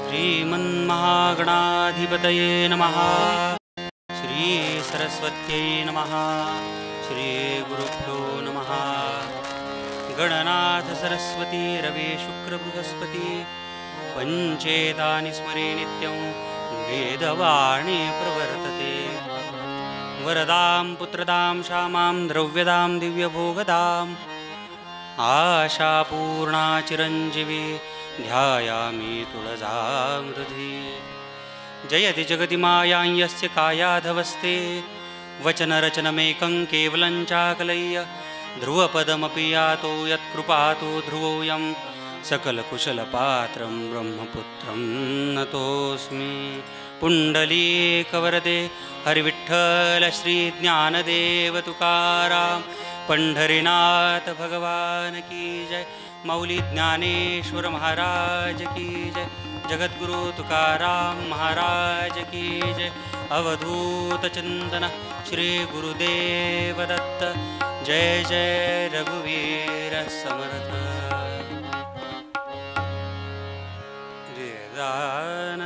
श्रीमन्महागणाधिपतये नमः। श्री सरस्वत्यै नमः। श्री गुरुभ्यो नमः। गणनाथ सरस्वती रवि शुक्र बृहस्पति पंचेतानि स्मरे नित्यं वेदवाणी प्रवर्तते। वरदां पुत्रदां श्यामां द्रव्यदां दिव्यभोगदाम् आशापूर्णा चिरञ्जीवी ध्यायामि तुळजां हृदि। जयति जगति मायां यस्य कायाधवस्ते वचनरचनमेकं केवलं चाकलय्य ध्रुवपदमपि यातो यत्कृपातो ध्रुवोऽयं सकलकुशलपात्रं ब्रह्मपुत्रं नतोऽस्मि। पुण्डलीकवरदे हरिविठ्ठल श्री ज्ञानदेव तुकाराम पंढरीनाथ भगवान की जय। मौली ज्ञानेश्वर महाराज की जय। जगद्गुरु तुकाराम महाराज की जय। अवधूत चिंतन श्री गुरुदेव दत्त। जय जय रघुवीर समर्थ। रेदान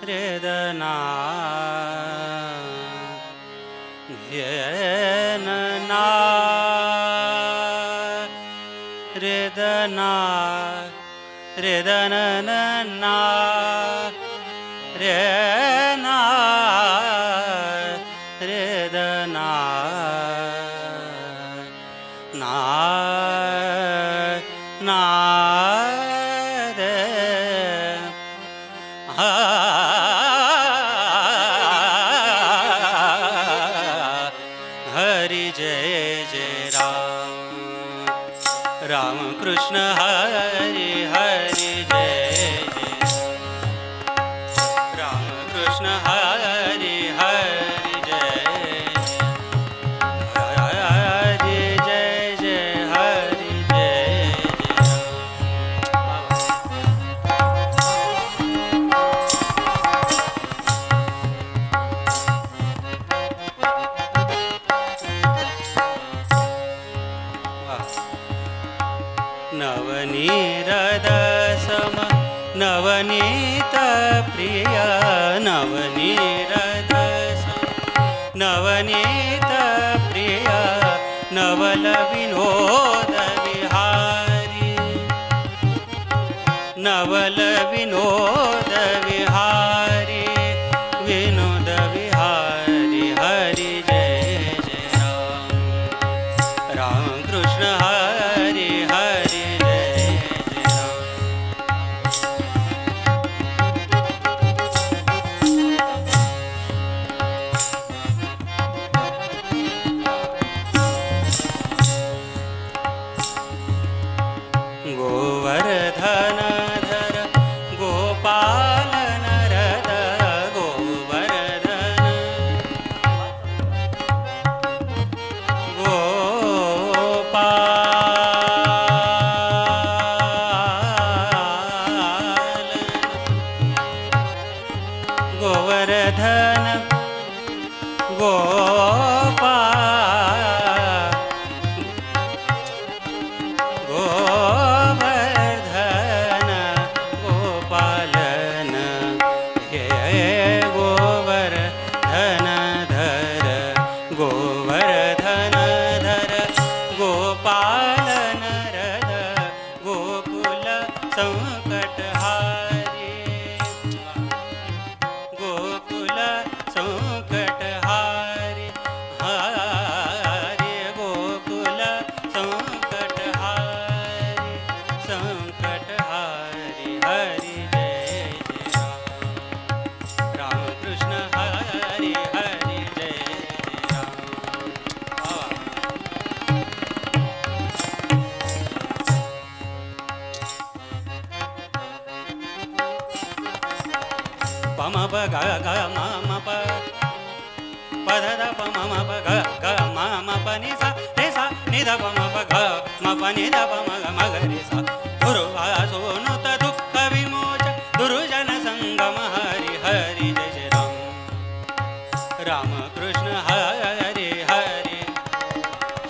रेदना येनना रेदना रेदनना रेना रेदना ना ना रे हरि जय जय राम राम कृष्ण हरि हरि जय जय राम कृष्ण हरि हरि जय हरि जय जय हरि जय नवनीरद सम नवनीत प्रिय नवनीरद सम नवनीत प्रिय नवल विनोद विहारी नवल विनोद विहारी विनोद विहारी हरि जय जय राम राम कृष्ण हरि हरि गोवर्धन धर गोपाल नरद गोवर्धन गोपाल गोवर्धन गोपाल गोवर्धन गोपालन हे गोवर्धन धर गोवर्धन धर गोपाल नरद गोकुल संकटहारी गोकुल संकटहारी हारी गोकुल संकटहारी संकटहारी हरि जय जय राम राम कृष्ण हरि हरि जय जय राम। पम प ग ग म म प प ध ध प म म प ग ग म म प नि सा रे सा नि ध प म प ग म प नि ध प म ग म ग रे सा। दुर्वासोनुत दुःख विमोच दुर्जन संगम हरि हरि जय जय राम राम कृष्ण हरि हरि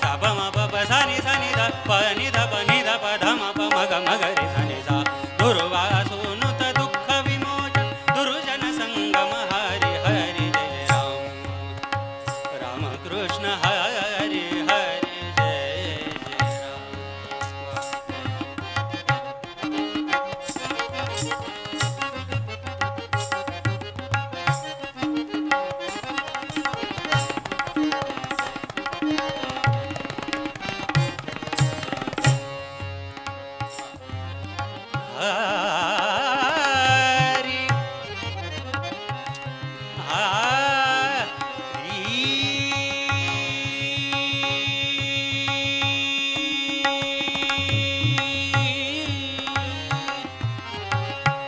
सा प म प प सा नि ध प नि ध प नि ध प ध म प म ग रे सा नि सा। दुर्वासो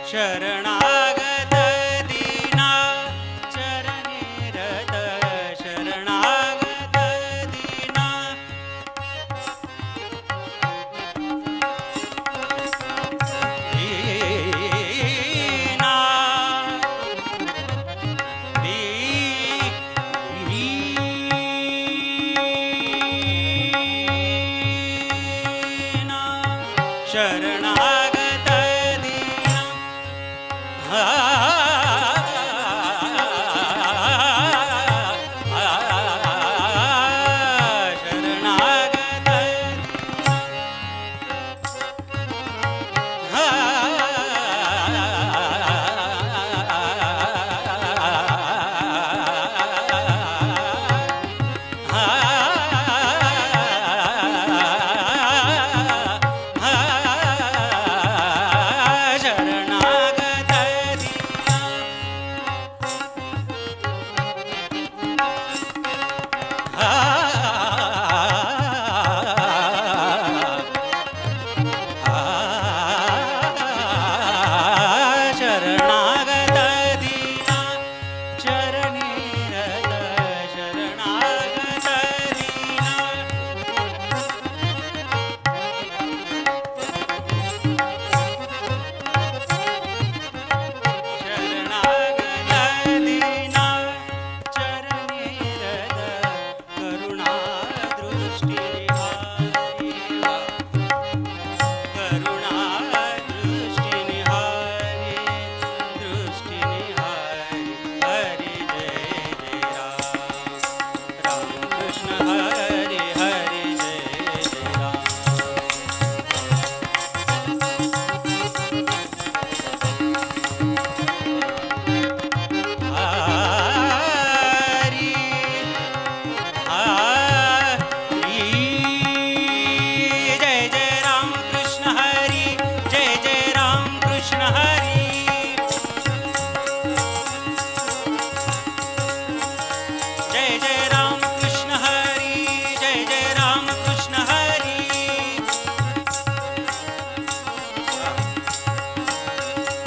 शरणागत दीना चरणी रत शरणागत दीना दीना दीना शरणागत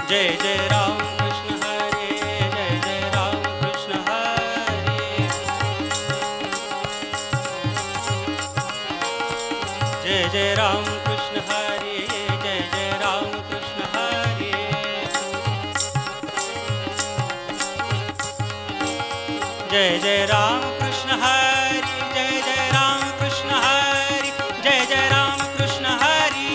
जय जय राम कृष्ण हरे जय जय राम कृष्ण हरे जय जय राम कृष्ण हरे जय जय राम कृष्ण हरे जय जय राम कृष्ण हरे जय जय राम कृष्ण हरे जय जय राम कृष्ण हरे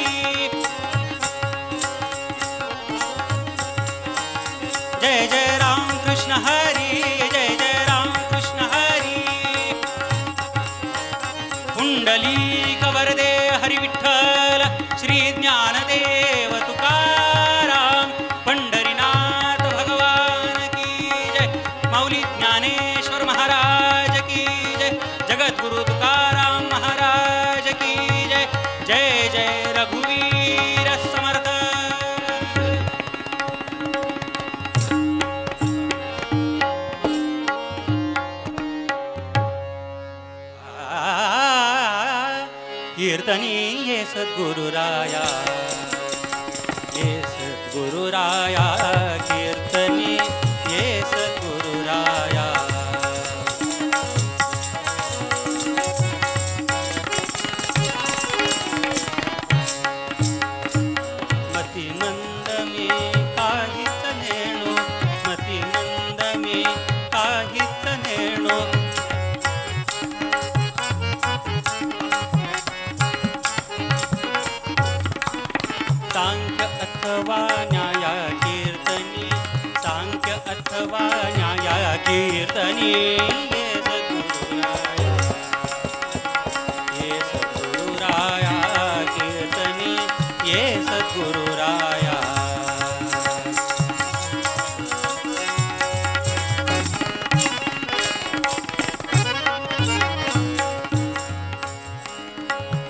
जय जय राम कृष्ण हरि जय जय राम कृष्ण हरि कुंडलीक वरदे हरि विठ्ठल श्री ज्ञानदेव तुकाराम पंढरीनाथ भगवान की जय माऊली ज्ञानेश्वर महाराज की जय जगद्गुरु तुकाराम महाराज की जय जय जय रघुवीर समर्थ कीर्तनी ये सद्गुरुराया कीर्तनी ये सद्गुरुराया मती मंद में काहीच नेणो मती मंद में काहीच नेणो सांख्य अथवा न्याया कीर्तनी सांख्य अथवा न्याया कीर्तनी ये सद्गुरुराया कीर्तनी ये सद्गुरुराया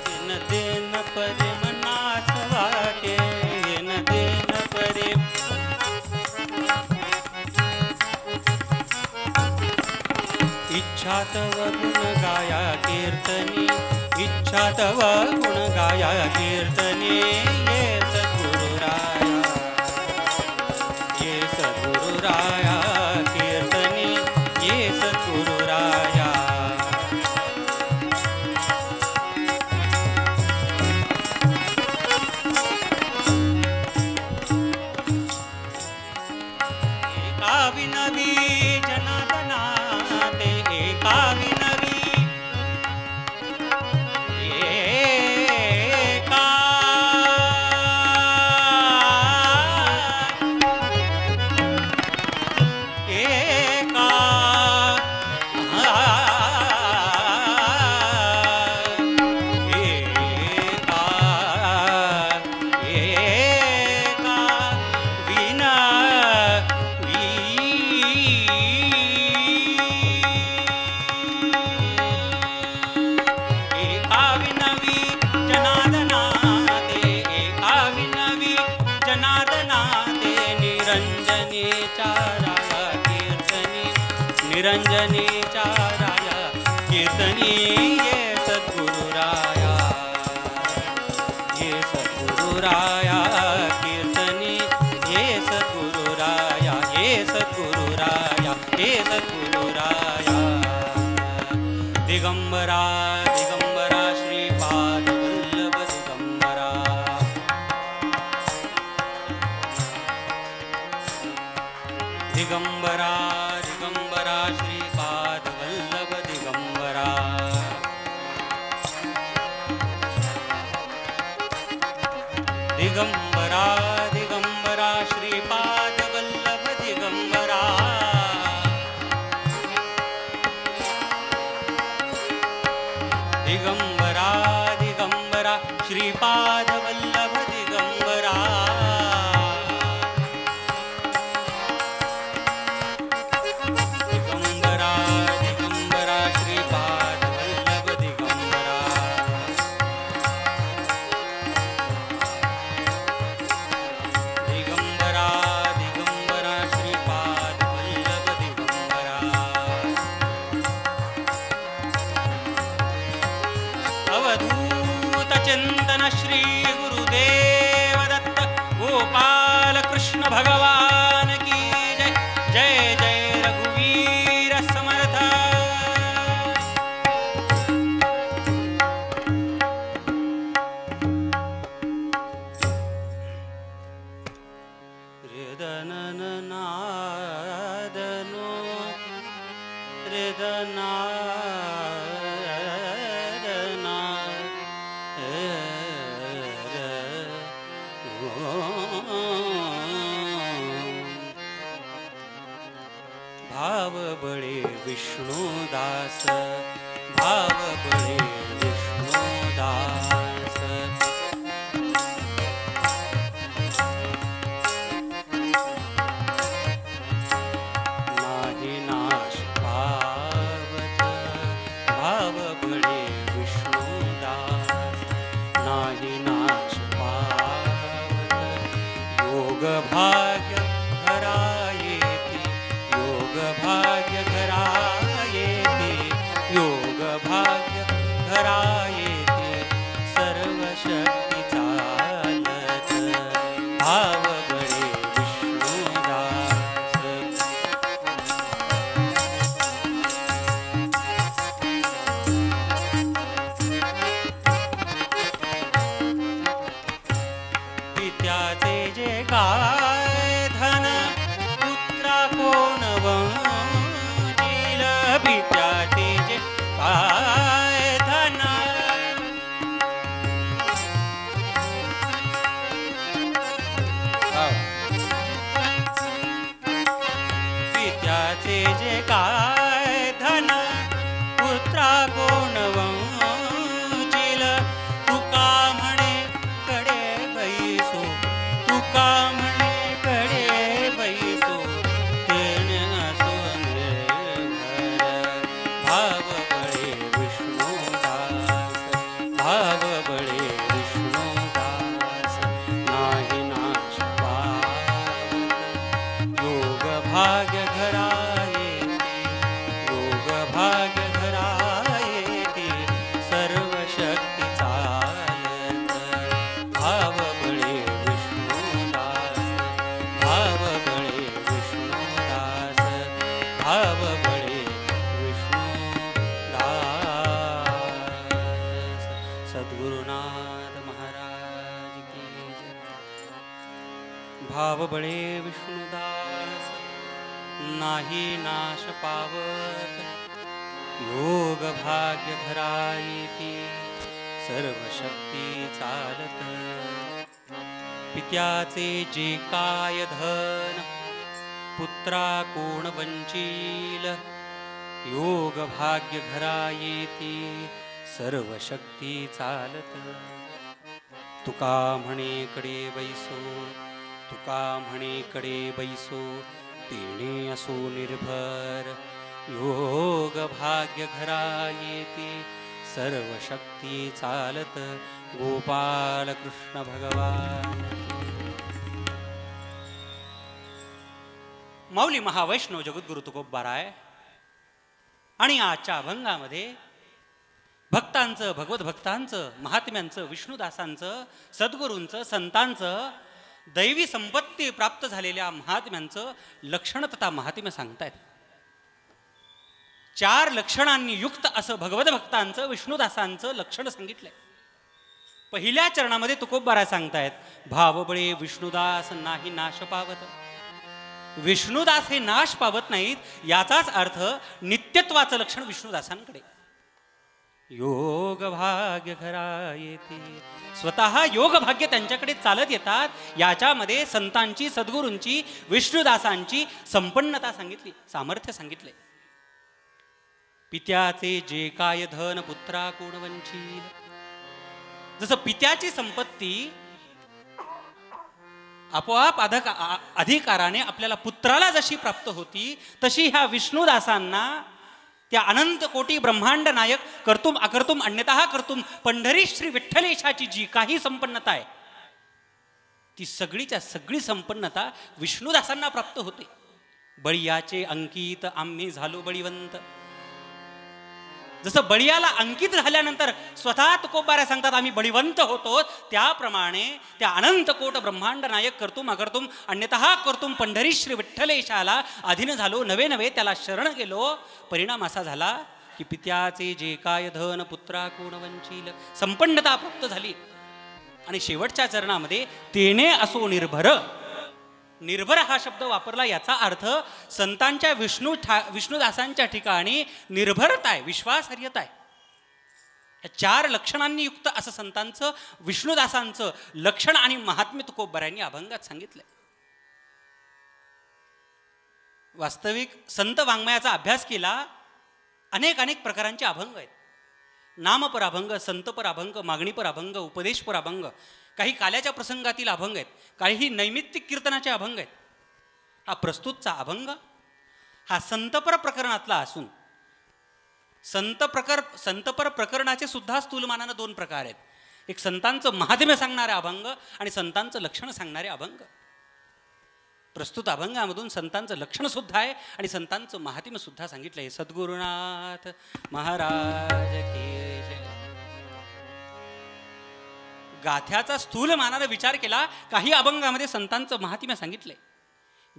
दिन दिन पर मनास वाटे दिन दिन तव गुण गाया कीर्तनी, इच्छा तव गुण गाया कीर्तनी, ये सद्गुरुराया, ये सद्गुरुराया कीर्तनी, ये सद्गुरुराया. एका विनवी जनार्दना ते, एका विनवी एका एका एका विनवी एका विनवी जनार्दना ते, एका विनवी जनार्दना ते, निरंजनी चाराया कीर्तनी, निरंजनी चाराया कीर्तनी, ये सद्गुरुराया, ये सद्गुरुराया कीर्तनी, ये सद्गुरुराया, ये सद्गुरुराया, ये सद्गुरुराया. दिगंबरा दिगंबरा श्रीपाद वल्लभ दिगंबरा, दिगंबरा दिगंबरा श्रीपाद वल्लभ दिगंबरा. दिगंबरा दिगंबरा श्रीपाद वल्लभ दिगंबरा. दिगंबरा दिगंबरा श्रीपाद वल्लभ दिगंबरा. दिगंबरा दिगंबरा श्रीपाद वल्लभ दिगंबरा. दिगंबरा दिगंबरा श्रीपाद वल्लभ दिगंबरा. अवधूत चिंतन श्री गुरुदेव दत्त गोपाल कृष्ण भगवान की जय. जय जय रघुवीर समर्थ. हृदननादनो हृदनादना भाव बड़े विष्णुदास, भाव बड़े विष्णुदास. नाही नाश पावत, भाव बड़े विष्णुदास, नाही नाश पावत. योग भाग्य घरायेते, योग भाग्य घरायेते, योग भाग्य घरायेते, सर्व शक्ती चालत, भाव बळे विष्णुदास. पित्याचे जे काय धन, पुत्रा कोण वंजील, पित्याचे जे काय धन, पित्याचे जे काय धन, पुत्रा कोण वंजील. तुका म्हणे कडे बैसो, तुका म्हणे कडे बैसो, तेणे असो निर्भर, भाव बळे विष्णुदास, भाव बळे विष्णुदास. नाही नाश पावत, योग भाग्य घरायेते, योग भाग्य भावबळे विष्णुदास नाही नाश पावत, योग भाग्य धरायती सर्व शक्ती चालत, पित्याचे जे काय धन पुत्रा कोण वंचील, योग भाग्य घरायेती सर्व शक्ती चालत, तुका म्हणे कडे बैसो, तुका म्हणे कडे बैसो, तेणे असो निर्भर, योग भाग्य घरायेती सर्व शक्ती चालत, गोपाल कृष्ण भगवान. माऊली महावैष्णव जगद्गुरु तुकोबाराय आणि आजच्या अभंगामध्ये भक्तांचं, भगवत भक्तांचं, महात्म्यांचं, विष्णुदासांचं, सद्गुरूंचं, संतांचं, दैवी संपत्ती प्राप्त झालेल्या महात्म्यांचं लक्षण तथा महात्म्य सांगतायत. 4 लक्षणांनी युक्त असं भगवत भक्तांचं, विष्णुदासांचं लक्षण सांगितलंय. पहिल्या चरणामध्ये तुकोबाराय सांगतायत, भावबळे विष्णुदास नाही नाश पावत. विष्णुदास हे नाश पावत नाहीत, याचाच अर्थ नित्यत्वाचं लक्षण विष्णुदासांकडे. योग भाग्य घरायेती, स्वतः योग भाग्य त्यांच्याकडे चालत येतात. याच्यामध्ये संतांची, सद्गुरूंची, विष्णुदासांची संपन्नता सांगितली, सामर्थ्य सांगितले. पित्याचे जे काय धन पुत्रा कोण वंचील, जसं पित्याची संपत्ती आपोआप अधिकाराने आपल्याला पुत्राला जशी प्राप्त होती, तशी ह्या विष्णुदासांना त्या अनंत कोटी ब्रह्मांड नायक कर्तुम अकर्तुम अन्यतः कर्तुम पंढरी श्री विठ्ठलेशाची जी काही संपन्नता आहे, ती सगळीच्या सगळी संपन्नता विष्णुदासांना प्राप्त होते. बळीयाचे अंकित आम्ही झालो बळीवंत. जसं बळीयाला अंकित झाल्यानंतर स्वतः तुकोबाराय सांगतात आम्ही बळीवंत होतो, त्याप्रमाणे त्या अनंत कोट ब्रह्मांड नायक कर्तुम अकर्तुम अन्यतः कर्तुम पंढरी श्री विठ्ठलेशाला अधीन झालो, नवे नवे त्याला शरण गेलो. परिणाम असा झाला की पित्याचे जे काय धन पुत्रा कोण वंचील, संपन्नता प्राप्त झाली. आणि शेवटच्या चरणामध्ये तेने असो निर्भर, निर्भर हा शब्द वापरला. याचा अर्थ संतांच्या विष्णुदासांच्या ठिकाणी निर्भरता आहे, विश्वासार्हता आहे. या 4 लक्षणांनी युक्त असं संतांचं, विष्णुदासांचं लक्षण आणि महात्म्य तुकोबारायांनी अभंगात सांगितलंय. वास्तविक संत वाङ्मयाचा अभ्यास केला, अनेक प्रकारांचे अभंग आहेत. नामपर अभंग, संतपर अभंग, मागणीपर अभंग, उपदेशपर अभंग, काही काल्याच्या प्रसंगातील अभंग आहेत, काही नैमित्तिक कीर्तनाचे अभंग आहेत. हा प्रस्तुतचा अभंग हा संतपर प्रकरणातला असून संतपर प्रकरणाचे सुद्धा स्थूलमानानं 2 प्रकार आहेत. एक संतांचं महात्म्य सांगणारे अभंग आणि संतांचं लक्षण सांगणारे अभंग. प्रस्तुत अभंगामधून संतांचं लक्षण सुद्धा आहे आणि संतांचं महात्म्य सुद्धा सांगितलंय. सद्गुरुनाथ महाराज की जय. गाथ्याचा स्थूल मानाने विचार केला, काही अभंगामध्ये संतांचं महात्म्य सांगितलंय.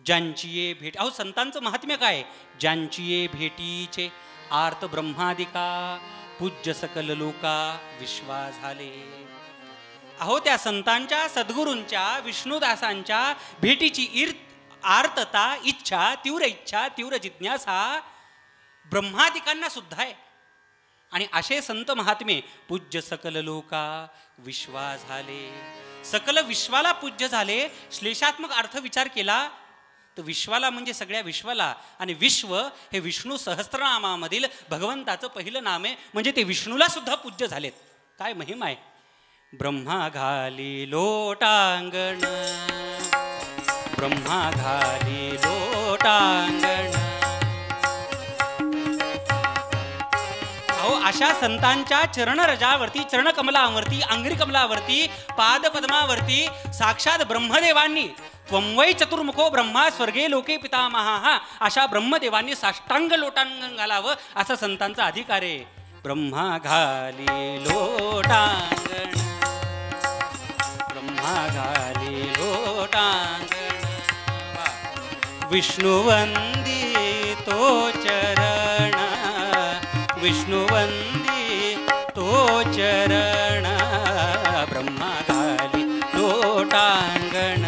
ज्यांची ये भेट, अहो संतांचं महात्म्य काय? ज्यांची ये भेटीचे आर्त ब्रह्मादिका, पूज्य सकल लोका विश्वा झाले. अहो त्या संतांच्या, सद्गुरूंच्या, विष्णुदासांच्या भेटीची आर्तता, इच्छा, तीव्र जिज्ञासा ब्रह्मादिकांना सुद्धा आहे. आणि असे संत महात्मे पूज्य सकल लोका विश्वा झाले, सकल विश्वाला पूज्य झाले. श्लेषात्मक अर्थ विचार केला तर विश्वाला म्हणजे सगळ्या विश्वाला, आणि विश्व हे विष्णू सहस्त्रनामामधील भगवंताचं पहिलं नाम आहे, म्हणजे ते विष्णूला सुद्धा पूज्य झालेत. काय महिमा आहे. ब्रह्मा घाली लोटांगण, ब्रह्मा घाली लोटांगण. अहो अशा संतांच्या चरणरजावरती, चरणकमलावरती, अंघ्रिकमलावरती, पादपद्मावरती साक्षात ब्रह्मदेवांनी त्वंवै चतुर्मुखो ब्रह्मा स्वर्गे लोके पितामहा, अशा ब्रह्मदेवांनी साष्टांग लोटांगण घालावं असा संतांचा अधिकार आहे. ब्रह्मा घाली लोटांगण, ब्रह्मा घाली लोटांगण. विष्णुवंदी तो चरण, विष्णुवंदी तो चरण. ब्रह्मा घाली लोटांगण.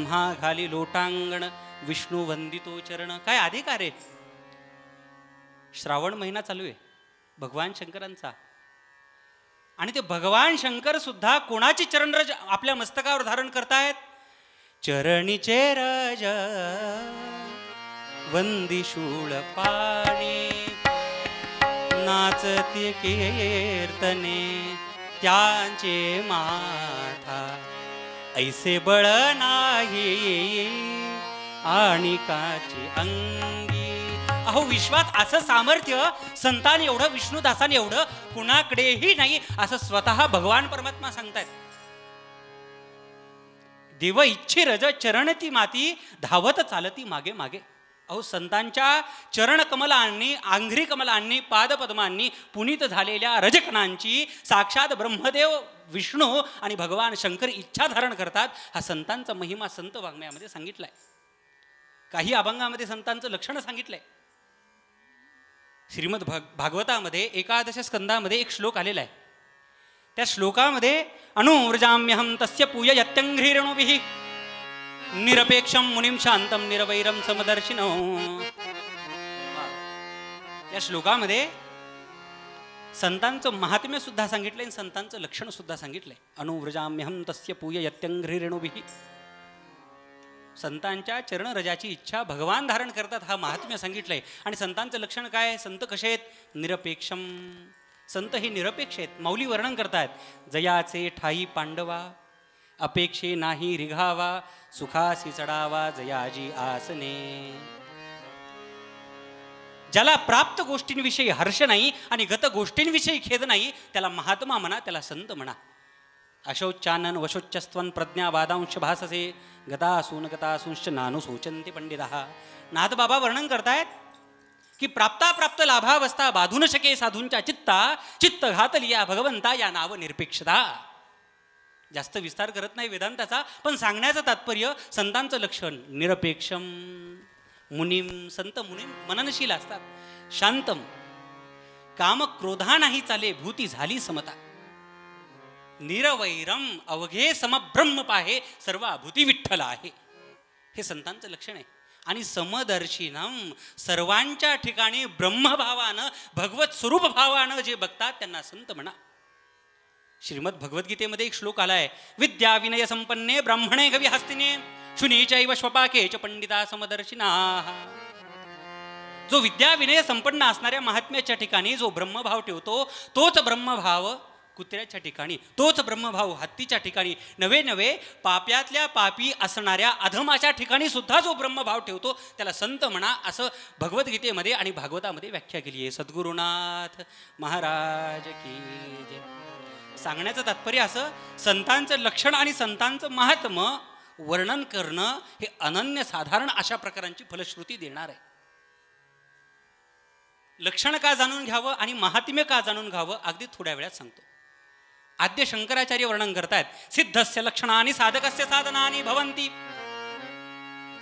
ब्रह्मा घाली लोटांगण विष्णू वंदितो चरण. काय अधिकार आहे. श्रावण महिना चालू आहे भगवान शंकरांचा, आणि ते भगवान शंकर सुद्धा कोणाची चरणरज आपल्या मस्तकावर धारण करतायत. चरणीचे रज वंदी शूळ पाणी नाचते कीर्तने त्यांचे माथा. ऐसे बळ नाही आणि काची अंगी. अहो विश्वात असं सामर्थ्य संतान एवढं विष्णुदासान एवढं कुणाकडेही नाही असं स्वतः भगवान परमात्मा सांगतायत. देव इच्छी रज चरणती माती धावत चालती मागे मागे. अहो संतांच्या चरणकमलांनी आंघ्री कमलांनी पादपद्मांनी पुनीत झालेल्या रजकणांची साक्षात ब्रह्मदेव विष्णू आणि भगवान शंकर इच्छा धारण करतात. हा संतांचा महिमा संत वाङ्मयामध्ये सांगितलाय. काही अभंगामध्ये संतांचं लक्षण सांगितलंय. श्रीमद भागवतामध्ये एकादश स्कंदामध्ये एक श्लोक आलेला आहे. त्या श्लोकामध्ये अनुव्रजाम्यहं तस्य पूययत्यंघ्रिरेणुभिः निरपेक्षम मुनिम शांतम निरवैरम समदर्शिनो. या श्लोकामध्ये संतांचं महात्म्य सुद्धा सांगितलंय आणि संतांचं लक्षण सुद्धा सांगितलंय. अनुव्रजाम्यहं तस्य पूययत्यंघ्रिरेणुभिः. संतांच्या चरणरजाची इच्छा भगवान धारण करतात हा महात्म्य सांगितलंय. आणि संतांचं लक्षण काय. संत कसे आहेत. निरपेक्षम. संत हे निरपेक्ष आहेत. माऊली वर्णन करतात. जयाचे ठाई पांडवा अपेक्षे नाही रिघावा सुखासी चढावा जयाजी आसने. ज्याला प्राप्त गोष्टींविषयी हर्ष नाही आणि गत गोष्टींविषयी खेद नाही त्याला महात्मा म्हणा, त्याला संत म्हणा. अशोच्चानन वशोच्चस्त्वन प्रज्ञा वादांश भाससे गतासून गतासूंश्च नानु सोचंती पंडितः. नाथबाबा वर्णन करतायत की प्राप्ताप्राप्त लाभावस्था बाधू न शके साधूंच्या चित्ता चित्त घातलिया भगवंता या नाव निरपेक्षता. जास्त विस्तार करत नाही वेदांताचा, पण सांगण्याचं तात्पर्य संतांचं लक्षण निरपेक्षम. मुनीम संत मुनीम मननशील असतात. शांतम काम क्रोधा नाही चाले भूती झाली समता. निरवैरम अवघे समब्रह्म पाहे सर्व अभूती विठ्ठल आहे. हे संतांचं लक्षण आहे. आणि समदर्शिनम सर्वांच्या ठिकाणी ब्रह्मभावानं भगवत स्वरूप भावानं जे बघतात त्यांना संत म्हणा. श्रीमद भगवद्गीतेमध्ये एक श्लोक आलाय. विद्या विनय संपन्ने ब्राह्मणे कवी हस्तिने शुनीचैव श्वपाके च पंडिता समदर्शिना. जो विद्या विनय संपन्न असणाऱ्या महात्म्याच्या ठिकाणी जो ब्रह्मभाव ठेवतो तोच ब्रह्मभाव कुत्र्याच्या ठिकाणी, तोच ब्रह्मभाव हत्तीच्या ठिकाणी, नवे नवे पाप्यातल्या पापी असणाऱ्या अधमाच्या ठिकाणी सुद्धा जो ब्रह्मभाव ठेवतो त्याला संत म्हणा. असं भगवद्गीतेमध्ये आणि भागवतामध्ये व्याख्या केली आहे. सद्गुरुनाथ महाराज की जय. सांगण्याचं तात्पर्य असं संतांचं लक्षण आणि संतांचं महात्म्य वर्णन करणं हे अनन्यसाधारण अशा प्रकारांची फलश्रुती देणार आहे. लक्षण का जाणून घ्यावं आणि महात्म्य का जाणून घ्यावं अगदी थोड्या वेळात सांगतो. आद्य शंकराचार्य वर्णन करतायत. सिद्धस्य लक्षणानि साधकस्य साधनानि भवन्ति.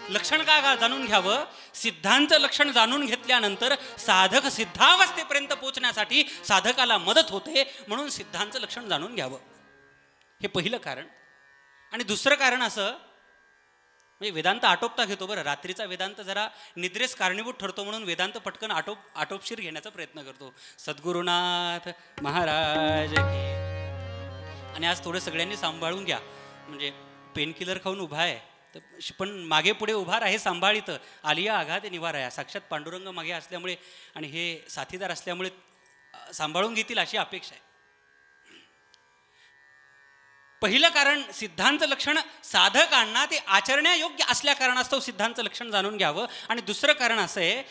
लक्षण का जाणून घ्यावं. सिद्धांचं लक्षण जाणून घेतल्यानंतर साधक सिद्धावस्थेपर्यंत पोहोचण्यासाठी साधकाला मदत होते, म्हणून सिद्धांचं लक्षण जाणून घ्यावं. हे पहिलं कारण. आणि दुसरं कारण असं म्हणजे वेदांत आटोपता घेतो. बरं, रात्रीचा वेदांत जरा निद्रेस कारणीभूत ठरतो म्हणून वेदांत पटकन आटोपशीर घेण्याचा प्रयत्न करतो. सद्गुरुनाथ महाराज की. आणि आज थोडं सगळ्यांनी सांभाळून घ्या. म्हणजे पेनकिलर खाऊन उभा आहे तर पण मागे पुढे उभा आहे सांभाळित. आलिया आघात निवारा. साक्षात पांडुरंग मागे असल्यामुळे आणि हे साथीदार असल्यामुळे सांभाळून घेतील अशी अपेक्षा आहे. पहिलं कारण सिद्धांचं लक्षण साधकांना ते आचरण्यायोग्य असल्या कारणास्तव सिद्धांचं लक्षण जाणून घ्यावं. आणि दुसरं कारण असं आहे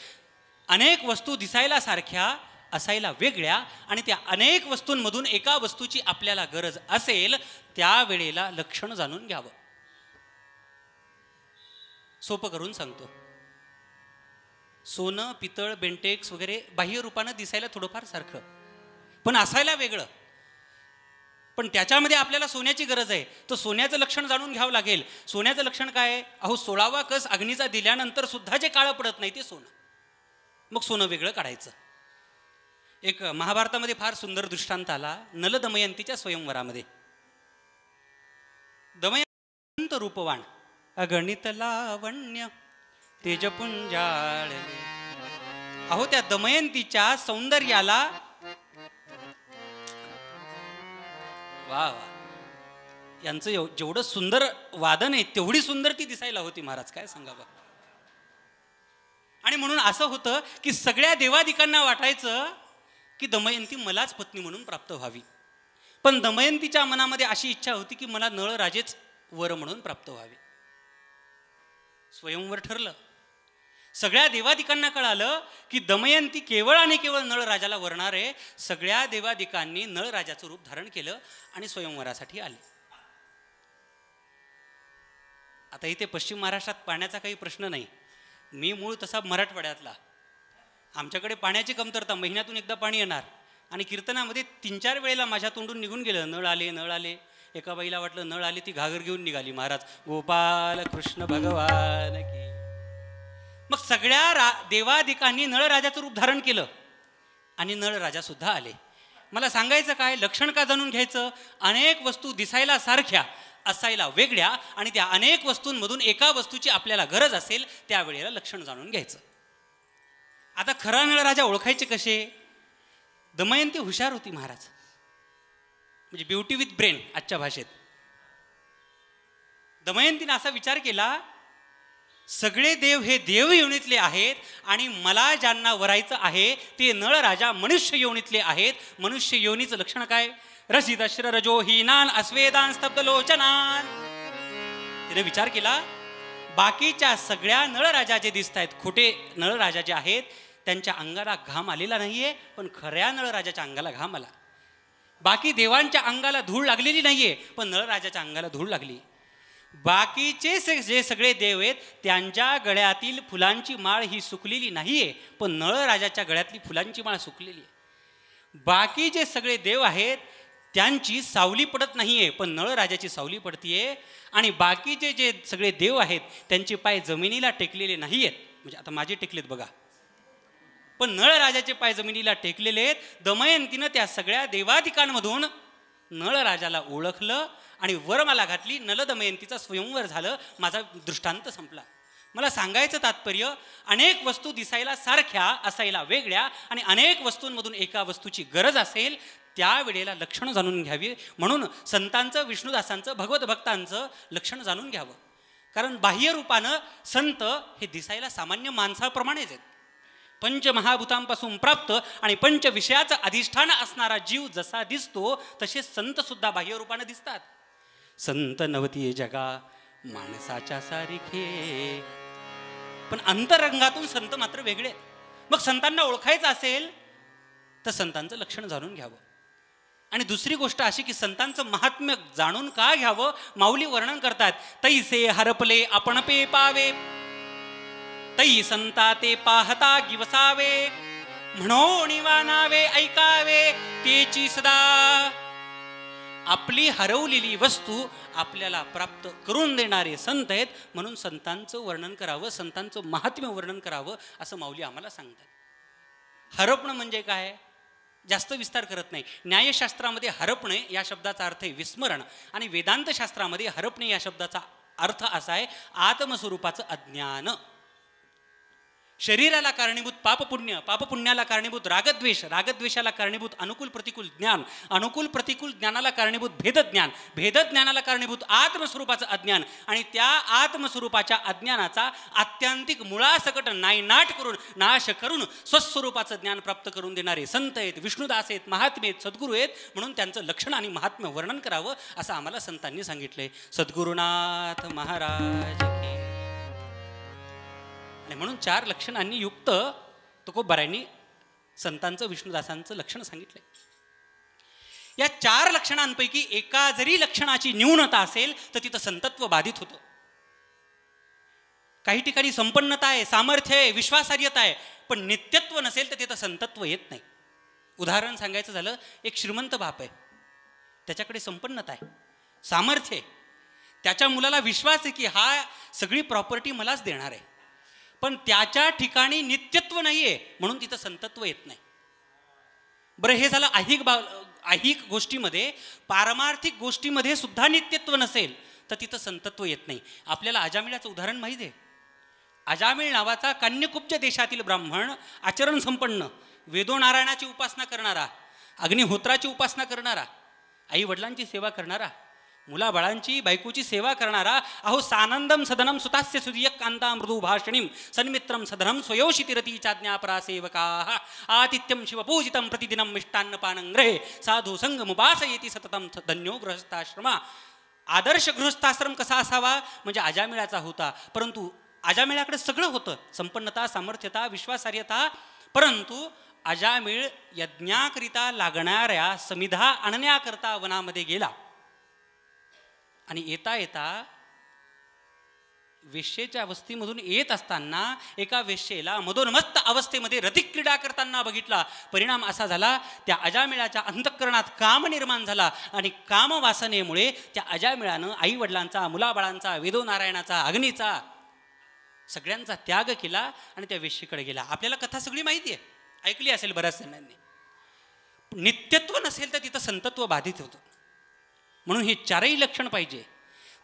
अनेक वस्तू दिसायला सारख्या असायला वेगळ्या आणि त्या अनेक वस्तूंमधून एका वस्तूची आपल्याला गरज असेल त्यावेळेला लक्षण जाणून घ्यावं. सोपं करून सांगतो. सोनं पितळ बेंटेक्स वगैरे बाह्य रूपानं दिसायला थोडंफार सारखं पण असायला वेगळं. पण त्याच्यामध्ये आपल्याला सोन्याची गरज आहे तर सोन्याचं लक्षण जाणून घ्यावं लागेल. सोन्याचं लक्षण काय आहे. अहो 16वा कस अग्नीचा दिल्यानंतर सुद्धा जे काळं पडत नाही ते सोनं. मग सोनं वेगळं काढायचं. एक महाभारतामध्ये फार सुंदर दृष्टांत आला. नल दमयंतीच्या स्वयंवरामध्ये. दमयंती रूपवान अगणित लावण्य तेजपुंजाळले. अहो त्या दमयंतीच्या सौंदर्याला वा वा, यांचं जेवढं सुंदर वादन आहे तेवढी सुंदर ती दिसायला होती महाराज, काय सांगावं. आणि म्हणून असं होतं की सगळ्या देवादिकांना वाटायचं की दमयंती मलाच पत्नी म्हणून प्राप्त व्हावी. पण दमयंतीच्या मनामध्ये अशी इच्छा होती की मला नळराजेच वर म्हणून प्राप्त व्हावे. स्वयंवर ठरलं. सगळ्या देवादिकांना कळालं की दमयंती केवळ आणि केवळ नळराजाला वरणार आहे. सगळ्या देवादिकांनी नळराजाचं रूप धारण केलं आणि स्वयंवरासाठी आले. आता इथे पश्चिम महाराष्ट्रात पाण्याचा काही प्रश्न नाही. मी मूळ तसा मराठवाड्यातला. आमच्याकडे पाण्याची कमतरता, महिन्यातून एकदा पाणी येणार. आणि कीर्तनामध्ये 3-4 वेळेला माझ्या तोंडून निघून गेलं, नळ आले नळ आले. एका बाईला वाटलं नळ आले, ती घागर घेऊन निघाली. महाराज गोपाल कृष्ण भगवान की. मग सगळ्या देवादिकांनी नळराजाचं रूप धारण केलं आणि नळराजा सुद्धा आले. मला सांगायचं काय, लक्षण का जाणून घ्यायचं. अनेक वस्तू दिसायला सारख्या असायला वेगळ्या, आणि त्या अनेक वस्तूंमधून एका वस्तूची आपल्याला गरज असेल त्यावेळेला लक्षण जाणून घ्यायचं. आता खरा नळराजा ओळखायचे कसे. दमयंती हुशार होती महाराज, म्हणजे ब्युटी विथ ब्रेन आजच्या भाषेत. दमयंतीने असा विचार केला, सगळे देव हे देव योनीतले आहेत आणि मला ज्यांना वरायचं आहे ते नळराजा मनुष्य योनीतले आहेत. मनुष्य योनीचं लक्षण काय. रसिद रजो हीनान अस्वेदान स्तब्ध लोचनान. तिने विचार केला, बाकीच्या सगळ्या नळराजा जे दिसत आहेत, खोटे नळराजा जे आहेत, त्यांच्या अंगाला घाम आलेला नाहीये, पण खऱ्या नळराजाच्या अंगाला घाम आला. बाकी देवांच्या अंगाला धूळ लागलेली नाहीये, पण नळराजाच्या अंगाला धूळ लागली. बाकीचे जे सगळे देव आहेत त्यांच्या गळ्यातील फुलांची माळ ही सुकलेली नाहीये, पण नळराजाच्या गळ्यातली फुलांची माळ सुकलेली आहे. बाकी जे सगळे देव आहेत त्यांची सावली पडत नाहीये, पण नळराजाची सावली पडतीये. आणि बाकीचे जे सगळे देव आहेत त्यांचे पाय जमिनीला टेकलेले नाहीयेत. म्हणजे आता माझे टेकलेत बघा, पण नळराजाचे पाय जमिनीला टेकलेले आहेत. दमयंतीनं त्या सगळ्या देवादिकांमधून नळराजाला ओळखलं आणि वरमाला घातली. नलदमयंतीचा स्वयंवर झालं. माझा दृष्टांत संपला. मला सांगायचं तात्पर्य, अनेक वस्तू दिसायला सारख्या असायला वेगळ्या, आणि अनेक वस्तूंमधून एका वस्तूची गरज असेल त्यावेळेला लक्षण जाणून घ्यावी. म्हणून संतांचं, विष्णुदासांचं, भगवत भक्तांचं लक्षण जाणून घ्यावं. कारण बाह्य रूपानं संत हे दिसायला सामान्य माणसाप्रमाणेच आहेत. पंचमहाभूतांपासून प्राप्त आणि पंच विषयाचं अधिष्ठान असणारा जीव जसा दिसतो तसे संत सुद्धा बाह्य रूपानं दिसतात. संत नवती जगा माणसाच्या सारखे, पण अंतरंगातून संत मात्र वेगळे. मग संतांना ओळखायचं असेल तर संतांचं लक्षण जाणून घ्यावं. आणि दुसरी गोष्ट अशी की संतांचं महात्म्य जाणून का घ्यावं. माऊली वर्णन करतात, तैसे हरपले आपण पे पावे, तै संता ते पाहता गिवसावे, म्हणो निवानावे ऐकावे तेची सदा. आपली हरवलेली वस्तू आपल्याला प्राप्त करून देणारे संत आहेत. म्हणून संतांचं वर्णन करावं, संतांचं महात्म्य वर्णन करावं असं माऊली आम्हाला सांगतात. हरपणं म्हणजे काय, जास्त विस्तार करत नाही. न्यायशास्त्रामध्ये हरपणे या शब्दाचा अर्थ आहे विस्मरण, आणि वेदांत शास्त्रामध्ये हरपणे या शब्दाचा अर्थ असा आहे आत्मस्वरूपाचं अज्ञान. शरीराला कारणीभूत पापपुण्य, पापपुण्याला कारणीभूत रागद्वेष, रागद्वेषाला कारणीभूत अनुकूल प्रतिकूल ज्ञान, अनुकूल प्रतिकूल ज्ञानाला कारणीभूत भेदज्ञान, भेदज्ञानाला कारणीभूत आत्मस्वरूपाचं अज्ञान. आणि त्या आत्मस्वरूपाच्या अज्ञानाचा आत्यंतिक मुळासकट नायनाट करून, नाश करून स्वस्वरूपाचं ज्ञान प्राप्त करून देणारे संत आहेत, विष्णुदास आहेत, महात्मे आहेत, सद्गुरू आहेत. म्हणून त्यांचं लक्षण आणि महात्म्य वर्णन करावं असं आम्हाला संतांनी सांगितलंय. सद्गुरुनाथ महाराज की. आणि म्हणून 4 लक्षणांनी युक्त तुकोबारायांनी संतांचं, विष्णुदासांचं लक्षण सांगितलंय. या 4 लक्षणांपैकी एका जरी लक्षणाची न्यूनता असेल तर तिथं संतत्व बाधित होतं. काही ठिकाणी संपन्नता आहे, सामर्थ्य आहे, विश्वासार्हता आहे, पण नित्यत्व नसेल तर तिथं संतत्व येत नाही. उदाहरण सांगायचं झालं, एक श्रीमंत बाप आहे, त्याच्याकडे संपन्नता आहे, सामर्थ्य आहे, त्याच्या मुलाला विश्वास आहे की हा सगळी प्रॉपर्टी मलाच देणार आहे, पण त्याच्या ठिकाणी नित्यत्व नाहीये, म्हणून तिथं संतत्व येत नाही. बरं, हे झालं ऐहिक गोष्टीमध्ये. पारमार्थिक गोष्टीमध्ये सुद्धा नित्यत्व नसेल तर तिथं संतत्व येत नाही. आपल्याला अजामिळाचं उदाहरण माहीत आहे. अजामिळ नावाचा कान्यकुब्ज देशातील ब्राह्मण, आचरण संपन्न, वेदोनारायणाची उपासना करणारा, अग्निहोत्राची उपासना करणारा, आई वडिलांची सेवा करणारा, मुलाबाळांची बायकोची सेवा करणारा, अहो सानंदम सदनम सुतास्य सुदीय कांता मृदू भाषणीम सन्मित्रम सदनम स्वयोषितिरती चाज्ञापरा सेवका आतिथ्यम शिवपूजितम प्रतिदिनम मिष्टान्नपानंग्रहे साधू संगमुपासयेति सततम धन्यो गृहस्थाश्रमा. आदर्श गृहस्थाश्रम कसा असावा म्हणजे अजामिळाचा होता. परंतु अजामिळाकडे सगळं होतं, संपन्नता, सामर्थ्यता, विश्वासार्हता. परंतु अजामिळ यज्ञाकरिता लागणाऱ्या समिधा आणण्याकरता वनामध्ये गेला आणि येता येता वेश्येच्या वस्तीमधून येत असताना एका वेश्येला मदोन्मत्त अवस्थेमध्ये रतिक्रीडा करताना बघितला. परिणाम असा झाला, त्या अजामिळाच्या अंतःकरणात काम निर्माण झाला आणि कामवासनेमुळे त्या अजामिळानं आईवडिलांचा, मुलाबाळांचा, वेदोनारायणाचा, अग्नीचा सगळ्यांचा त्याग केला आणि त्या वेश्येकडे गेला. आपल्याला कथा सगळी माहिती आहे, ऐकली असेल बऱ्याच जणांनी. नित्यत्व नसेल तर तिथं संतत्व बाधित होतं. म्हणून हे चारही लक्षण पाहिजे.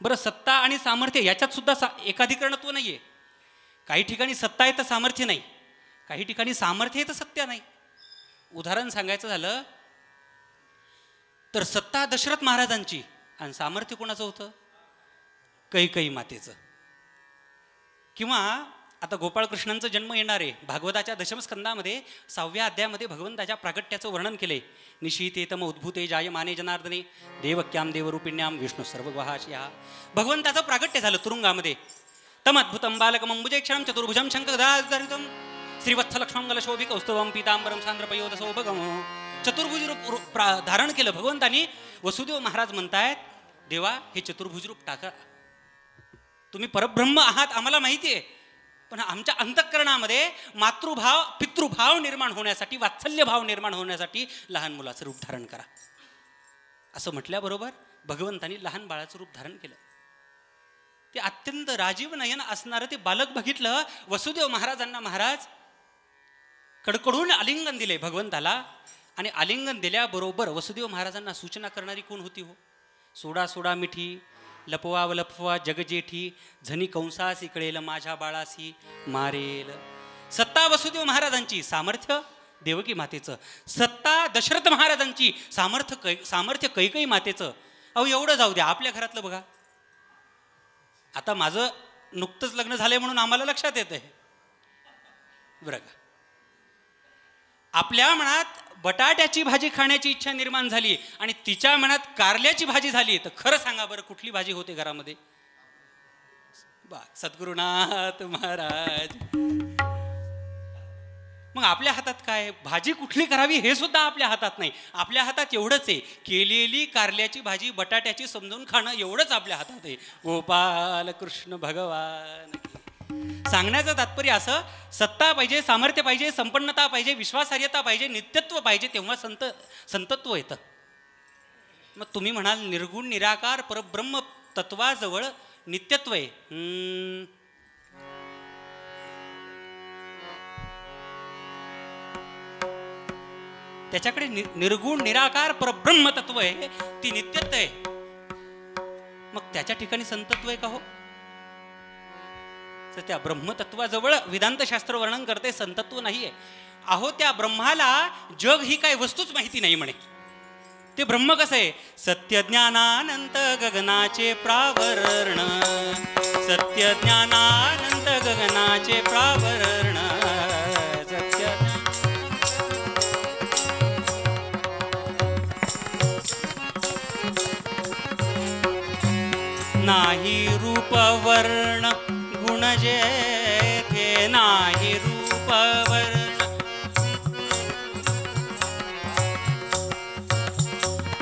बरं, सत्ता आणि सामर्थ्य याच्यात सुद्धा एकाधिकरणत्व नाही आहे. काही ठिकाणी सत्ता आहे तर सामर्थ्य नाही, काही ठिकाणी सामर्थ्य आहे तर सत्य नाही. उदाहरण सांगायचं झालं तर सत्ता दशरथ महाराजांची आणि सामर्थ्य कोणाचं होतं? कैकेयी मातेचं. किंवा आता गोपाळकृष्णांचा जन्म येणार आहे. भागवताच्या दशमस्कंदामध्ये 6व्या अध्यायामध्ये भगवंताच्या प्रागट्याचं वर्णन केले. निशीते तम उद्भूते जायमाने जनार्दने देवक्याम देवरूपिण्याम विष्णू सर्वग्वाहाशया. भगवंताचं प्रागट्य झालं तुरुंगामध्ये. तम अद्भुतम बालकम अंबुजेक्षरम चतुर्भुजम शंखगदाधरितम श्रीवत्सलक्ष्मं गलशोभिक कौस्तुभम पीतांबरम सांद्रपयोदसौभगम. चतुर्भुज रूप धारण केलं भगवंतानी. वसुदेव महाराज म्हणतायत, देवा हे चतुर्भुज रूप टाका. तुम्ही परब्रह्म आहात आम्हाला माहिती आहे, पण आमच्या अंतःकरणामध्ये मातृभाव, पितृभाव निर्माण होण्यासाठी, वात्सल्यभाव निर्माण होण्यासाठी लहान मुलाचं रूप धारण करा. असं म्हटल्याबरोबर भगवंतानी लहान बाळाचं रूप धारण केलं. ते अत्यंत राजीव नयन असणारं ते बालक बघितलं. वसुदेव महाराजांना महाराज कडकडून आलिंगन दिले भगवंताला. आणि आलिंगन दिल्याबरोबर वसुदेव महाराजांना सूचना करणारी कोण होती हो? सोडा सोडा मिठी, लपवा व लपवा जगजेठी, झनी कंसासी कळेल माझ्या बाळासी मारेल. सत्ता वसुदेव महाराजांची, सामर्थ्य देवकी मातेचं. सत्ता दशरथ महाराजांची, सामर्थ्य कैकेयी मातेचं. अहो एवढं जाऊ द्या, आपल्या घरातलं बघा. आता माझं नुकतंच लग्न झालंय म्हणून आम्हाला लक्षात येत आहे बरं का. आपल्या मनात बटाट्याची भाजी खाण्याची इच्छा निर्माण झाली आणि तिच्या मनात कारल्याची भाजी झाली, तर खरं सांगा बरं कुठली भाजी होते घरामध्ये? सद्गुरुनाथ महाराज. मग आपल्या हातात काय? भाजी कुठली करावी हे सुद्धा आपल्या हातात नाही. आपल्या हातात एवढंच आहे, केलेली कारल्याची भाजी बटाट्याची समजून खाणं, एवढंच आपल्या हातात आहे. गोपाल कृष्ण भगवान. सांगण्याचं तात्पर्य असं, सत्ता पाहिजे, सामर्थ्य पाहिजे, संपन्नता पाहिजे, विश्वासार्हता पाहिजे, नित्यत्व पाहिजे, तेव्हा संतत्व येतं. मग तुम्ही म्हणाल निर्गुण निराकार परब्रह्म तत्वाजवळ नित्यत्व आहे. त्याच्याकडे निर्गुण निराकार परब्रह्म तत्व आहे, ती नित्यत्व आहे. मग त्याच्या ठिकाणी संतत्व आहे का हो? तर त्या ब्रह्मतत्वाजवळ वेदांतशास्त्र वर्णन करते संतत्व नाहीये. अहो त्या ब्रह्माला जग ही काय वस्तूच माहिती नाही म्हणे. ते ब्रह्म कसं आहे? सत्य ज्ञानानंत गगनाचे प्रावरण, सत्य ज्ञानानंत गगनाचे प्रावरण, सत्य नाही रूप वर्ण गुण जेथे, नाही रूप वर्ण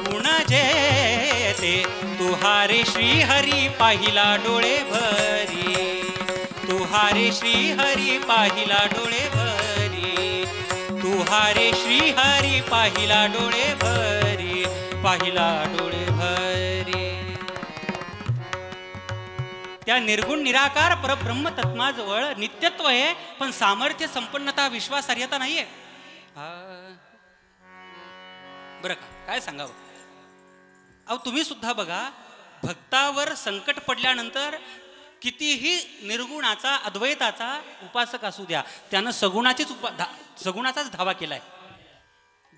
गुण जेथे, तुहारे श्री हरी पाहिला डोळे भरी, तुहारे श्री हरी पाहिला डोळे भरी, तुहारे श्री हरी पाहिला डोळे भरी, पाहिला डोळे भरी. त्या निर्गुण निराकार परब्रह्म तत्वाजवळ नित्यत्व आहे, पण सामर्थ्य, संपन्नता, विश्वासार्हता नाहीये. बरं का, काय सांगावं? अहो तुम्ही सुद्धा बघा, भक्तावर संकट पडल्यानंतर कितीही निर्गुणाचा अद्वैताचा उपासक असू द्या, त्यानं सगुणाचाच धावा केलाय.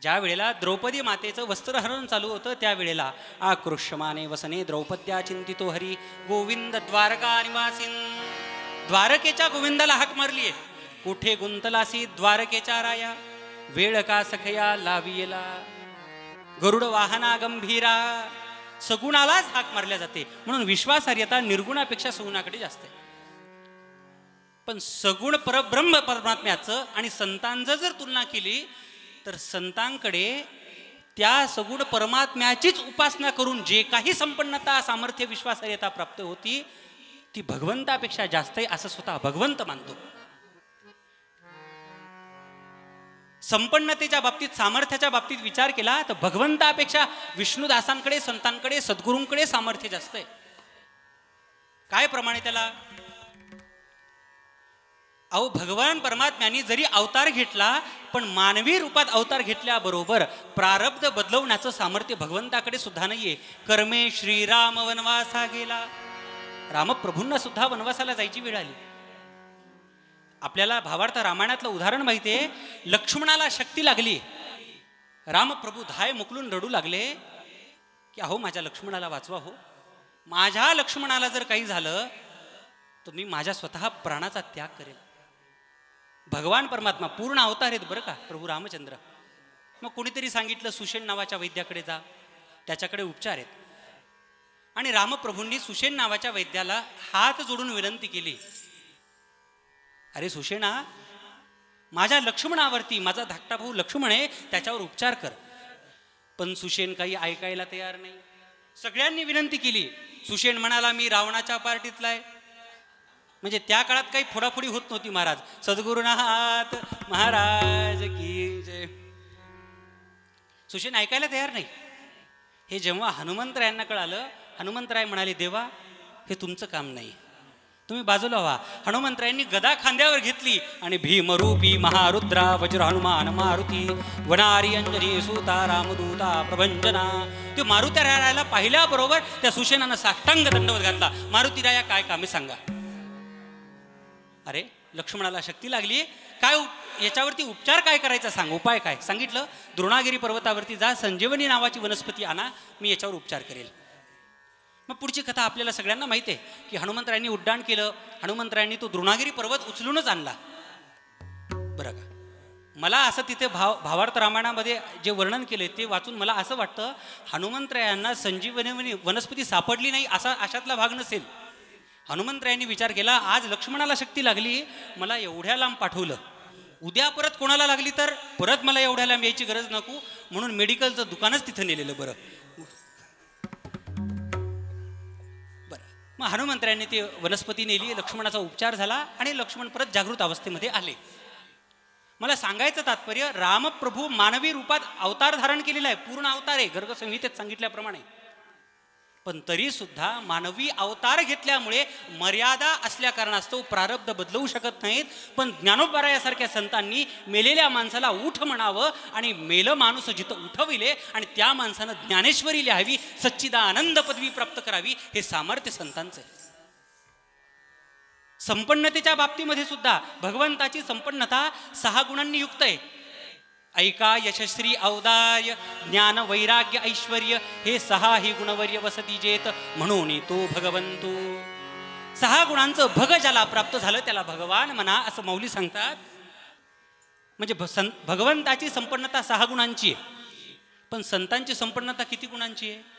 ज्या वेळेला द्रौपदी मातेचं वस्त्रहरण चालू होतं त्यावेळेला आकृष्यमाने वसने द्रौपद्या चिंतितो हरी गोविंद द्वारका निवासीन. द्वारकेच्या गोविंदाला हाक मारलीये, कुठे गुंतलासी द्वारकेच्या राया, वेळ का सखया लावियला, गरुड वाहना गंभीरा. सगुणालाच हाक मारल्या जाते. म्हणून विश्वासार्हता निर्गुणापेक्षा सगुणाकडे जास्त आहे. पण सगुण परब्रह्म परमात्म्याचं आणि संतांचं जर तुलना केली तर संतांकडे त्या सगुण परमात्म्याचीच उपासना करून जे काही संपन्नता सामर्थ्य विश्वासार्हता प्राप्त होती ती भगवंतापेक्षा जास्त आहे असं स्वतः भगवंत मानतो. संपन्नतेच्या बाबतीत सामर्थ्याच्या बाबतीत विचार केला तर भगवंतापेक्षा विष्णुदासांकडे संतांकडे सद्गुरूंकडे सामर्थ्य जास्त आहे. काय प्रमाणे त्याला? अहो भगवान परमात्म्याने जरी अवतार घेतला पण मानवी रूपात अवतार घेतल्याबरोबर प्रारब्ध बदलवण्याचं सामर्थ्य भगवंताकडे सुद्धा नाहीये. कर्मे श्रीराम वनवासा गेला. रामप्रभूंना सुद्धा वनवासाला जायची वेळ आली. आपल्याला भावार्थ रामायणातलं उदाहरण माहिती आहे. लक्ष्मणाला शक्ती लागली, रामप्रभू धाय मुकलून रडू लागले की अहो माझ्या लक्ष्मणाला वाचवा हो, माझ्या लक्ष्मणाला जर काही झालं तर मी माझ्या स्वतः प्राणाचा त्याग करेल. भगवान परमात्मा पूर्ण अवतार आहेत बरं का प्रभू रामचंद्र. मग कोणीतरी सांगितलं सुषेण नावाच्या वैद्याकडे जा, त्याच्याकडे उपचार आहेत. आणि रामप्रभूंनी सुषेण नावाच्या वैद्याला हात जोडून विनंती केली, अरे सुषेणा, माझ्या लक्ष्मणावरती माझा धाकटा भाऊ लक्ष्मण आहे त्याच्यावर उपचार कर. पण सुषेण काही ऐकायला तयार नाही. सगळ्यांनी विनंती केली. सुषेण म्हणाला मी रावणाच्या पार्टीतला आहे. म्हणजे त्या काळात काही फोडाफोडी होत नव्हती महाराज. सद्गुरुनाथ महाराज की जय. सुषेण ऐकायला तयार नाही. हे जेव्हा हनुमंतरायांना कळालं, हनुमंतराय म्हणाले देवा हे तुमचं काम नाही, तुम्ही बाजूला व्हा. हनुमंतरायांनी गदा खांद्यावर घेतली आणि भीमरूपी महारुद्रा वज्र हनुमान मारुती वनारी अंजनी सूता रामदूता प्रभंजना. ते मारुतीरायाला पाहिल्याबरोबर त्या सुषेणानं साष्टांग दंडवत घातला. मारुतीराया काय कामे सांगा. अरे लक्ष्मणाला शक्ती लागली, काय याच्यावरती उपचार काय करायचा सांग, उपाय काय. सांगितलं द्रोणागिरी पर्वतावरती जा, संजीवनी नावाची वनस्पती आणा, मी याच्यावर उपचार करेल. मग पुढची कथा आपल्याला सगळ्यांना माहिती आहे की हनुमंतरायांनी उड्डाण केलं. हनुमंतरायांनी तो द्रोणागिरी पर्वत उचलूनच आणला. बरं का, मला असं तिथे भावार्थ रामायणामध्ये जे वर्णन केले ते वाचून मला असं वाटतं हनुमंतरायांना संजीवनी वनस्पती सापडली नाही असा अशातला भाग नसेल. हनुमंतरायांनी विचार केला आज लक्ष्मणाला शक्ती लागली, मला एवढ्या लांब पाठवलं, उद्या परत कोणाला लागली तर परत मला एवढ्या लांब यायची गरज नको, म्हणून मेडिकलचं दुकानच तिथं नेलेलं बरं. मग हनुमंतरायांनी ती वनस्पती नेली, लक्ष्मणाचा उपचार झाला आणि लक्ष्मण परत जागृत अवस्थेमध्ये आले. मला सांगायचं तात्पर्य रामप्रभू मानवी रूपात अवतार धारण केलेला आहे, पूर्ण अवतार आहे गर्गसंहितेत सांगितल्याप्रमाणे. पण तरी सुद्धा मानवी अवतार घेतल्यामुळे मर्यादा असल्या कारणास्तव प्रारब्ध बदलवू शकत नाहीत. पण ज्ञानोबरायासारख्या संतांनी मेलेल्या माणसाला उठ म्हणावं आणि मेलं माणूस जिथं उठविले आणि त्या माणसानं ज्ञानेश्वरी लिहावी, सच्चिदानंद पदवी प्राप्त करावी, हे सामर्थ्य संतांचं आहे. संपन्नतेच्या बाबतीमध्ये सुद्धा भगवंताची संपन्नता 6 गुणांनी युक्त आहे. ऐका यशश्री औदार्य ज्ञान वैराग्य ऐश्वर्य हे 6 ही गुणवर्य वसती जेत म्हणून तो भगवंतो. 6 गुणांचं भग ज्याला प्राप्त झालं त्याला भगवान म्हणा असं मौली सांगतात. म्हणजे भगवंताची संपन्नता 6 गुणांची आहे. पण संतांची संपन्नता किती गुणांची आहे?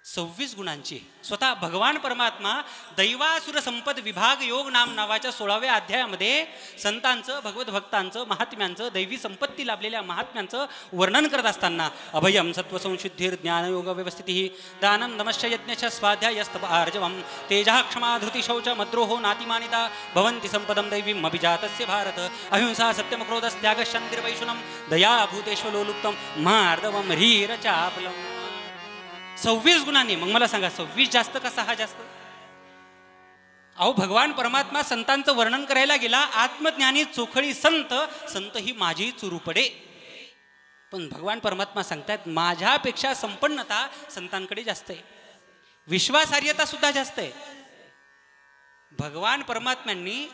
26 गुणांची. स्वतः भगवान परमात्मा दैवासुर संपद विभाग योग नावाच्या 16व्या अध्यायामध्ये संतांचं भगवत भक्तांचं महात्म्यांचं दैवी संपत्ती लाभलेल्या महात्म्यांचं वर्णन करत असताना अभयम सत्वसंशुद्धीर ज्ञानयोग व्यवस्थिती दानं नमश्च यज्ञश्च स्वाध्यायस्तप आर्जवम तेजः क्षमा धृती शौच मद्रोहो नातिमानिता भवन्ति संपदं दैवीम अभिजातस्य भारत अहिंसा सत्यम क्रोधस्त्याग शान्तिर्वैशुनम दया भूतेष्वलोलुप्तम मार्दवम ह्रीरचापलम. 26 गुणांनी. मग मला सांगा 26 जास्त का 6 जास्त? अहो भगवान परमात्मा संतांचं वर्णन करायला गेला, आत्मज्ञानी चोखळी संत संत ही माझी चुरूपडे. पण भगवान परमात्मा सांगतात माझ्यापेक्षा संपन्नता संतांकडे जास्त आहे. विश्वासार्हता सुद्धा जास्त आहे. भगवान परमात्म्यांनी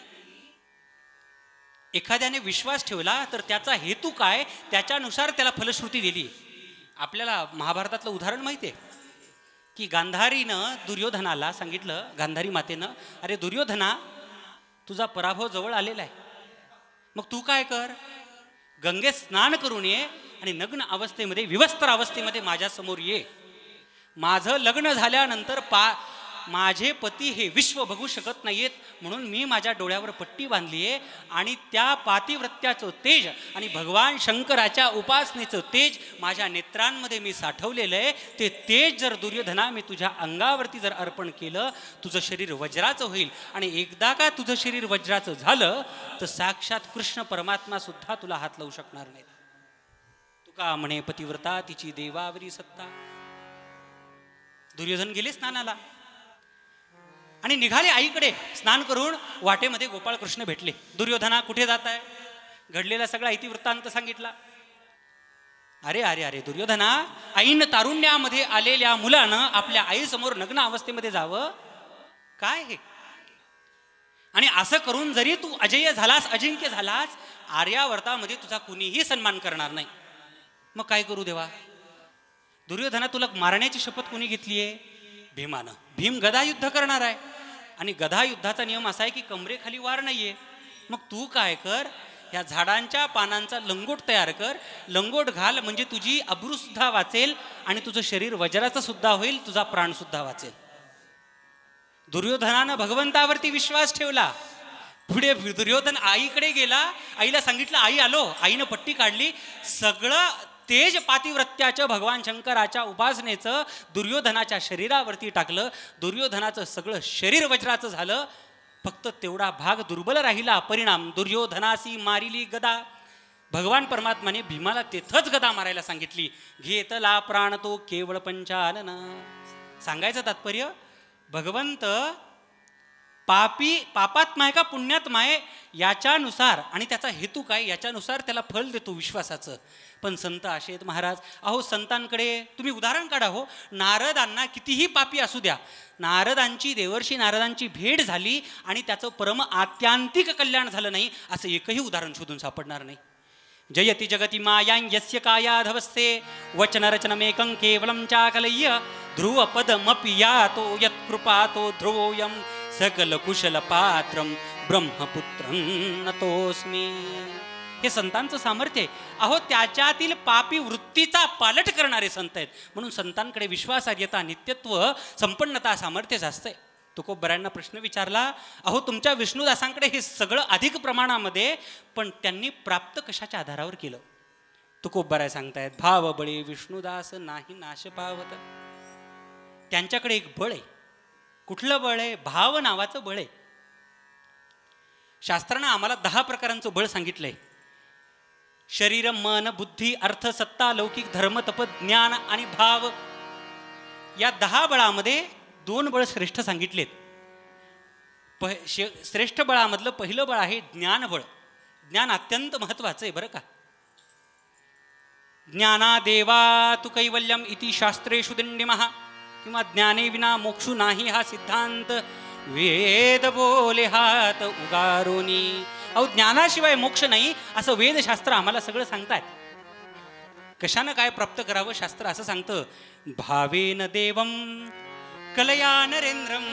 एखाद्याने विश्वास ठेवला तर त्याचा हेतू काय त्याच्यानुसार त्याला फलश्रुती दिली. आपल्याला महाभारतातलं उदाहरण माहिती आहे की गांधारीनं दुर्योधनाला सांगितलं, गांधारी मातेनं, अरे दुर्योधना तुझा पराभव जवळ आलेला आहे, मग तू काय कर, गंगेत स्नान करून ये आणि नग्न अवस्थेमध्ये विवस्त्र अवस्थेमध्ये माझ्यासमोर ये. माझं लग्न झाल्यानंतर माझे पती हे विश्व बघू शकत नाहीत म्हणून मी माझ्या डोळ्यावर पट्टी बांधली आहे आणि त्या पातिव्रत्याचं तेज आणि भगवान शंकराच्या उपासनेचं तेज माझ्या नेत्रांमध्ये मी साठवलेलं आहे. ते तेज जर दुर्योधना मी तुझ्या अंगावरती जर अर्पण केलं तुझं शरीर वज्राचं होईल आणि एकदा का तुझं शरीर वज्राचं झालं तर साक्षात कृष्ण परमात्मा सुद्धा तुला हात लावू शकणार नाहीत. तुका म्हणे पतिव्रता तिची देवावरी सत्ता. दुर्योधन गेले स्नानाला आणि निघाले आईकडे. स्नान करून वाटेमध्ये गोपाळ कृष्ण भेटले. दुर्योधना कुठे जात आहे, घडलेला सगळा इतिवृत्तांत सांगितला. अरे अरे अरे दुर्योधना, आईन तारुण्यामध्ये आलेल्या मुलानं आपल्या आईसमोर नग्न अवस्थेमध्ये जावं काय हे, आणि असं करून जरी तू अजय झालास अजिंक्य झालास आर्यावर्तामध्ये तुझा कुणीही सन्मान करणार नाही. मग काय करू देवा. दुर्योधना तुला मारण्याची शपथ कोणी घेतली आहे, भीमानं. भीम गदा युद्ध करणार आहे आणि गदा युद्धाचा नियम असा आहे की कमरेखाली वार नाहीये. मग तू काय कर, या झाडांच्या पानांचा लंगोट तयार कर, लंगोट घाल म्हणजे तुझी अब्रू सुद्धा वाचेल आणि तुझं शरीर वज्राचं सुद्धा होईल, तुझा प्राण सुद्धा वाचेल. दुर्योधनानं भगवंतावरती विश्वास ठेवला. पुढे दुर्योधन आईकडे गेला, आईला सांगितलं आई आलो. आईनं पट्टी काढली, सगळं तेज पातिव्रत्याचं भगवान शंकराच्या उपासनेचं दुर्योधनाच्या शरीरावरती टाकलं. दुर्योधनाचं सगळं शरीर वज्राचं झालं, फक्त तेवढा भाग दुर्बल राहिला. परिणाम दुर्योधनासी मारिली गदा. भगवान परमात्माने भीमाला तेथच गदा मारायला सांगितली. घेतला प्राण तो केवळ पंचानन. सांगायचं तात्पर्य, भगवंत पापात्मा आहे का पुण्यात्मा आहे याच्यानुसार आणि त्याचा हेतू काय याच्यानुसार त्याला फल देतो विश्वासाचं. पण संत असे आहेत महाराज, अहो संतांकडे तुम्ही उदाहरण काढा हो. नारदांना कितीही पापी असू द्या, नारदांची देवर्षी नारदांची भेट झाली आणि त्याचं परम आत्यांतिक कल्याण झालं नाही असं एकही उदाहरण शोधून सापडणार नाही. जयति जगति मायां यस्य कायाधवस्ते वचनरचनमेकं केवलं चाकलय्य ध्रुवपदमपि यातो यत्कृपातो ध्रुवोऽयं सकलकुशलपात्रं ब्रह्मपुत्रं नतोऽस्मि. हे संतांचं सामर्थ्य आहे. अहो त्याच्यातील पापी वृत्तीचा पालट करणारे संत आहेत म्हणून संतांकडे विश्वासार्हता, नित्यत्व, संपन्नता, सामर्थ्य जास्त आहे. तुकोबरायांना प्रश्न विचारला, अहो तुमच्या विष्णुदासांकडे हे सगळं अधिक प्रमाणामध्ये, पण त्यांनी प्राप्त कशाच्या आधारावर केलं. तुकोबराय सांगतायत, भाव बळे विष्णुदास नाही नाश पावत. त्यांच्याकडे एक बळ आहे. कुठलं बळ आहे? भाव नावाचं बळ आहे. शास्त्रानं आम्हाला 10 प्रकारांचं बळ सांगितलंय. शरीर, मन, बुद्धी, अर्थ, सत्ता, लौकिक, धर्म, तप, ज्ञान आणि भाव. या 10 बळामध्ये 2 बळ श्रेष्ठ सांगितलेत. श्रेष्ठ बळामधलं पहिलं बळ आहे ज्ञानबळ. ज्ञान अत्यंत महत्वाचं आहे बरं का. ज्ञाना देवा तु कैवल्यम इति शास्त्रेषु दिंडिमः किंवा ज्ञाने विना मोक्षु नाही हा सिद्धांत वेद बोले हात उगारोनी. अहो ज्ञानाशिवाय मोक्ष नाही असं वेदशास्त्र आम्हाला सगळं सांगतात. कशानं काय प्राप्त करावं शास्त्र असं सांगतं. भावेन देवम कलया नरेंद्रम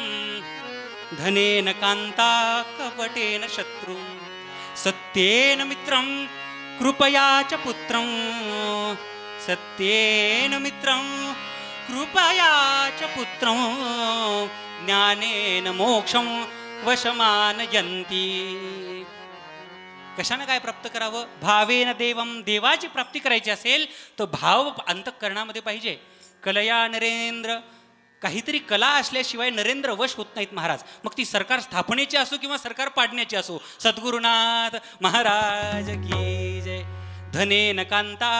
धनेन कांता कपटेन शत्रु सत्येन मित्रं कृपया च पुत्रं सत्येन मित्रं कृपया च पुत्रं ज्ञानेन मोक्षं वशमानयन्ति. कशानं काय प्राप्त करावं? भावेन देवम. देवाची प्राप्ती करायची असेल तर भाव अंतःकरणामध्ये पाहिजे. कलया नरेंद्र. काहीतरी कला असल्याशिवाय नरेंद्र वश होत नाहीत महाराज. मग ती सरकार स्थापनेची असो किंवा सरकार पाडण्याची असो. सद्गुरुनाथ महाराज की जय. धनेन कांता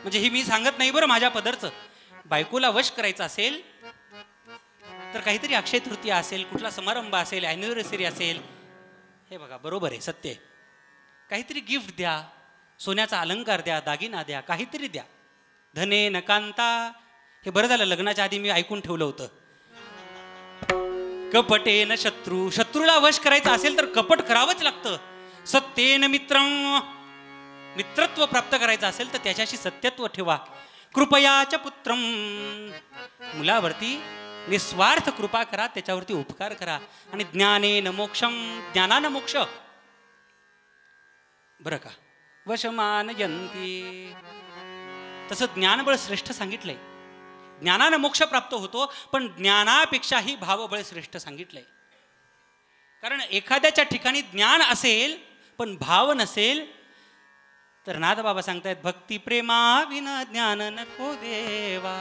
म्हणजे हे मी सांगत नाही बरं माझ्या पदरचं. बायकोला वश करायचं असेल तर काहीतरी अक्षय तृतीया असेल, कुठला समारंभ असेल, ॲनिव्हर्सरी असेल, हे बघा बरोबर आहे, सत्य आहे. काहीतरी गिफ्ट द्या, सोन्याचा अलंकार द्या, दागिना द्या, काहीतरी द्या. धनेन कांता. हे बरं झालं लग्नाच्या आधी मी ऐकून ठेवलं होतं. कपटेन शत्रू, शत्रूला वश करायचं असेल तर कपट करावंच लागतं. सत्येन मित्रं, मित्रत्व प्राप्त करायचं असेल तर त्याच्याशी सत्यत्व ठेवा. कृपयाच पुत्रम, मुलावरती निस्वार्थ कृपा करा, त्याच्यावरती उपकार करा. आणि ज्ञानेन मोक्षम, ज्ञानानं मोक्ष. बरं का, वशमानयंती, तसं ज्ञानबळ श्रेष्ठ सांगितलंय. ज्ञानानं मोक्ष प्राप्त होतो, पण ज्ञानापेक्षाही भावबळ श्रेष्ठ सांगितलंय. कारण एखाद्याच्या ठिकाणी ज्ञान असेल पण भाव नसेल तर नाथबाबा सांगतायत भक्ती प्रेमा विना ज्ञान नको देवा.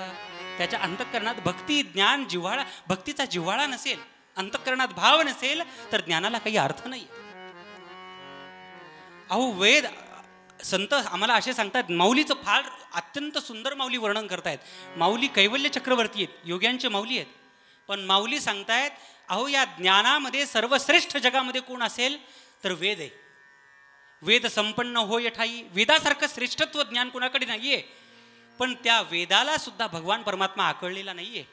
त्याच्या अंतःकरणात भक्ती ज्ञान जिव्हाळा, भक्तीचा जिव्हाळा नसेल, अंतःकरणात भाव नसेल तर ज्ञानाला काही अर्थ नाही. अहो वेद संत आम्हाला असे सांगतात, माऊलीचं फार अत्यंत सुंदर माऊली वर्णन करतायत. माऊली कैवल्य चक्रवर्ती आहेत, योग्यांचे माऊली आहेत, पण माऊली सांगतायत अहो या ज्ञानामध्ये सर्वश्रेष्ठ जगामध्ये कोण असेल तर वेद आहे. वेद संपन्न होय ठाई, वेदासारखं श्रेष्ठत्व ज्ञान कोणाकडे नाहीये. पण त्या वेदाला सुद्धा भगवान परमात्मा आकळलेला नाहीये.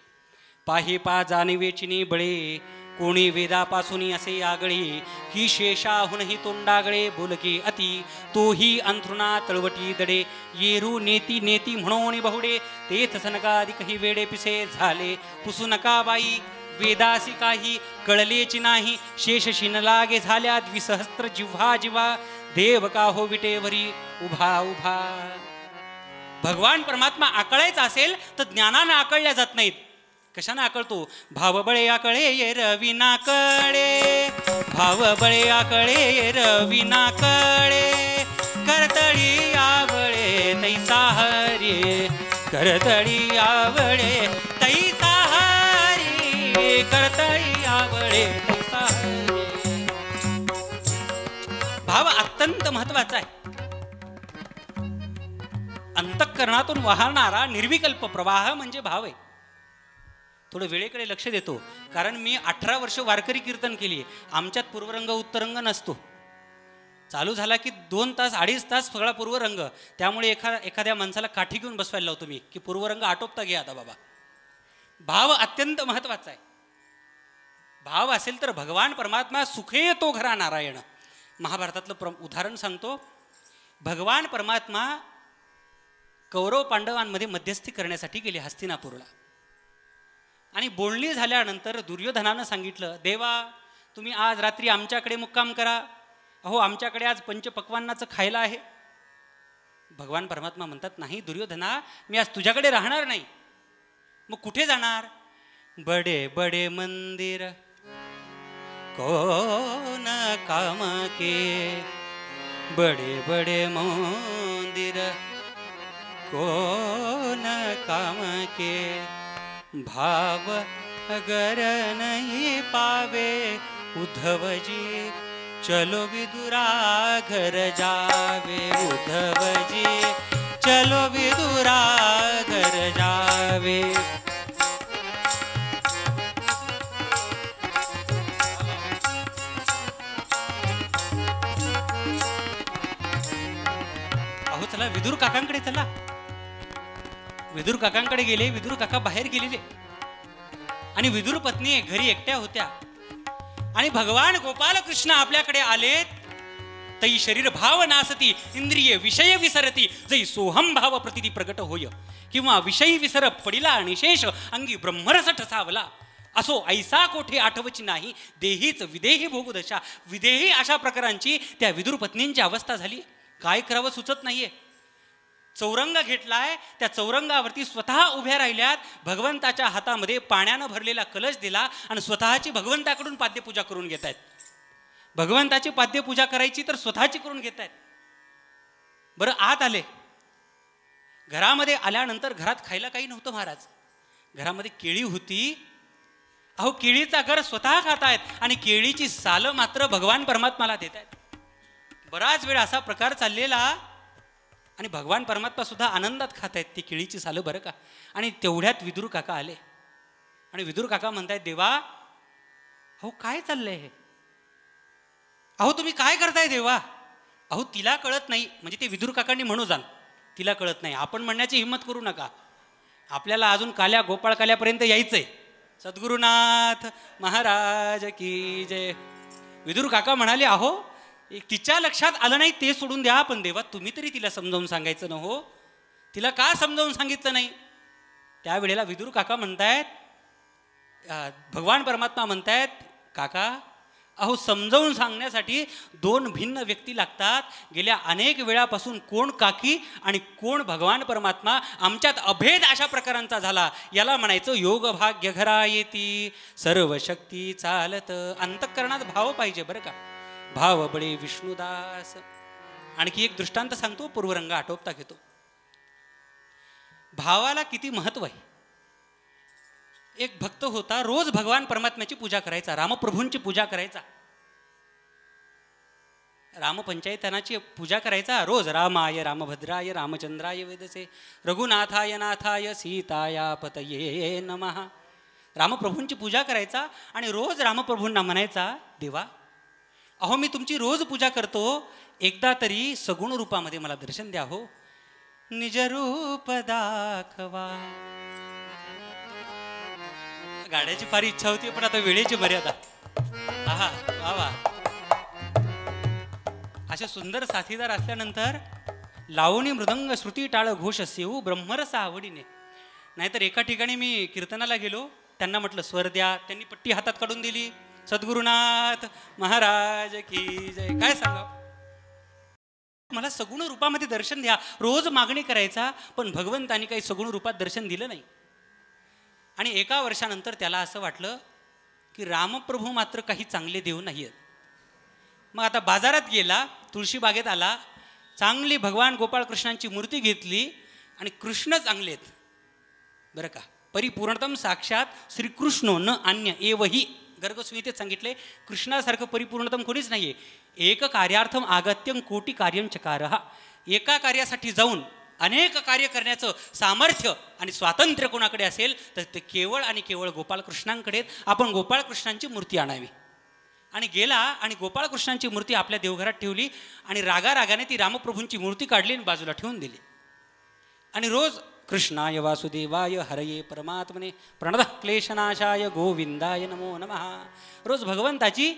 पाहे पा जाणवेचिनी बळे, कोणी वेदापासून असे आगळे, ही शेषाहुनही तोंडागळे बोलके अति, तोही अंथरुणा तळवटी दडे, येरू नेती नेती म्हणून बहुडे, तेथ सनकाधिकही वेडे पिसे झाले, पुसू नका बाई वेदासी काही कळलेची नाही, शेष शिनलागे झाल्या द्विसहस्त्र जिव्हा जिव्हा, देव का हो विटेवरी उभा उभा. भगवान परमात्मा आकळायचा असेल तर ज्ञानानं आकळल्या जात नाहीत. कशाने आकळतो? भावबळे आकळे ये रविना कळे, भावबळे आकळे ये रविना कळे, करतळी आवळे तैसा हरी, करतळी आवळे तैसा हरी, करतळी आवळे तैसा हरी. भाव अत्यंत महत्वाचा आहे. अंतःकरणातून वाहणारा निर्विकल्प प्रवाह म्हणजे भाव आहे. थोडं वेळेकडे लक्ष देतो, कारण मी 18 वर्ष वारकरी कीर्तन केली. आमच्यात पूर्वरंग उत्तरंग नसतो. चालू झाला की 2 तास 2.5 तास सगळा पूर्वरंग. त्यामुळे एखाद्या माणसाला काठी घेऊन बसवायला लावतो मी की पूर्वरंग आटोपता घ्या आता बाबा. भाव अत्यंत महत्वाचा आहे. भाव असेल तर भगवान परमात्मा सुखे येतो घरा नारायण. महाभारतातलं उदाहरण सांगतो. भगवान परमात्मा कौरव पांडवांमध्ये मध्यस्थी करण्यासाठी गेले हस्तिनापूरला. आणि बोलणी झाल्यानंतर दुर्योधनानं सांगितलं, देवा तुम्ही आज रात्री आमच्याकडे मुक्काम करा, अहो आमच्याकडे आज पंचपक्वान्नाचं खायला आहे. भगवान परमात्मा म्हणतात, नाही दुर्योधना, मी आज तुझ्याकडे राहणार नाही. मग कुठे जाणार? बडे बडे मंदिर कोण काम के, बडे बडे मंदिर कोण काम के, भाव अगर नहीं पावे उद्धवजी, चलो विदुरा घर जावे, उद्धवजी चलो विदुरा घर जावे. अहो चला विदुर काकांकडे चला. विदुर काकांकडे गेले. विदुर काका बाहेर गेलेले आणि विदुर पत्नी घरी एकट्या होत्या. आणि भगवान गोपाल कृष्ण आपल्याकडे आलेत. तई शरीर भाव नासती, इंद्रिय विषय विसरती, जै सोहम भाव प्रतिती प्रगट होय, किंवा विषयी विसर पडिला निशेष, अंगी ब्रह्मरस ठसावला, असो ऐसा कोठे आठवची नाही, देहीच विदेही भोगदशा. विदेही अशा प्रकारांची त्या विदुर पत्नींची अवस्था झाली. काय करावं सुचत नाहीये. चौरंग घेतलाय, त्या चौरंगावरती स्वतः उभ्या राहिल्यात. भगवंताच्या हातामध्ये पाण्यानं भरलेला कलश दिला आणि स्वतःची भगवंताकडून पाद्यपूजा करून घेत आहेत. भगवंताची पाद्यपूजा करायची तर स्वतःची करून घेत आहेत. बरं आत आले. घरामध्ये आल्यानंतर घरात खायला काही नव्हतं महाराज. घरामध्ये केळी होती. अहो केळीचा घर स्वतः खातायत आणि केळीची सालं मात्र भगवान परमात्माला देत आहेत. बराच वेळ असा प्रकार चाललेला आणि भगवान परमात्मा सुद्धा आनंदात खात आहेत ती केळीची सालं. बरं का. आणि तेवढ्यात विदुर काका आले आणि विदुर काका म्हणतायत, देवा अहो काय चाललंय हे? अहो तुम्ही काय करताय देवा? अहो तिला कळत नाही. म्हणजे ते विदुर काकांनी म्हणू जाण तिला कळत नाही. आपण म्हणण्याची हिंमत करू नका. आपल्याला अजून काल्या गोपाळ काल्यापर्यंत यायचंय. सद्गुरुनाथ महाराज की जय. विदुर काका म्हणाले, अहो तिच्या लक्षात आलं नाही ते सोडून द्या, पण देवा तुम्ही तरी तिला समजावून सांगायचं ना हो. तिला का समजावून सांगितलं नाही? त्यावेळेला विदुर काका म्हणतायत, भगवान परमात्मा म्हणतायत, काका अहो समजावून सांगण्यासाठी दोन भिन्न व्यक्ती लागतात. गेल्या अनेक वेळापासून कोण काकी आणि कोण भगवान परमात्मा आमच्यात अभेद अशा प्रकारांचा झाला. याला म्हणायचं योग भाग्य घरा येती सर्व शक्ती चालत. अंतःकरणात भाव पाहिजे बरं का. भाव बळे विष्णुदास. आणखी एक दृष्टांत सांगतो, पूर्वरंग आटोपता घेतो. भावाला किती महत्व आहे. एक भक्त होता, रोज भगवान परमात्म्याची पूजा करायचा, रामप्रभूंची पूजा करायचा, रामपंचायतनाची पूजा करायचा रोज. रामाय रामभद्राय रामचंद्राय वेदसे रघुनाथाय नाथाय सीताया पतये नमः. रामप्रभूंची पूजा करायचा आणि रोज रामप्रभूंना म्हणायचा, देवा अहो मी तुमची रोज पूजा करतो, एकदा तरी सगुण रूपामध्ये मला दर्शन द्या हो. निज रूप दाखवा. गाण्याची फार इच्छा होती, पण आता वेळेची मर्यादा. आहा वा वा. असे सुंदर साथीदार असल्यानंतर लावणी मृदंग श्रुती टाळ घोष सेऊ ब्रह्मरस आवडीने. नाहीतर एका ठिकाणी मी कीर्तनाला गेलो, त्यांना म्हटलं स्वर द्या, त्यांनी पट्टी हातात काढून दिली. सद्गुरुनाथ महाराज की जय. काय सांगा, मला सगुण रूपामध्ये दर्शन द्या, रोज मागणी करायचा, पण भगवंतानी काही सगुण रूपात दर्शन दिलं नाही. आणि एका वर्षानंतर त्याला असं वाटलं की रामप्रभू मात्र काही चांगले देव नाही आहेत. मग आता बाजारात गेला, तुळशीबागेत आला, चांगली भगवान गोपाळकृष्णांची मूर्ती घेतली आणि कृष्ण चांगले आहेत बरं का. परिपूर्णतम साक्षात श्रीकृष्ण न अन्य एवही. गर्गसंहितेत सांगितले, कृष्णासारखं परिपूर्णतम कोणीच नाही आहे. एक कार्यार्थम आगत्यं कोटी कार्यं चकारः. एका कार्यासाठी जाऊन अनेक कार्य करण्याचं सामर्थ्य आणि स्वातंत्र्य कोणाकडे असेल तर ते केवळ आणि केवळ गोपाळकृष्णांकडे. आपण गोपाळकृष्णांची मूर्ती आणावी. आणि गेला आणि गोपाळकृष्णांची मूर्ती आपल्या देवघरात ठेवली आणि रागारागाने ती रामप्रभूंची मूर्ती काढली आणि बाजूला ठेवून दिली. आणि रोज कृष्णाय वासुदेवाय हरये परमात्मने प्रणतः क्लेशनाशाय गोविंदाय नमो नमः. रोज भगवंताची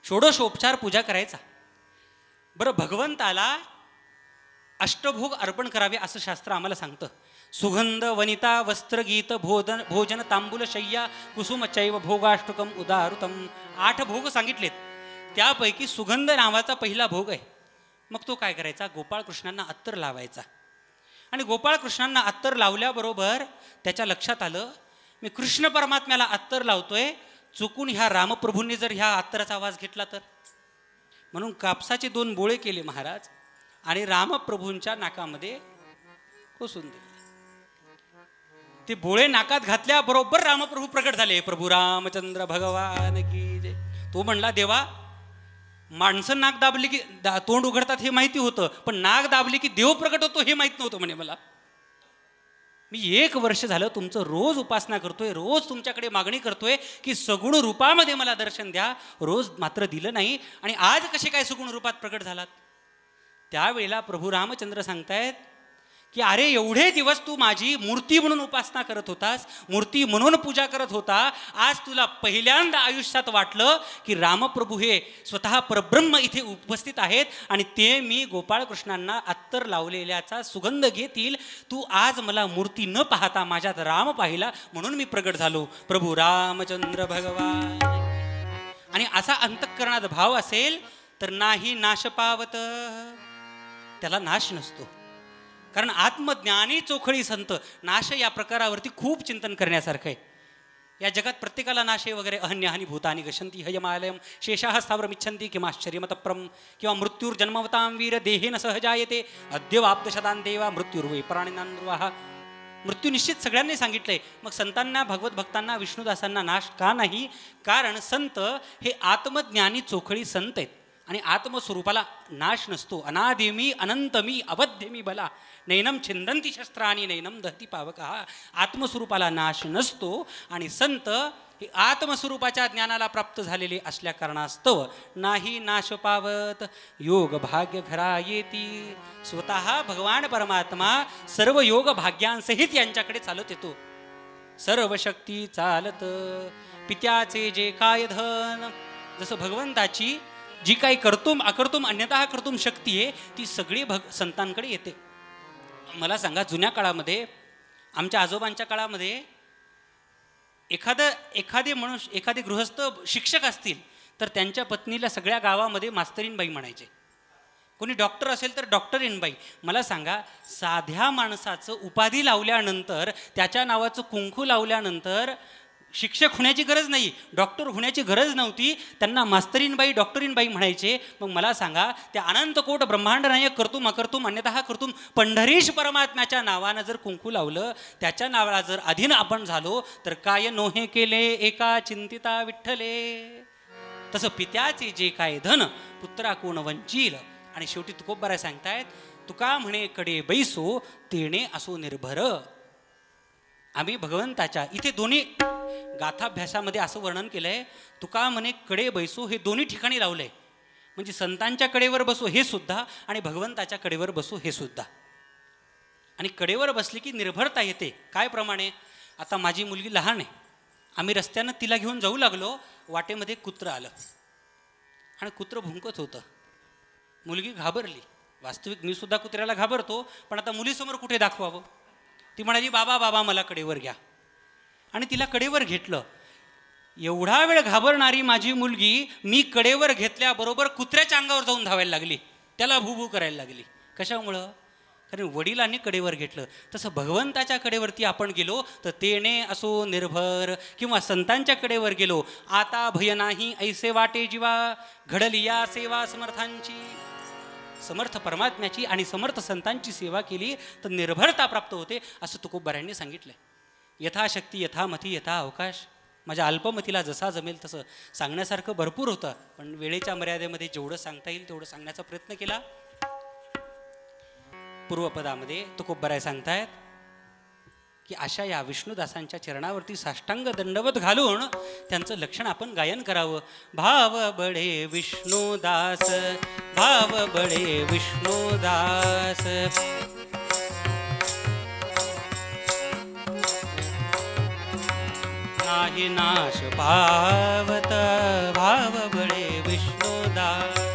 षोडशोपचार पूजा करायचा. बरं, भगवंताला अष्टभोग अर्पण करावे असं शास्त्र आम्हाला सांगतं. सुगंध वनिता वस्त्रगीत भोजन तांबूल शय्या कुसुम चैव भोगाष्टकम उदारुतम. 8 भोग सांगितलेत. त्यापैकी सुगंध नावाचा पहिला भोग आहे. मग तो काय करायचा, गोपाळकृष्णांना अत्तर लावायचा. आणि गोपाळकृष्णांना अत्तर लावल्याबरोबर त्याच्या लक्षात आलं, मी कृष्ण परमात्म्याला अत्तर लावतोय, चुकून ह्या रामप्रभूंनी जर ह्या अत्तराचा आवाज घेतला तर. म्हणून कापसाचे 2 बोळे केले महाराज आणि रामप्रभूंच्या नाकामध्ये खोसून दिले. ते बोळे नाकात घातल्याबरोबर रामप्रभू प्रकट झाले. प्रभू रामचंद्र भगवान की जय. तो म्हणला, देवा माणसं नाक दाबली की तोंड उघडतात हे माहिती होतं, पण नाक दाबली की देव प्रकट होतो हे माहीत नव्हतं म्हणे मला. मी 1 वर्ष झालं तुमचं रोज उपासना करतोय, रोज तुमच्याकडे मागणी करतोय की सगुण रूपामध्ये मला दर्शन द्या, रोज मात्र दिलं नाही. आणि आज कसे काय सगुण रूपात प्रकट झालात? त्यावेळेला प्रभू रामचंद्र सांगतायत की अरे एवढे दिवस तू माझी मूर्ती म्हणून उपासना करत होतास, मूर्ती म्हणून पूजा करत होता. आज तुला पहिल्यांदा आयुष्यात वाटलं की रामप्रभू हे स्वतः परब्रह्म इथे उपस्थित आहेत आणि ते मी गोपाळकृष्णांना अत्तर लावलेल्याचा सुगंध घेतील. तू आज मला मूर्ती न पाहता माझ्यात राम पाहिला म्हणून मी प्रगट झालो. प्रभू रामचंद्र भगवान. आणि असा अंतःकरणात भाव असेल तर नाही नाश पावत, त्याला नाश नसतो. कारण आत्मज्ञानी चोखळी संत. नाश या प्रकारावरती खूप चिंतन करण्यासारखं आहे. या जगात प्रत्येकाला नाश आहे वगैरे. अहन्यहानी भूतानी गशंती हयमालयम शेषाः स्थावरमिच्छन्ति किमाश्चर्यमतप्रम किंवा मृत्युर्जन्मवतां वीर देहेन सहजायते अद्यवाप्तशतान् देवा मृत्युर्वै प्राणिनान्ध्रुवः. मृत्यू निश्चित सगळ्यांनी सांगितलंय. मग संतांना, भगवत भक्तांना, विष्णुदासांना नाश का नाही? कारण संत हे आत्मज्ञानी चोखळी संत आहेत आणि आत्मस्वरूपाला नाश नसतो. अनादिमी अनंतमी अवध्यमी बला नैनम छिंदंती शस्त्राणी नैनम दहती पावकः. आत्मस्वरूपाला नाश नसतो आणि संत हे आत्मस्वरूपाच्या ज्ञानाला प्राप्त झालेले असल्या कारणास्तव नाही नाश पावत. योग भाग्य घरा येती. स्वतः भगवान परमात्मा सर्व योग भाग्यांसहित यांच्याकडे चालत येतो. सर्व शक्ती चालत. पित्याचे जे काय धन, जसं भगवंताची जी काही कर्तुम अकर्तुम अन्यथा कर्तुम शक्ती आहे ती सगळी संतांकडे येते. मला सांगा, जुन्या काळामध्ये आमच्या आजोबांच्या काळामध्ये एखादे मनुष्य, एखादे गृहस्थ शिक्षक असतील तर त्यांच्या पत्नीला सगळ्या गावामध्ये मास्तरीनबाई म्हणायचे. कोणी डॉक्टर असेल तर डॉक्टरीनबाई. मला सांगा, साध्या माणसाचं उपाधी लावल्यानंतर, त्याच्या नावाचं कुंकू लावल्यानंतर शिक्षक होण्याची गरज नाही, डॉक्टर होण्याची गरज नव्हती, त्यांना मास्तरीनबाई डॉक्टरीनबाई म्हणायचे. मग मला सांगा, त्या अनंत कोट ब्रह्मांड नायक कर्तुम अकर्तुम अन्यथा कर्तुम पंढरीश परमात्म्याच्या नावानं जर कुंकू लावलं, त्याच्या नावाला जर अधीन आपण झालो तर काय नोहे केले एका चिंतिता विठ्ठले. तसं पित्याचे जे काय धन पुत्रा कोण वंचील. आणि शेवटी तुकोबाराय सांगतायत, तुका म्हणे कडे बैसो तेणे असो निर्भर. आम्ही भगवंताच्या इथे दोन्ही गाथाभ्यासामध्ये असं वर्णन केलंय, तुका म्हणे कडे बैसो हे दोन्ही ठिकाणी लावलंय. म्हणजे संतांच्या कडेवर बसो हे सुद्धा आणि भगवंताच्या कडेवर बसो हे सुद्धा. आणि कडेवर बसली की निर्भरता येते. काय प्रमाणे, आता माझी मुलगी लहान आहे, आम्ही रस्त्यानं तिला घेऊन जाऊ लागलो, वाटेमध्ये कुत्रं आलं आणि कुत्रं भुंकत होतं. मुलगी घाबरली. वास्तविक मी सुद्धा कुत्र्याला घाबरतो, पण आता मुलीसमोर कुठे दाखवावं. ती म्हणाली, बाबा बाबा मला कडेवर घ्या. आणि तिला कडेवर घेतलं. एवढा वेळ घाबरणारी माझी मुलगी मी कडेवर घेतल्याबरोबर कुत्र्याच्या अंगावर जाऊन धावायला लागली, त्याला भूभू करायला लागली. कशामुळं? कारण वडिलांनी कडेवर घेतलं. तसं भगवंताच्या कडेवरती आपण गेलो तर तेने असो निर्भर, किंवा संतांच्या कडेवर गेलो, आता भय नाही ऐसे वाटे जीवा, घडली या सेवा समर्थांची. समर्थ परमात्म्याची आणि समर्थ संतांची सेवा केली तर निर्भरता प्राप्त होते, असं तुकोबारायांनी सांगितलंय. यथाशक्ती यथामती यथा अवकाश. माझ्या अल्पमतीला जसा जमेल तसं सांगण्यासारखं भरपूर होतं, पण वेळेच्या मर्यादेमध्ये जेवढं सांगता येईल तेवढं सांगण्याचा प्रयत्न केला. पूर्वपदामध्ये तुकोबाराय सांगतायत की अशा या विष्णुदासांच्या चरणावरती साष्टांग दंडवत घालून त्यांचं लक्षण आपण गायन करावं. भाव बडे विष्णुदास, भाव बडे विष्णुदास, नाही नाश पावत, भाव बडे विष्णुदास.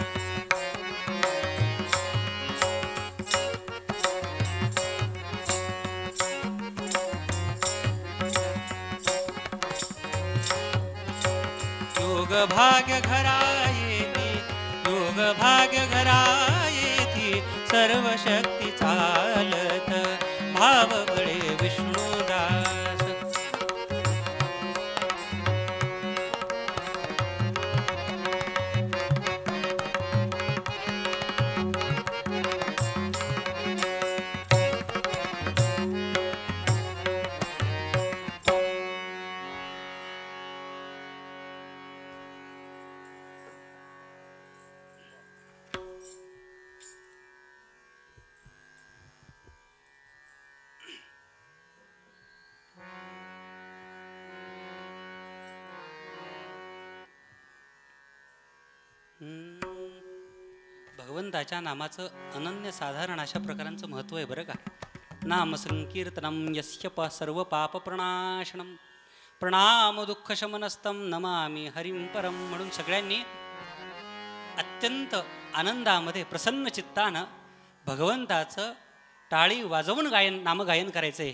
योग भाग्य घरा येती, योग भाग्य घरा येती, सर्व शक्ती चालत, भाव बळे विष्णुदास. भगवंताच्या नामाचं अनन्य साधारण अशा प्रकारांचं महत्त्व आहे बरं का. नाम संकीर्तनम यस्य सर्व पाप प्रणाशनम, प्रणाम दुःख शमनस्तम नमामि हरिं परम. म्हणून सगळ्यांनी अत्यंत आनंदामध्ये प्रसन्न चित्तानं भगवंताचं टाळी वाजवून नामगायन करायचंय.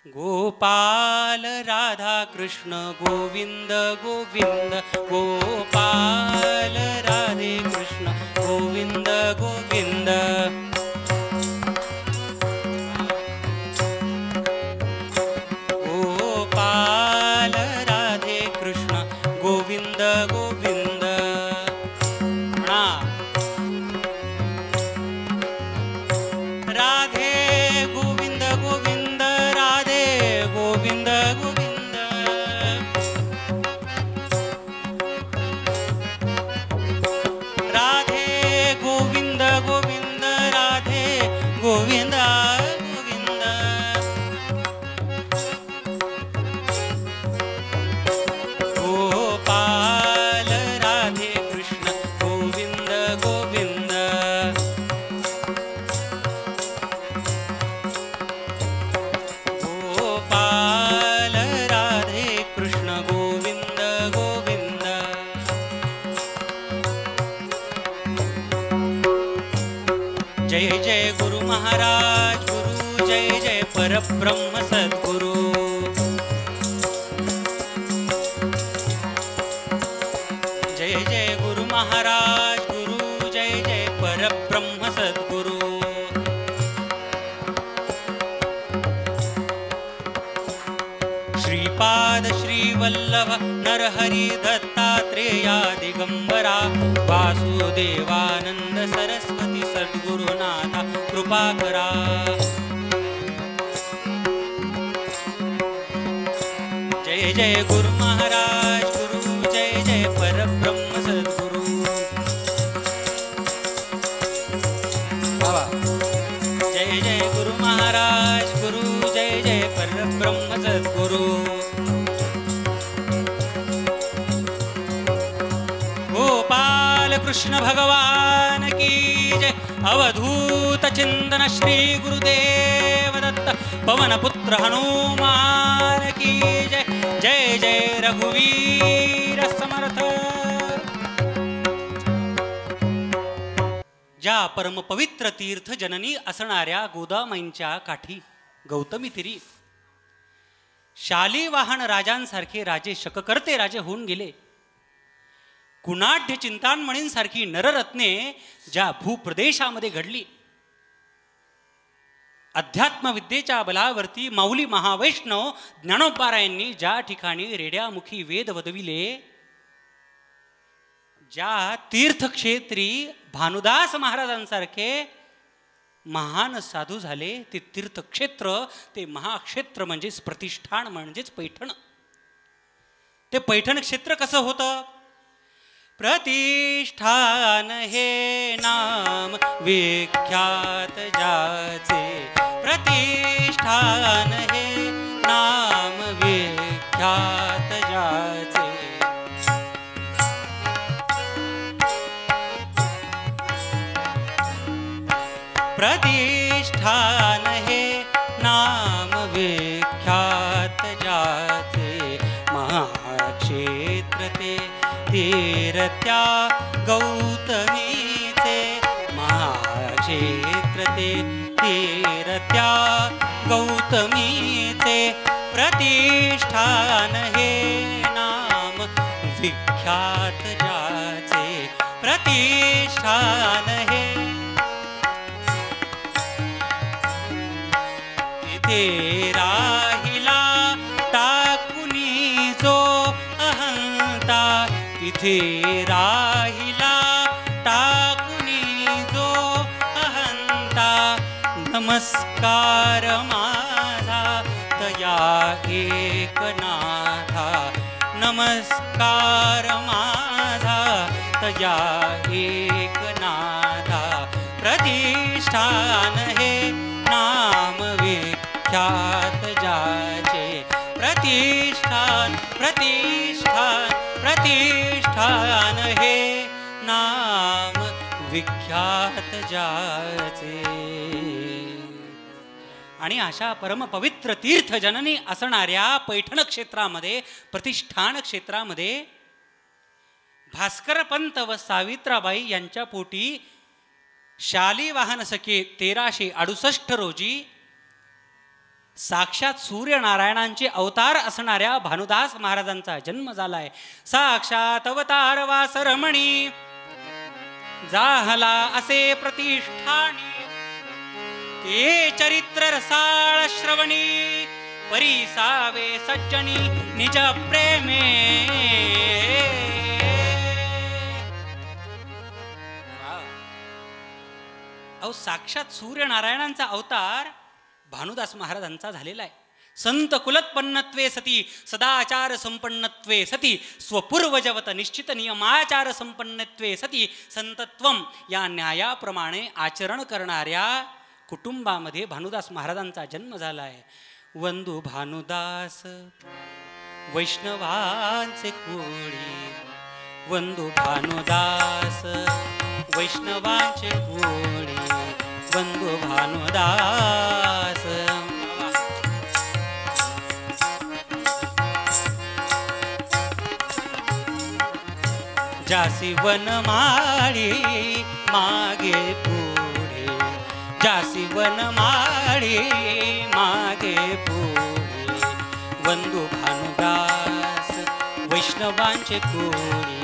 गोपाल राधा कृष्ण गोविंद गोविंद, गोपाल राधे कृष्ण गोविंद गोविंद. गोपाल राधे कृष्ण गोविंद गोविंद. राधे गोविंद गोविंद, राधे गोविंद गोविंद. राधे गोविंद जय जय गुरु महाराज गुरु, जय जय परब्रह्म सद्गुरु। जय जय गुरु महाराज गुरु, जय जय परब्रह्म सद्गुरु। श्रीपाद श्रीवल्लभ नरहरि दत्तात्रेया दिगंबरा, वासुदेवानंद सरस्वती सद्गुरुनाथा कृपा करा। जय जय गुरु महाराज गुरु, जय जय परब्रह्म सद्गुरु। जय जय गुरु महाराज गुरु, जय जय परब्रह्म सद्गुरु। गोपाल कृष्ण भगवान की जय, अवधूत चिंतन श्री गुरुदेव दत्त, पवन पुत्र हनुमान की जय। जय जय रघुवीर समर्थ। ज्या परम पवित्र तीर्थ जननी असणाऱ्या गोदामाईंच्या काठी गौतमी तिरी शालिवाहन राजांसारखे राजे शककर्ते राजे होऊन गेले। कुणाढ्य चिंतामणींसारखी नररत्ने ज्या भूप्रदेशामध्ये घडली, अध्यात्म विद्येच्या बलावरती माऊली महावैष्णव ज्ञानोबारायांनी ज्या ठिकाणी रेड्यामुखी वेद वदविले, ज्या तीर्थक्षेत्री भानुदास महाराजांसारखे महान साधू झाले, ते तीर्थक्षेत्र, ते महाक्षेत्र म्हणजेच प्रतिष्ठान म्हणजेच पैठण। ते पैठण क्षेत्र कसं होतं? प्रतिष्ठान हे नाम विख्यात ज्याचे, प्रतिष्ठान हे नाम विख्यात ज्याचे। प्रतिष्ठान हे नाम विख्यात ज्याचे, महाक्षेत्र ते तीरत्या गौतमीचे, महाक्षेत्र ते तीरत्या गौतमीचे। प्रतिष्ठान हे नाम विख्यात ज्याचे, प्रतिष्ठान हे। तिथे राहिला टाकुनी जो अहंता, तिथे राहिला टाकुनी जो अहंता। नमस्कार माझा तया एकनाथा, नमस्कार माझा तया एकनाथा। प्रतिष्ठान हे नाम विख्यात ज्याचे, प्रतिष्ठान प्रतिष्ठान प्रतिष्ठान हे नाम विख्यात ज्याचे। आणि अशा परमपवित्र तीर्थ जननी असणाऱ्या पैठण क्षेत्रामध्ये, प्रतिष्ठान क्षेत्रामध्ये भास्कर पंत व सावित्राबाई यांच्या पोटी शालिवाहन सखे 1368 रोजी साक्षात सूर्यनारायणांचे अवतार असणाऱ्या भानुदास महाराजांचा जन्म झालाय। साक्षात अवतार वासरमणी जाहला असे प्रतिष्ठानी, ते चरित्र रसाळ श्रवणी, परिसावे सज्जनी निज प्रेमे। अहो, साक्षात सूर्यनारायणांचा अवतार भानुदास महाराजांचा झालेला आहे। संत कुलोत्पन्नत्वे सती, सदाचार संपन्नत्वे सती, स्वपूर्वजवत निश्चित नियमाचार संपन्नत्वे सती, संतत्वम या न्यायाप्रमाणे आचरण करणाऱ्या कुटुंबामध्ये भानुदास महाराजांचा जन्म झाला आहे। वंदू भानुदास वैष्णवांचे कोळी, वंदू भानुदास वैष्णवांचे कोळी, वंदू भानुदास। जासी वनमाळी मागे पुढे, जासी वनमाळी मागे पुढे वंदू भानुदास वैष्णवांचे कोणी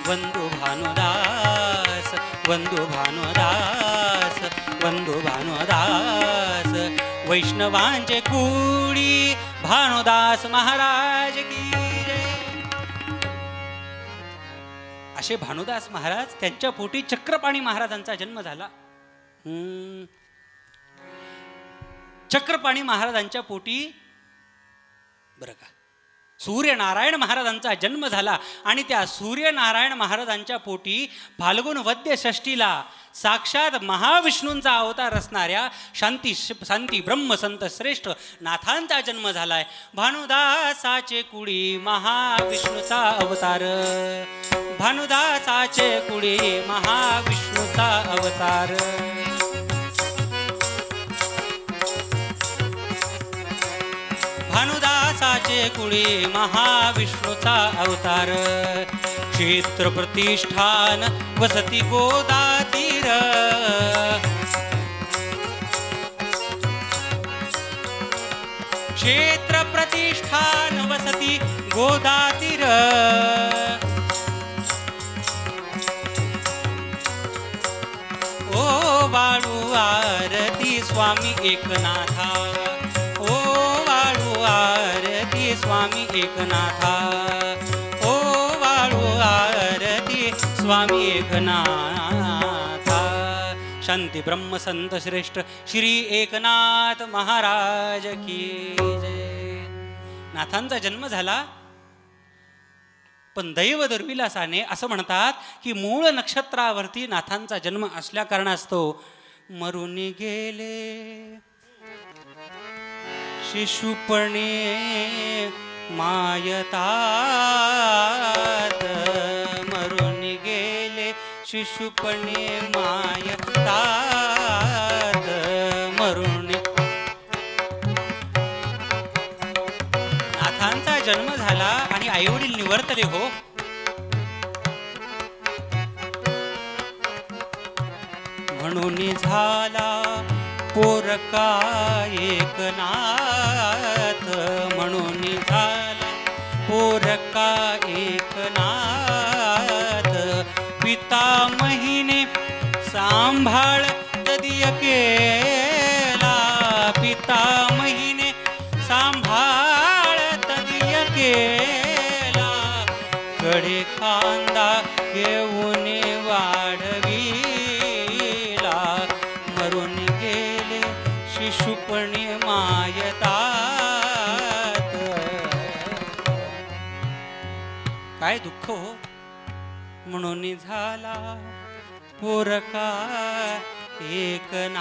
वंदू भानुदास वंदू भानुदास वंदू भानुदास वैष्णवांचे कुडी भानुदास महाराज की जय. असे भानुदास महाराज त्यांच्या पोटी चक्रपाणी महाराजांचा जन्म झाला. चक्रपाणी महाराजांच्या पोटी बरं का सूर्यनारायण महाराजांचा जन्म झाला आणि त्या सूर्यनारायण महाराजांच्या पोटी फाल्गुन वद्य षष्टीला साक्षात महाविष्णूंचा अवतार असणाऱ्या शांती ब्रह्मसंत श्रेष्ठ नाथांचा जन्म झालाय. भानुदासाचे कुडी महाविष्णूचा अवतार भानुदासाचे कुडी महाविष्णूचा अवतार. भानुदासाचे कुळी महाविष्णूचा अवतार. क्षेत्र प्रतिष्ठान वसती गोदातीर क्षेत्र प्रतिष्ठान वसती गोदातीर. ओ वाळू आरती स्वामी एकनाथा आरती स्वामी एकनाथा ओ वाळू आरती स्वामी एकनाथा. शांती ब्रह्मसंत श्रेष्ठ श्री एकनाथ महाराज की जय. नाथांचा जन्म झाला पण दैव दुर्विलासाने असं म्हणतात की मूळ नक्षत्रावरती नाथांचा जन्म असल्या कारणास्तव मरून गेले शिशुपणे मायतात मरून गेले शिशुपणे मायतात मरून. नाथांचा जन्म झाला आणि आईवडील निवर्तले हो. म्हणून झाला पोरका एकनाथ म्हणून झाला पोरका एकनाथ. पिता महिने सांभाळ कधी केला पिता महिने सांभाळ कधी केला. कडे खांदा घेऊन वाढविला मरून गेले शिशुपणे मायतात. काय दुःख हो. म्हणून झाला पोरका एकनाथ.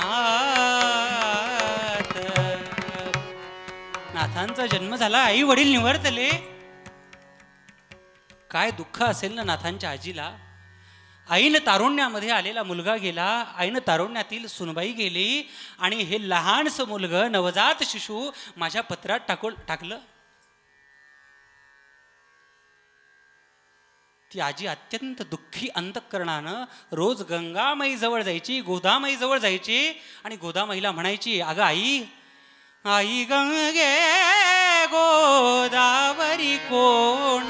नाथांचा जन्म झाला आई वडील निवर्तले. काय दुःख असेल ना नाथांच्या आजीला. आईनं तारुण्यामध्ये आलेला मुलगा गेला. आईनं तारुण्यातील सुनबाई गेली आणि हे लहानसं मुलगं नवजात शिशू माझ्या पत्रात टाकलं. ती आजी अत्यंत दुःखी अंतःकरणानं रोज गंगामाई जवळ जायची गोदामाई जवळ जायची आणि गोदामाईला म्हणायची अगं आई आई गंगे गोदावरी कोण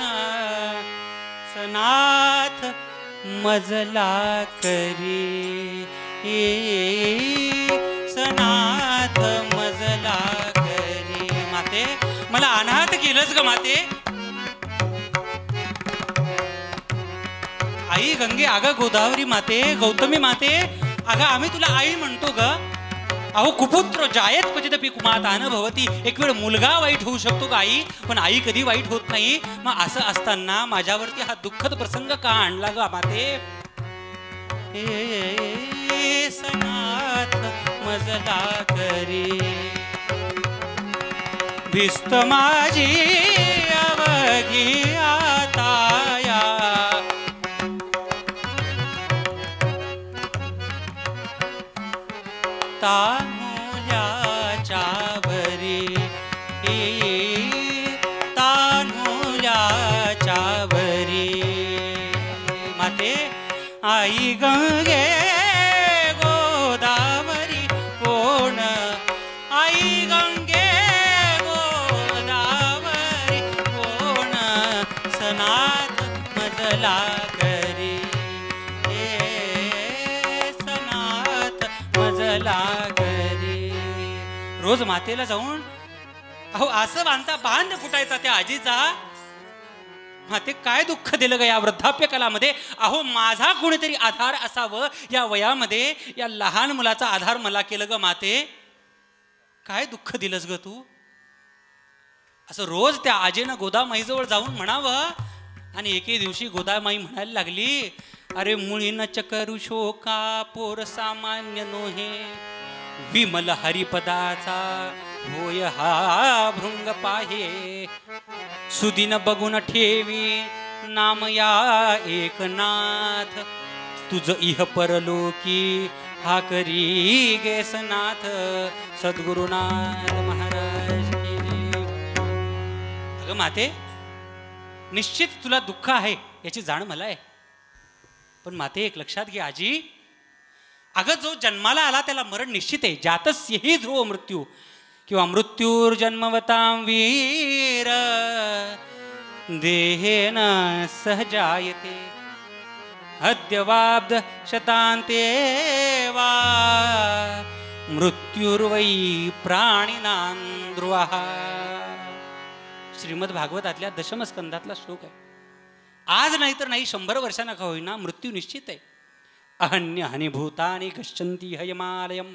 सनाथ मजला करी सनाथ मजला करी. माते मला अनाथ केलंच ग माते. आई गंगे अगं गोदावरी माते गौतमी माते अगं आम्ही तुला आई म्हणतो ग. अहो कुपुत्र जायत क्वचिदपि कुमातान भवती. एक वेळ मुलगा वाईट होऊ शकतो का आई पण आई कधी वाईट होत नाही. मग असं असताना माझ्यावरती हा दुःखद प्रसंग का आणला ग माते. सनाथ मजला करी भिस्त माझी अवघी आताया. तानुल्याच्या वरी तानुल्याच्या वरी माते आई गंगे गोदावरी रोज मातेला जाऊन अहो असं बांध फुटायचा त्या आजीचा. माते काय दुःख दिलं ग या वृद्धाप्य कालामध्ये. अहो माझा कोणीतरी आधार असावं या वयामध्ये. या लहान मुलाचा आधार मला केलं ग माते. काय दुःख दिलंस ग तू. असं रोज त्या आजीनं गोदामाईजवळ जाऊन म्हणावं. आणि एके दिवशी गोदामाई म्हणायला लागली, अरे मुळीन चकरू शोका पोर सामान्य नोहे, विमल हरिपदाचा होय हा भृंग पाहे, सुदिन बघून ठेवी नाम या एकनाथ, तुझ इह परलोकी हा करी गेसनाथ. सद्गुरुनाथ महाराज की जय. अगं माते, निश्चित तुला दुःख आहे याची जाण मला आहे. पण माते एक लक्षात घे आजी, अगं जो जन्माला आला त्याला मरण निश्चित आहे. जातस्यहि ध्रुव मृत्यू किंवा मृत्युर्जन्मवतां वीर देहेन सहजायते अद्यवाब्द शतान्ते वा मृत्युर्वै प्राणिनां ध्रुवः. श्रीमद भागवतातल्या दशम स्कंदातला श्लोक आहे. आज नाही तर नाही 100 वर्षांना का होईना मृत्यू निश्चित आहे. अहन्य हनिभूतानि गच्छन्ति हयमालयम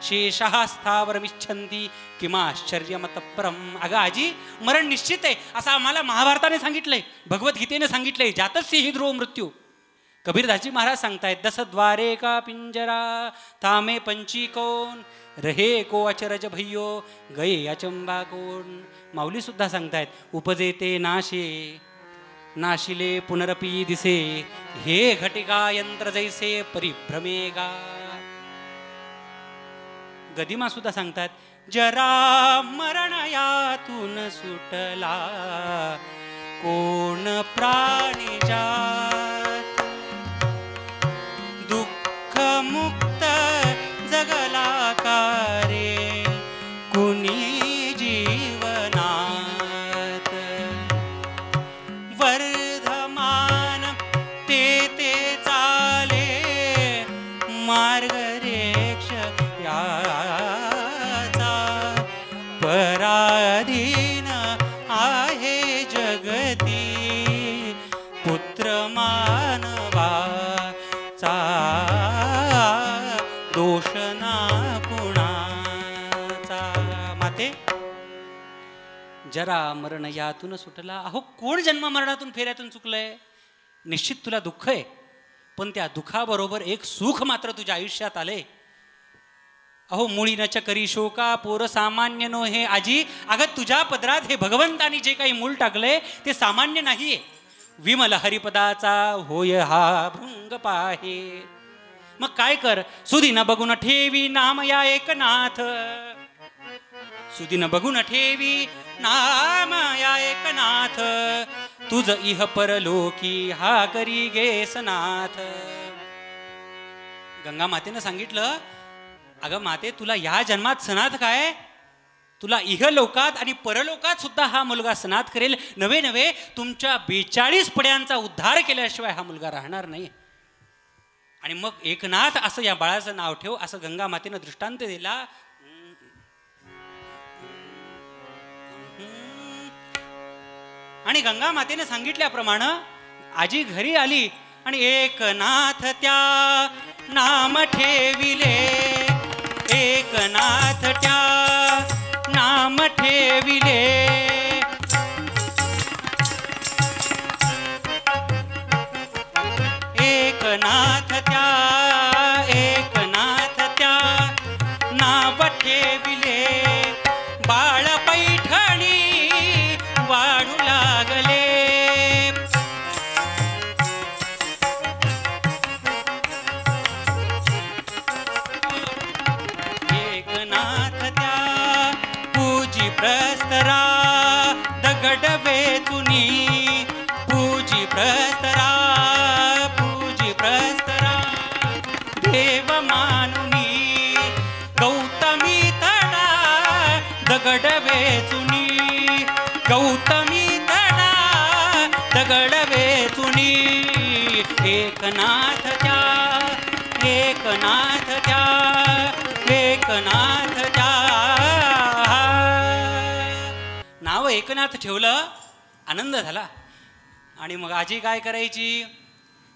शेषः स्थावरमिच्छन्ति किमाश्चर्यमतपरम. अगं आजी, मरण निश्चित आहे असं आम्हाला महाभारताने सांगितलंय, भगवद्गीतेने सांगितलंय. जातस्यहि ध्रुव मृत्यू. कबीरदासजी महाराज सांगतायत, दस द्वारे का पिंजरा तामे पंची कोण, रहे को अचरज भय्यो गये अचंबा कोण. माऊली सुद्धा सांगतायत, उपजेते नाशे नाशिले पुनरपी दिसे, हे घटिका यंत्र जैसे परिभ्रमेगा. गदिमा सुद्धा सांगतात, जरा मरण यातून सुटला कोण प्राणी जात, दुःख मुक्त जगला कारे कुणी जीवनात, वर्धमान ते चाले मार्गरेक्ष याचा, पराधीन आहे जगती पुत्र मानवाचा, दोष ना कुणाचा. माते, जरा मरण यातून सुटला. अहो कोण जन्म मरणातून फेऱ्यातून चुकलंय. निश्चित तुला दुःख आहे, पण त्या दुःखाबरोबर एक सुख मात्र तुझ्या आयुष्यात आले. अहो मुळी न चकरी शोका पोर सामान्य नो हे. आजी, अगं तुझ्या पदरात हे भगवंतानी जे काही मूल टाकलंय ते सामान्य नाहीये. विमल हरिपदाचा होय हा भृंग पाहे. मग काय कर, सुदिन बघून ठेवी नाम या एकनाथ, सुदिन बघून ठेवी नाम या एकनाथ, तुझ इह परलोकी हा करी गेसनाथ. गंगा मातेनं सांगितलं, अगं माते, तुला या जन्मात सनाथ काय, तुला इह लोकात आणि परलोकात सुद्धा हा मुलगा सनाथ करेल. नवे नवे तुमच्या 42 पड्यांचा उद्धार केल्याशिवाय हा मुलगा राहणार नाही. आणि मग एकनाथ असं या बाळाचं नाव ठेव, असं गंगा मातेनं दृष्टांत दिला. आणि गंगा मातेने सांगितल्याप्रमाणे आजी घरी आली आणि एकनाथ त्या नाम ठेविले, एकनाथ त्या नाम ठेविले, एकनाथ त्या, एकनाथ त्या नाव ठेविले, बाळ पैठणी वाढू लागले. एकनाथ त्या पूजी प्रस्तरा दगड वेचुनी, पूजी प्रस्तरा, पूजी प्रस्तरा देव मानुनी, गौतमी तडा दगड वेचुनी, गौतमी तडा दगड वेचुनी, एकनाथ त्या, एकनाथ त्या, एकनाथ त्या एकनाथ ठेवलं, आनंद झाला. आणि मग आजी काय करायची,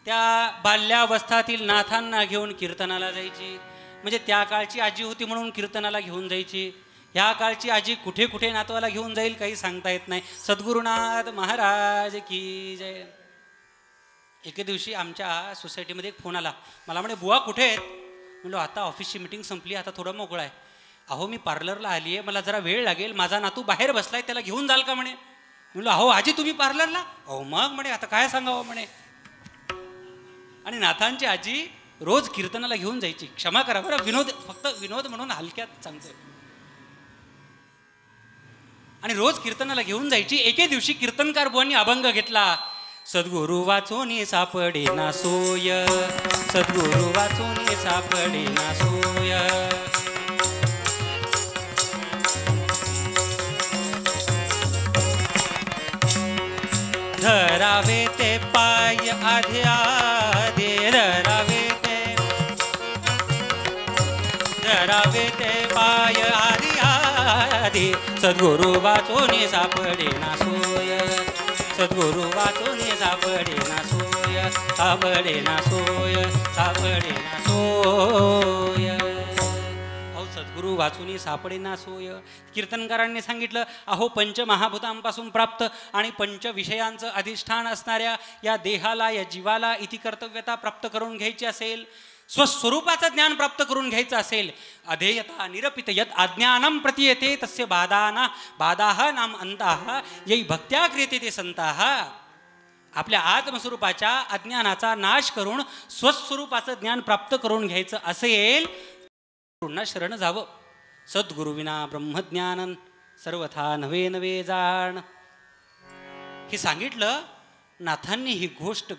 त्या बाल्यावस्थातील नाथांना घेऊन कीर्तनाला जायची. म्हणजे त्या काळची आजी होती म्हणून कीर्तनाला घेऊन जायची. ह्या काळची आजी कुठे कुठे नातवाला घेऊन जाईल काही सांगता येत नाही. सद्गुरुनाथ महाराज की जय. एके दिवशी आमच्या सोसायटीमध्ये एक फोन आला. मला म्हणे, बुवा कुठे आहेत? म्हणलो आता ऑफिसची मीटिंग संपली, आता थोडं मोकळा आहे. अहो मी पार्लरला आली आहे, मला जरा वेळ लागेल, माझा नातू बाहेर बसलाय, त्याला घेऊन जाल का म्हणे. म्हणलो अहो आजी तुम्ही पार्लरला? अहो मग म्हणे आता काय सांगावं म्हणे. आणि नाथांची आजी रोज कीर्तनाला घेऊन जायची. क्षमा करा बरं, विनोद, फक्त विनोद म्हणून हलक्यात सांगतोय. आणि रोज कीर्तनाला घेऊन जायची. एके दिवशी कीर्तनकार बुवांनी अभंग घेतला. सद्गुरु वाचोनी सापडे ना सोय, सद्गुरु वाचोनी सापडे ना सोय. धरावे ते पाय आधे आधे, धरावे ते पाय आधी आधी, सद्गुरु वाचोनी सापडे ना सोय, सद्गुरु वाचोनी सापडे ना सोय, सापडे ना सोय, सापडे ना सोय. अहो सद्गुरु वाचुनी सापडे ना सोय. कीर्तनकारांनी सांगितलं, अहो पंचमहाभूतांपासून प्राप्त आणि पंच विषयांचं अधिष्ठान असणाऱ्या या देहाला, या जीवाला इति कर्तव्यता प्राप्त करून घ्यायची असेल, स्वस्वरूपाचं ज्ञान प्राप्त करून घ्यायचं असेल, अधेयता निरपित यत अज्ञानं प्रतीयते तस्य बाधाः नाम अंताः येई भक्त्या क्रियते ते संताः. आपल्या आत्मस्वरूपाच्या अज्ञानाचा नाश करून स्वस्वरूपाचं ज्ञान प्राप्त करून घ्यायचं असेल, गुरूंना शरण जावं. सद्गुरुविना ब्रह्मज्ञानन सर्वथा नवे नवे जाण. हे सांगितलं. नाथांनी ही गोष्ट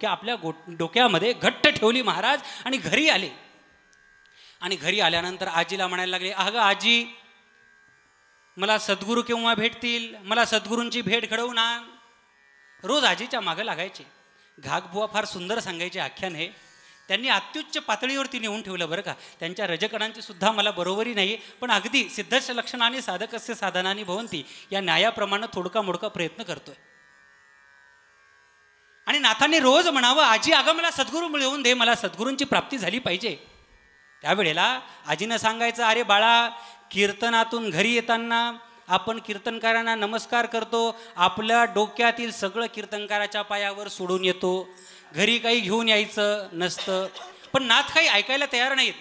आपल्या डोक्यामध्ये घट्ट ठेवली महाराज. आणि घरी आले. आणि घरी आल्यानंतर आजीला म्हणायला लागले, अगं आजी मला सद्गुरू केव्हा भेटतील, मला सद्गुरूंची भेट घडवून आण. रोज आजीच्या मागं लागायचे. घागबुवा फार सुंदर सांगायचे आख्यान हे. त्यांनी अत्युच्च पातळीवरती नेऊन ठेवलं बरं का. त्यांच्या रजकणांची सुद्धा मला बरोबरी नाही, पण अगदी सिद्धस्य लक्षणाने साधकस्य साधनानी भवंती या न्यायाप्रमाणे थोडका मोडका प्रयत्न करतोय. आणि नाथांनी रोज म्हणावं, आजी अगं मला सद्गुरू मिळवून दे, मला सद्गुरूंची प्राप्ती झाली पाहिजे. त्यावेळेला आजीनं सांगायचं, अरे बाळा, कीर्तनातून घरी येताना आपण कीर्तनकारांना नमस्कार करतो, आपल्या डोक्यातील सगळं कीर्तनकाराच्या पायावर सोडून येतो, घरी काही घेऊन यायचं नसतं. पण नाथ काही ऐकायला तयार नाहीत.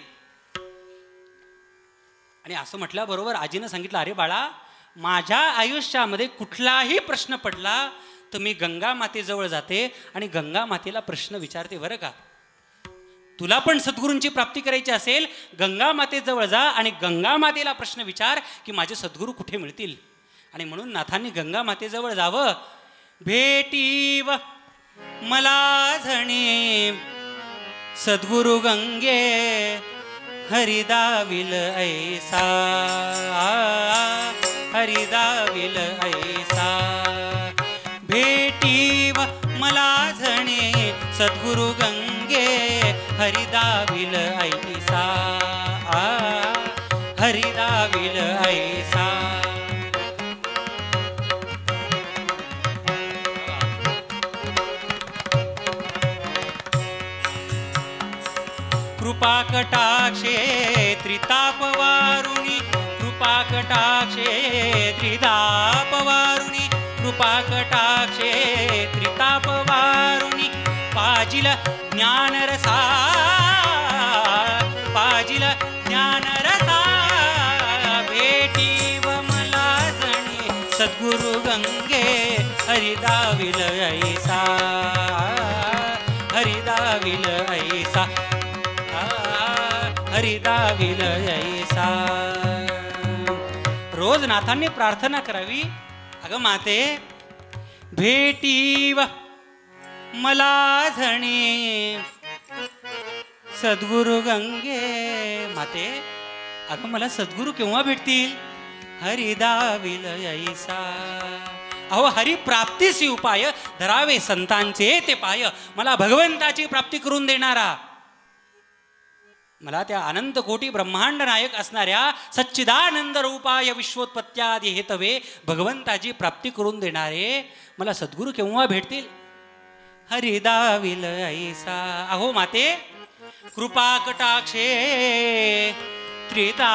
आणि असं म्हटल्याबरोबर आजीनं सांगितलं, अरे बाळा, माझ्या आयुष्यामध्ये कुठलाही प्रश्न पडला तर मी गंगा मातेजवळ जाते आणि गंगा मातेला प्रश्न विचारते बरं का. तुला पण सद्गुरूंची प्राप्ती करायची असेल, गंगा मातेजवळ जा आणि गंगा मातेला प्रश्न विचार की माझे सद्गुरू कुठे मिळतील. आणि म्हणून नाथांनी गंगा मातेजवळ जावं. भेटीव मला झणे सद्गुरु गंगे हरिदाविल ऐसा, हरिदाविल ऐसा. भेटीव मला झणे सद्गुरु गंगे हरिदाविल ऐसा, हरिदाविल ऐसा. कृपा कटाक्षे त्रितापवारुणी, कृपा कटाक्षे त्रितापवारुणी, कृपा कटाक्षे त्रितापवारुणी. पाजिल ज्ञानरसा, पाजिल ज्ञानरसा. भेटीव मला जणी सद्गुरु गंगे हरिदाविल ऐसा, हरिदाविल ऐसा, हरिदाविल ऐसा. रोज नाथांनी प्रार्थना करावी, अगं माते भेटीव मला झणे सद्गुरु गंगे. माते अगं मला सद्गुरू केव्हा भेटतील, हरिदाविल ऐसा. अहो हरिप्राप्तीसी उपाय धरावे संतांचे ते पाय, मला भगवंताची प्राप्ती करून देणारा. मला त्या अनंत कोटी ब्रह्मांड नायक असणाऱ्या सच्चिदानंद रूपाय विश्वोत्पत्त्यादी हेतवे भगवंताची प्राप्ती करून देणारे मला सद्गुरू केव्हा भेटतील? हरिदाविल ऐसा. अहो माते, कृपा कटाक्षे त्रितापवारुणी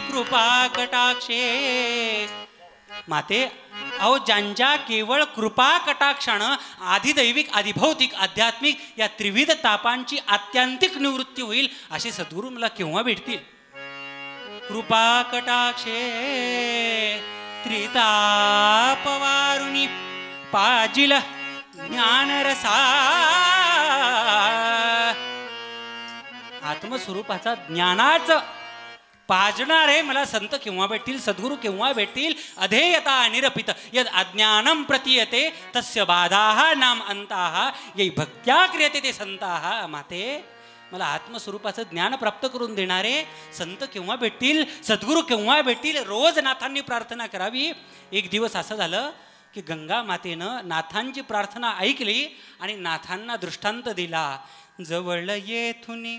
कृपा कटाक्षे. माते, अहो ज्यांच्या केवळ कृपा कटाक्षानं आधिदैविक आधिभौतिक आध्यात्मिक या त्रिविध तापांची आत्यंतिक निवृत्ती होईल असे सद्गुरू मला केव्हा भेटतील? कृपा कटाक्षे त्रितापवारुणी पाजिल ज्ञानरसा. आत्मस्वरूपाचा ज्ञानाचं पाजणारे मला संत केव्हा भेटतील? सद्गुरू केव्हा भेटतील? अधेयता निरपित यद अज्ञानम प्रतीयते तस्य बाधाः नाम अंताः यै भक्त्या क्रियते ते संताः. माते, मला आत्मस्वरूपाचं ज्ञान प्राप्त करून देणारे संत केव्हा भेटतील? सद्गुरू केव्हा भेटतील? रोज नाथांनी प्रार्थना करावी. एक दिवस असं झालं की गंगा मातेनं नाथांची प्रार्थना ऐकली आणि नाथांना दृष्टांत दिला. जवळ येथुनी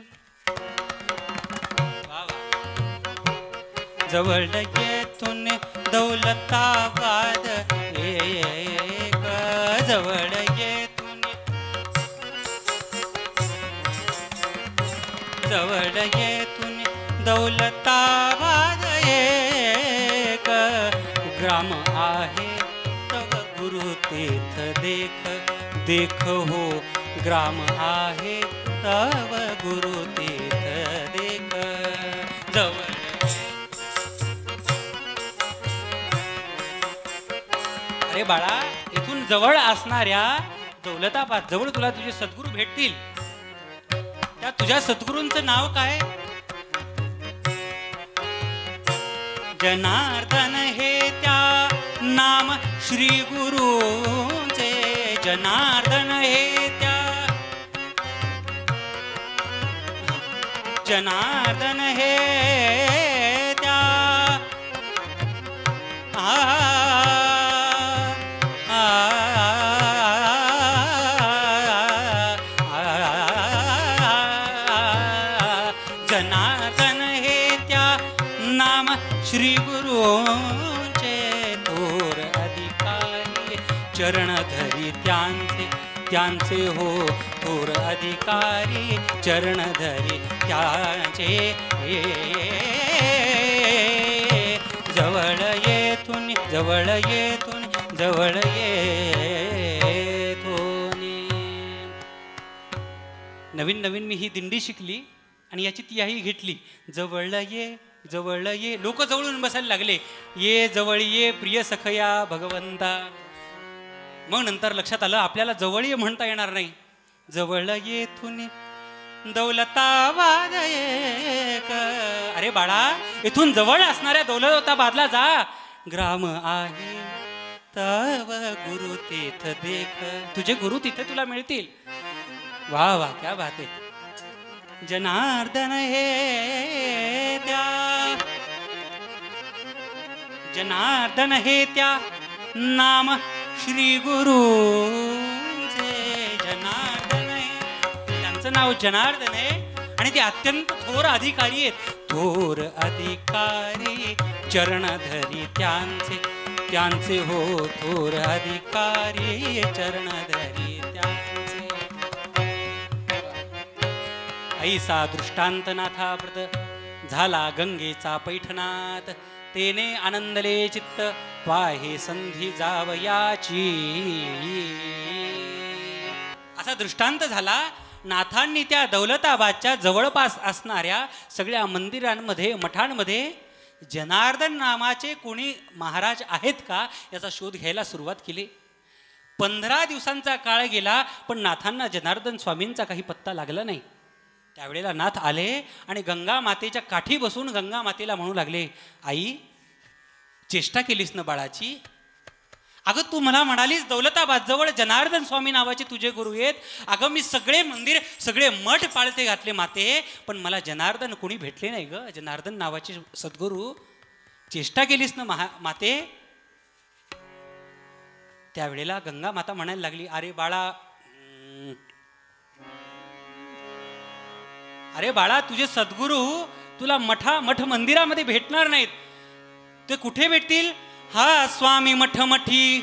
जवळ येथून दौलताबाद एक. जवळ येथून जवळ येथून दौलताबाद एक. ग्राम आहे तव गुरु तीर्थ देख देख हो. ग्राम आहे तव गुरु तीर्थ देख. जवळ अरे बाळा, इथून जवळ असणाऱ्या दौलताबाद जवळ तुला तुझे सद्गुरू भेटतील. त्या तुझ्या सद्गुरूंचं नाव काय? जनार्दन हे त्या नाम श्री गुरुचे. जनार्दन हे त्या जनार्दन हे त्या जनार्दन हे त्या नाम श्री गुरुचे. थोर अधिकारी चरण धरी त्यांचे त्यांचे हो. थोर अधिकारी चरण धरी त्याचे. जवळ येथून जवळ येथून जवळ येथून. नवीन नवीन मी ही दिंडी शिकली आणि याची तियाही घेतली. जवळ ये जवळ ये. लोक जवळून बसायला लागले. ये जवळ ये प्रिय सखया भगवंता. मग नंतर लक्षात आलं आपल्याला जवळ ये म्हणता येणार नाही. जवळ येथून दौलताबाद एक. अरे बाळा, इथून जवळ असणाऱ्या दौलताबादला जा. ग्राम आहे तव गुरु तीर्थ देख. तुझे गुरु तिथे तुला मिळतील. वा वा, क्या बात आहे. जनार्दन हे त्या जनार्दन हे त्या नाम श्री गुरुचे. जनार्दन आहे, त्यांचं नाव जनार्दन आहे आणि ते अत्यंत थोर अधिकारी आहेत. थोर अधिकारी चरण धरी त्यांचे त्यांचे हो. थोर अधिकारी चरण धरी त्यांचे. ऐसा दृष्टांत नाथाप्रत झाला गंगेचा पैठणात. तेने आनंदले चित्त पाहे संधी जावयाची. असा दृष्टांत झाला. नाथांनी त्या दौलताबादच्या जवळपास असणाऱ्या सगळ्या मंदिरांमध्ये मठांमध्ये जनार्दन नामाचे कोणी महाराज आहेत का याचा शोध घ्यायला सुरुवात केली. 15 दिवसांचा काळ गेला पण नाथांना जनार्दन स्वामींचा काही पत्ता लागला नाही. त्यावेळेला नाथ आले आणि गंगा मातेच्या काठी बसून गंगा मातेला म्हणू लागले, आई चेष्टा केलीस ना बाळाची. अगं तू मला म्हणालीस दौलताबाद जवळ जनार्दन स्वामी नावाचे तुझे गुरु आहेत. अगं मी सगळे मंदिर सगळे मठ पाळते घातले माते, पण मला जनार्दन कोणी भेटले नाही ग. जनार्दन नावाचे सद्गुरू. चेष्टा केलीस ना माते. त्यावेळेला गंगा माता म्हणायला लागली, अरे बाळा अरे बाळा, तुझे सद्गुरू तुला मठ मंदिरामध्ये भेटणार नाहीत. ते कुठे भेटतील? हा स्वामी मठी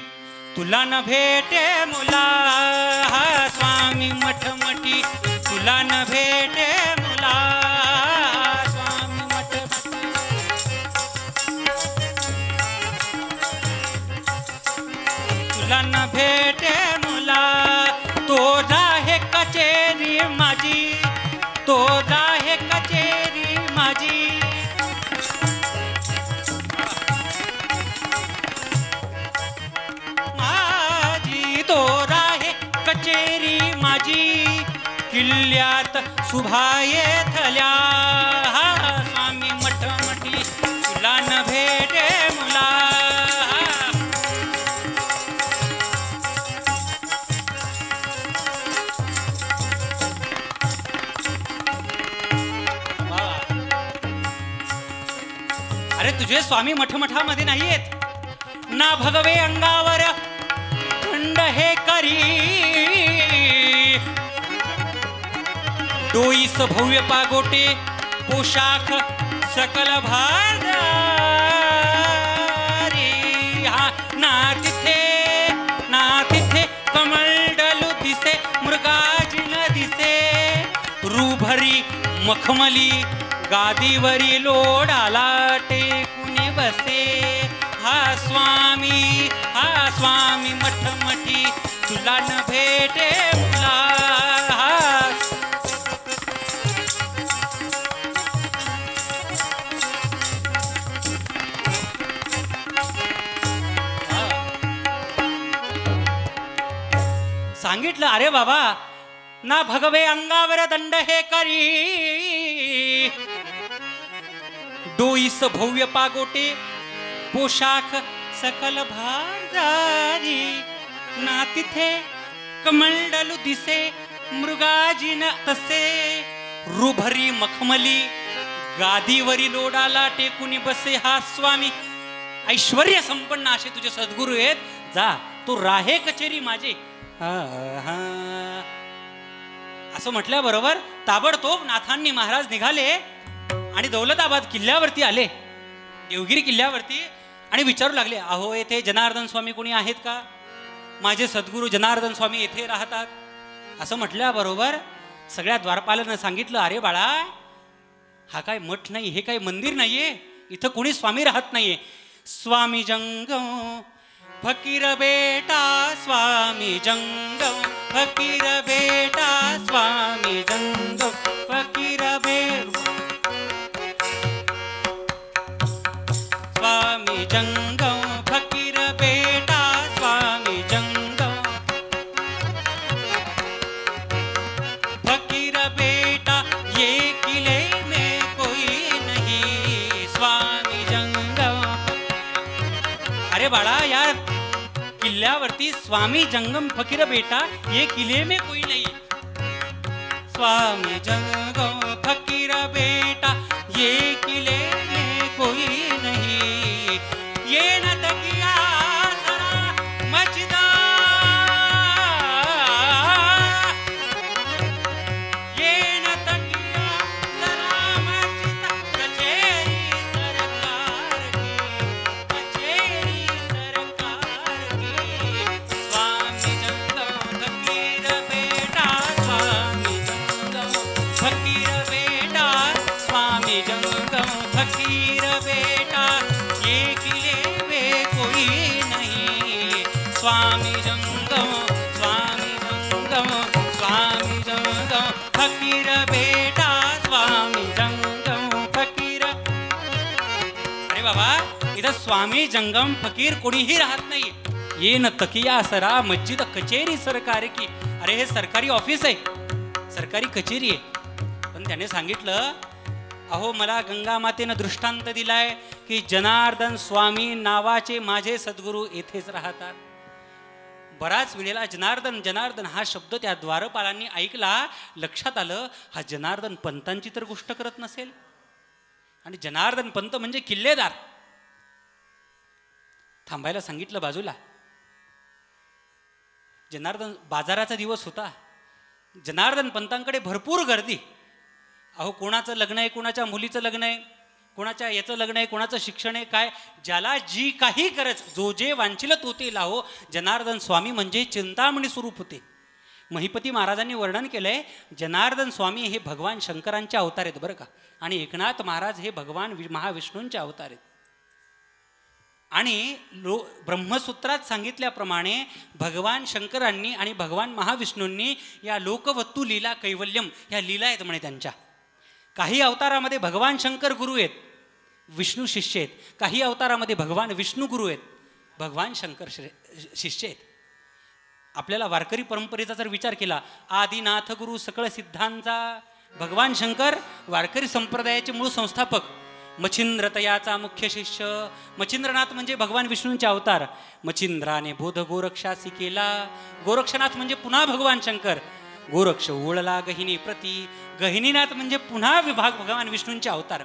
तुला न भेटे मुला. हा स्वामी मठी तुला न भेटे मुला. स्वामी तुला न भेटे मुला. तो आहे कचेरी माझी, तो आहे कचेरी माझी. कचेरी माझी किल्ल्यात सुभाये थल्या. स्वामी मठी तुला न भेटे मुला. अरे तुझे स्वामी मठामध्ये नाही आहेत ना. भगवे अंगावर खंड हे करी. डोईस भव्य पागोटे पोशाख सकल भारदारी. हा ना तिथे कमंडलू दिसे, मृगाजिन दिसे. रूभरी मखमली गादीवरी लोडाला टेकुनी बसे. हा स्वामी मठी तुला न भेटे मुला. सांगितलं, अरे बाबा, ना भगवे अंगावर दंड हे करी. डोईस भव्य पागोटे पोशाख सकल भारदारी. ना तिथे कमंडलू दिसे, मृगाजिन तसे. रुभरी मखमली गादीवरी लोडाला टेकुनी बसे. हा स्वामी ऐश्वर्य संपन्न असे तुझे सद्गुरू आहेत. जा, तो राहे कचेरी माझे. असं म्हटल्याबरोबर ताबडतोब नाथांनी महाराज निघाले आणि दौलताबाद किल्ल्यावरती आले, देवगिरी किल्ल्यावरती, आणि विचारू लागले, अहो येथे जनार्दन स्वामी कोणी आहेत का? माझे सद्गुरू जनार्दन स्वामी येथे राहतात. असं म्हटल्याबरोबर सगळ्या द्वारपालानं सांगितलं, अरे बाळा, हा काय मठ नाही, हे काय मंदिर नाहीये, इथं कोणी स्वामी राहत नाहीये. स्वामी जंगम फकीर बेटा, स्वामी जंगम फकीर बेटा, स्वामी जंगम फकीर बेटा, स्वामी जंगम फकीर बेटा, स्वामी जंगम फकीर बेटा, ये किले में कोई नहीं. स्वामी जंगम. अरे बाळा, यार किल्ल्यावरती स्वामी जंगम फकीर बेटा, ये किले में कोई नहीं. स्वामी जंगम फकीर बेटा, ये किले में कोई नहीं. ये न तकिया सरा मजदा, ये न तकिया सरा मजदा, कचेरी सरकार की, कचेरी सरकार की. स्वामी जंगम फकीर बेटा, स्वामी जंगम फकीर बेटा, स्वामी जंगम फकीर बेटा, ये किले में कोई नहीं. स्वामी जंगम, स्वामी जंगम, स्वामी जंगम फकीर बेटा, स्वामी जंगम फकीर. अरे बाबा, इथं स्वामी जंगम फकीर कोणीही राहत नाही. ये न तकिया सरा मस्जिद कचेरी सरकार की. अरे हे सरकारी ऑफिस आहे, सरकारी कचेरी आहे. पण त्याने सांगितलं, अहो मला गंगा मातेनं दृष्टांत दिलाय की जनार्दन स्वामी नावाचे माझे सद्गुरू येथेच राहतात. बराच वेळेला जनार्दन जनार्दन हा शब्द त्या द्वारपालांनी ऐकला. लक्षात आलं, हा जनार्दन पंतांची तर गोष्ट करत नसेल. आणि जनार्दन पंत म्हणजे किल्लेदार. थांबायला सांगितलं बाजूला. जनार्दन बाजाराचा दिवस होता. जनार्दन पंतांकडे भरपूर गर्दी. अहो कोणाचं लग्न आहे, कोणाच्या मुलीचं लग्न आहे, कोणाच्या याचं लग्न आहे, कोणाचं शिक्षण आहे, काय ज्याला जी काही गरज, जो जे वांछिल तो ते लाहो. जनार्दन स्वामी म्हणजे चिंतामणी स्वरूप होते. महिपती महाराजांनी वर्णन केलंय, जनार्दन स्वामी हे भगवान शंकरांचे अवतार आहेत बरं का, आणि एकनाथ महाराज हे भगवान महाविष्णूंचे अवतार आहेत. आणि ब्रह्मसूत्रात सांगितल्याप्रमाणे भगवान शंकरांनी आणि भगवान महाविष्णूंनी या लोकवत्तू लीला कैवल्यम ह्या लीला आहेत म्हणे त्यांच्या. काही अवतारामध्ये भगवान शंकर गुरु आहेत, विष्णू शिष्य आहेत. काही अवतारामध्ये भगवान विष्णू गुरु आहेत, भगवान शंकर शिष्य आहेत. आपल्याला वारकरी परंपरेचा जर विचार केला, आदिनाथ गुरु सकळ सिद्धांचा भगवान शंकर वारकरी संप्रदायाचे मूळ संस्थापक, मच्छिंद्र तयाचा मुख्य शिष्य. मच्छिंद्रनाथ म्हणजे भगवान विष्णूंचे अवतार. मच्छिंद्राने बोध गोरक्षासी केला, गोरक्षनाथ म्हणजे पुन्हा भगवान शंकर. गोरक्ष ओळला गहिनी प्रती, गहिनीनाथ म्हणजे पुन्हा विभाग भगवान विष्णूंचे अवतार.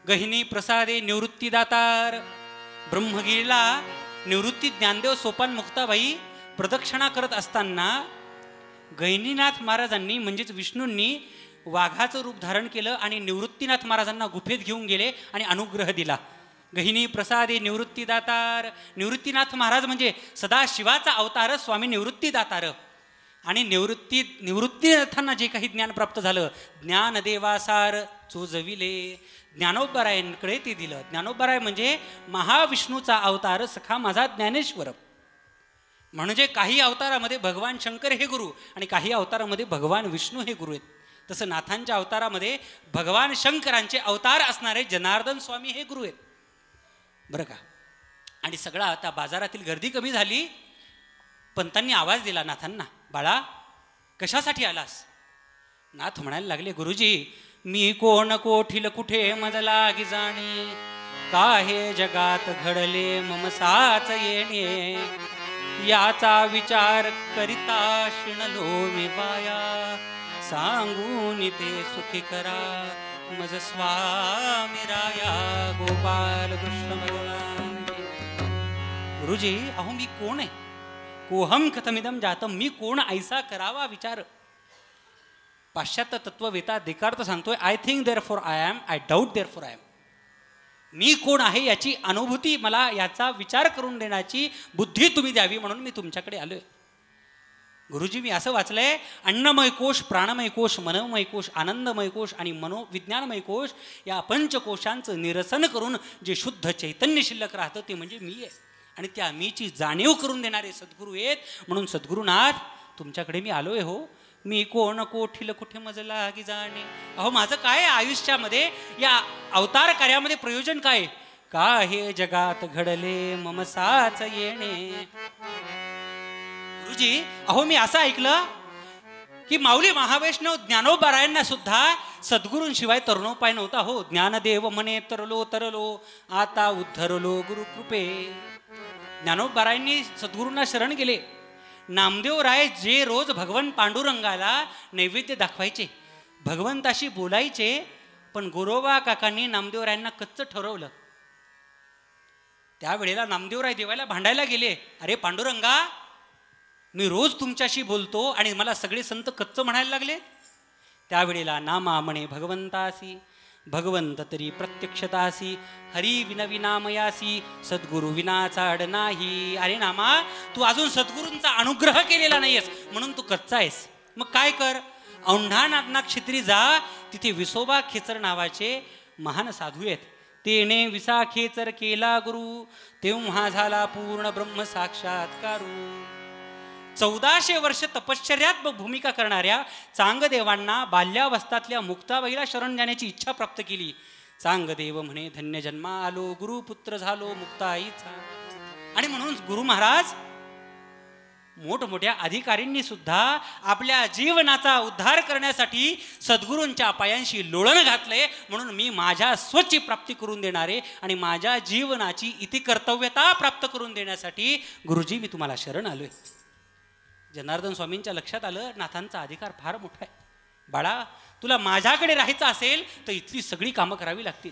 गहिनी प्रसादे निवृत्ती दातार, ब्रह्मगिरीला निवृत्ती ज्ञानदेव सोपान मुक्ताबाई प्रदक्षिणा करत असताना गहिनीनाथ महाराजांनी म्हणजेच विष्णूंनी वाघाचं रूप धारण केलं आणि निवृत्तीनाथ महाराजांना गुफेत घेऊन गेले आणि अनुग्रह दिला. गहिनी प्रसादे निवृत्ती दातार, निवृत्तीनाथ महाराज म्हणजे सदाशिवाचा अवतार स्वामी निवृत्ती दातार. आणि निवृत्तीनाथांना जे काही ज्ञान प्राप्त झालं, ज्ञानदेवासार चोजविले, ज्ञानोबरायांकडे ते दिलं. ज्ञानोबराय म्हणजे महाविष्णूचा अवतार सखा माझा ज्ञानेश्वर. म्हणजे काही अवतारामध्ये भगवान शंकर हे गुरु आणि काही अवतारामध्ये भगवान विष्णू हे गुरु आहेत. तसं नाथांच्या अवतारामध्ये भगवान शंकरांचे अवतार असणारे जनार्दन स्वामी हे गुरु आहेत बरं का. आणि सगळा आता बाजारातील गर्दी कमी झाली. पंतांनी आवाज दिला नाथांना, बाळा कशासाठी आलास? नाथ म्हणायला लागले, गुरुजी मी कोण कोठील कुठे मज लागी जाणे, का हे जगात घडले मम साच येणे, याचा विचार करिता शिणलो मी बाया, सांगून ते सुखी करा मज स्वामी राया. गोपाल कृष्ण भगवान. गुरुजी अहो मी कोण आहे? कोहम कथमिदम जातम, मी कोण ऐसा करावा विचार. पाश्चात्य तत्ववेता देकार्त सांगतोय, I think therefore I am, I doubt therefore I am. मी कोण आहे याची अनुभूती, मला याचा विचार करून देण्याची बुद्धी तुम्ही द्यावी म्हणून मी तुमच्याकडे आलोय. गुरुजी मी असं वाचलंय, अन्नमय कोश, प्राणमय कोश, मनोमय कोश, आनंदमय कोश आणि मनोविज्ञानमय कोश या पंचकोशांचं निरसन करून जे शुद्ध चैतन्य शिल्लक राहतं ते म्हणजे मी आहे. आणि त्या मीची जाणीव करून देणारे सद्गुरू आहेत. म्हणून सद्गुरुनाथ तुमच्याकडे मी आलोय हो. मी कोण कोठील कुठे मज लागी जाणे. अहो माझं काय आयुष्यामध्ये या अवतार कार्यामध्ये प्रयोजन काय? का हे जगात घडले मम साच येणे. गुरुजी अहो मी असं ऐकलं की माऊली महावैष्णव ज्ञानोबरायांना सुद्धा सद्गुरूंशिवाय तरुणोपाय नव्हता हो. ज्ञानदेव म्हणे तरलो तरलो, आता उद्धरलो गुरुकृपे. ज्ञानोबरायांनी सद्गुरूंना शरण गेले. नामदेव राय जे रोज भगवान पांडुरंगाला नैवेद्य दाखवायचे, भगवंताशी बोलायचे, पण गोरोबा काकांनी नामदेवरायांना कच्चं ठरवलं. त्यावेळेला नामदेवराय देवाला भांडायला गेले, अरे पांडुरंगा मी रोज तुमच्याशी बोलतो आणि मला सगळे संत कच्चं म्हणायला लागले. त्यावेळेला नामा म्हणे भगवंतासी, भगवंत तरी प्रत्यक्षतासी, हरी विनविनामयासी, सद्गुरु विनाचा अड नाही. अरे नामा तू अजून सद्गुरूंचा अनुग्रह केलेला नाहीयेस म्हणून तू कच्चा आहेस. मग काय कर, औंढा नागनाथ क्षेत्री जा, तिथे विसोबा खेचर नावाचे महान साधू आहेत. तेने विसा खेचर केला गुरु, तेव्हा झाला पूर्ण ब्रह्म साक्षात्कारू. 1400 वर्ष तपश्चर्यात भूमिका करणाऱ्या चांगदेवांना बाल्यावस्थातल्या मुक्ताबाईला शरण जाण्याची इच्छा प्राप्त केली. चांगदेव म्हणे धन्य जन्मा आलो, गुरुपुत्र झालो मुक्ताईचा. आणि म्हणून गुरु महाराज मोठमोठ्या अधिकारींनी सुद्धा आपल्या जीवनाचा उद्धार करण्यासाठी सद्गुरूंच्या पायांशी लोळण घातले. म्हणून मी माझ्या स्वची प्राप्ती करून देणारे आणि माझ्या जीवनाची इति कर्तव्यता प्राप्त करून देण्यासाठी गुरुजी मी तुम्हाला शरण आलोय. जनार्दन स्वामींच्या लक्षात आलं नाथांचा अधिकार फार मोठा आहे. बाळा तुला माझ्याकडे राहायचं असेल तर इथली सगळी कामं करावी लागतील.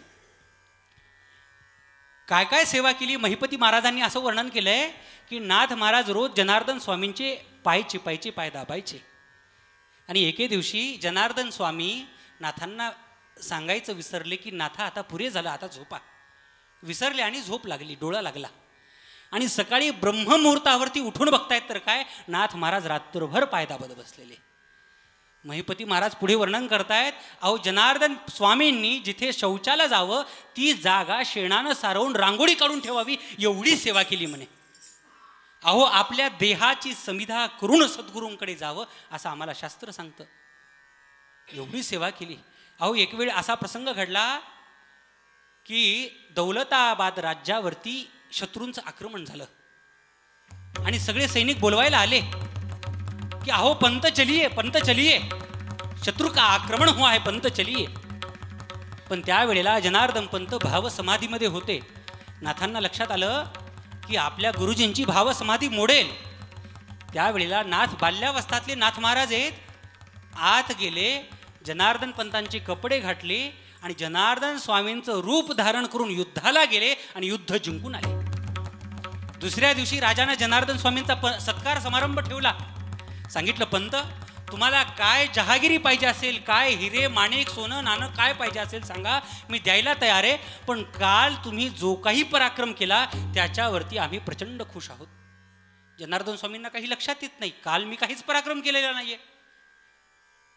काय काय सेवा केली महिपती महाराजांनी असं वर्णन केलंय की नाथ महाराज रोज जनार्दन स्वामींचे पाय चिपायचे, पाय दाबायचे. आणि एके दिवशी जनार्दन स्वामी नाथांना सांगायचं विसरले की नाथा आता पुरे झालं, आता झोपा. विसरले आणि झोप लागली, डोळा लागला. आणि सकाळी ब्रह्ममुहूर्तावरती उठून बघतायत तर काय, नाथ महाराज रात्रभर पाय दाबत बसलेले. महिपती महाराज पुढे वर्णन करतायत, अहो जनार्दन स्वामींनी जिथे शौचाला जावं ती जागा शेणानं सारवून रांगोळी काढून ठेवावी एवढी सेवा केली म्हणे. अहो आपल्या देहाची समिधा करून सद्गुरूंकडे जावं असं आम्हाला शास्त्र सांगतं. एवढी सेवा केली. अहो एक वेळ असा प्रसंग घडला की दौलताबाद राज्यावरती शत्रूंचं आक्रमण झालं आणि सगळे सैनिक बोलवायला आले की अहो पंत चलिये, पंत चलिये, शत्रु का आक्रमण हुआ है, पंत चलिये. पण त्यावेळेला जनार्दन पंत भावसमाधीमध्ये होते. नाथांना लक्षात आलं की आपल्या गुरुजींची भावसमाधी मोडेल. त्यावेळेला नाथ बाल्यावस्थातले नाथ महाराज आहेत, आत गेले, जनार्दन पंतांचे कपडे घातले आणि जनार्दन स्वामींचं रूप धारण करून युद्धाला गेले आणि युद्ध जिंकून आले. दुसऱ्या दिवशी राजानं जनार्दन स्वामींचा सत्कार समारंभ ठेवला. सांगितलं पंत तुम्हाला काय जहागिरी पाहिजे असेल, काय हिरे माणिक सोनं नाणं काय पाहिजे असेल सांगा, मी द्यायला तयार आहे. पण काल तुम्ही जो काही पराक्रम केला त्याच्यावरती आम्ही प्रचंड खुश आहोत. जनार्दन स्वामींना काही लक्षात येत नाही, काल मी काहीच पराक्रम केलेला नाहीये.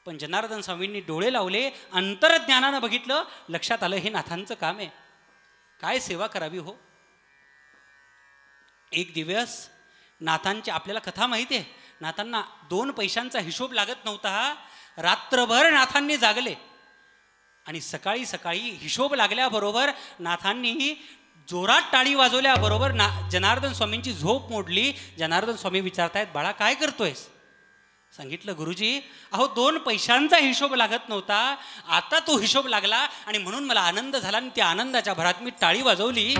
पण जनार्दन स्वामींनी डोळे लावले, अंतरज्ञानानं बघितलं, लक्षात आलं हे नाथांचं काम आहे, काय सेवा करावी हो. एक दिवस नाथांची आपल्याला कथा माहिती आहे, नाथांना 2 पैशांचा हिशोब लागत नव्हता. रात्रभर नाथांनी जागले आणि सकाळी सकाळी हिशोब लागल्याबरोबर नाथांनी जोरात टाळी वाजवल्याबरोबर जनार्दन स्वामींची झोप मोडली. जनार्दन स्वामी विचारतायत, बाळा काय करतोयस? सांगितलं गुरुजी अहो 2 पैशांचा हिशोब लागत नव्हता, आता तो हिशोब लागला आणि म्हणून मला आनंद झाला आणि त्या आनंदाच्या भरात मी टाळी वाजवली.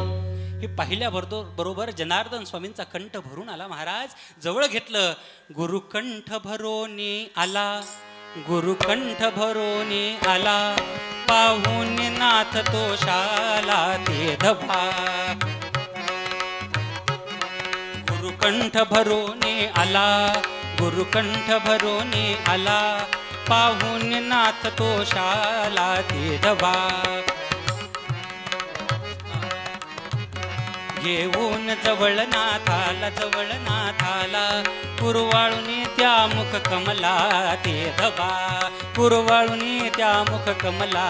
हे पाहिल्याबरोबर जनार्दन स्वामींचा कंठ भरून आला. महाराज जवळ घेतलं, गुरुकंठ भरोने आला, गुरुकंठ भरोने आला, पाहून नाथ तोषाला ते धबा. गुरुकंठ भरोने आला, गुरुकंठ भरोने आला, पाहून नाथ तोषाला ते धबा. घेऊन जवळ नाथाला, जवळ नाथाला, कुरवाळून त्या मुख कमला ते धबा, कुरवाळून त्या मुख कमला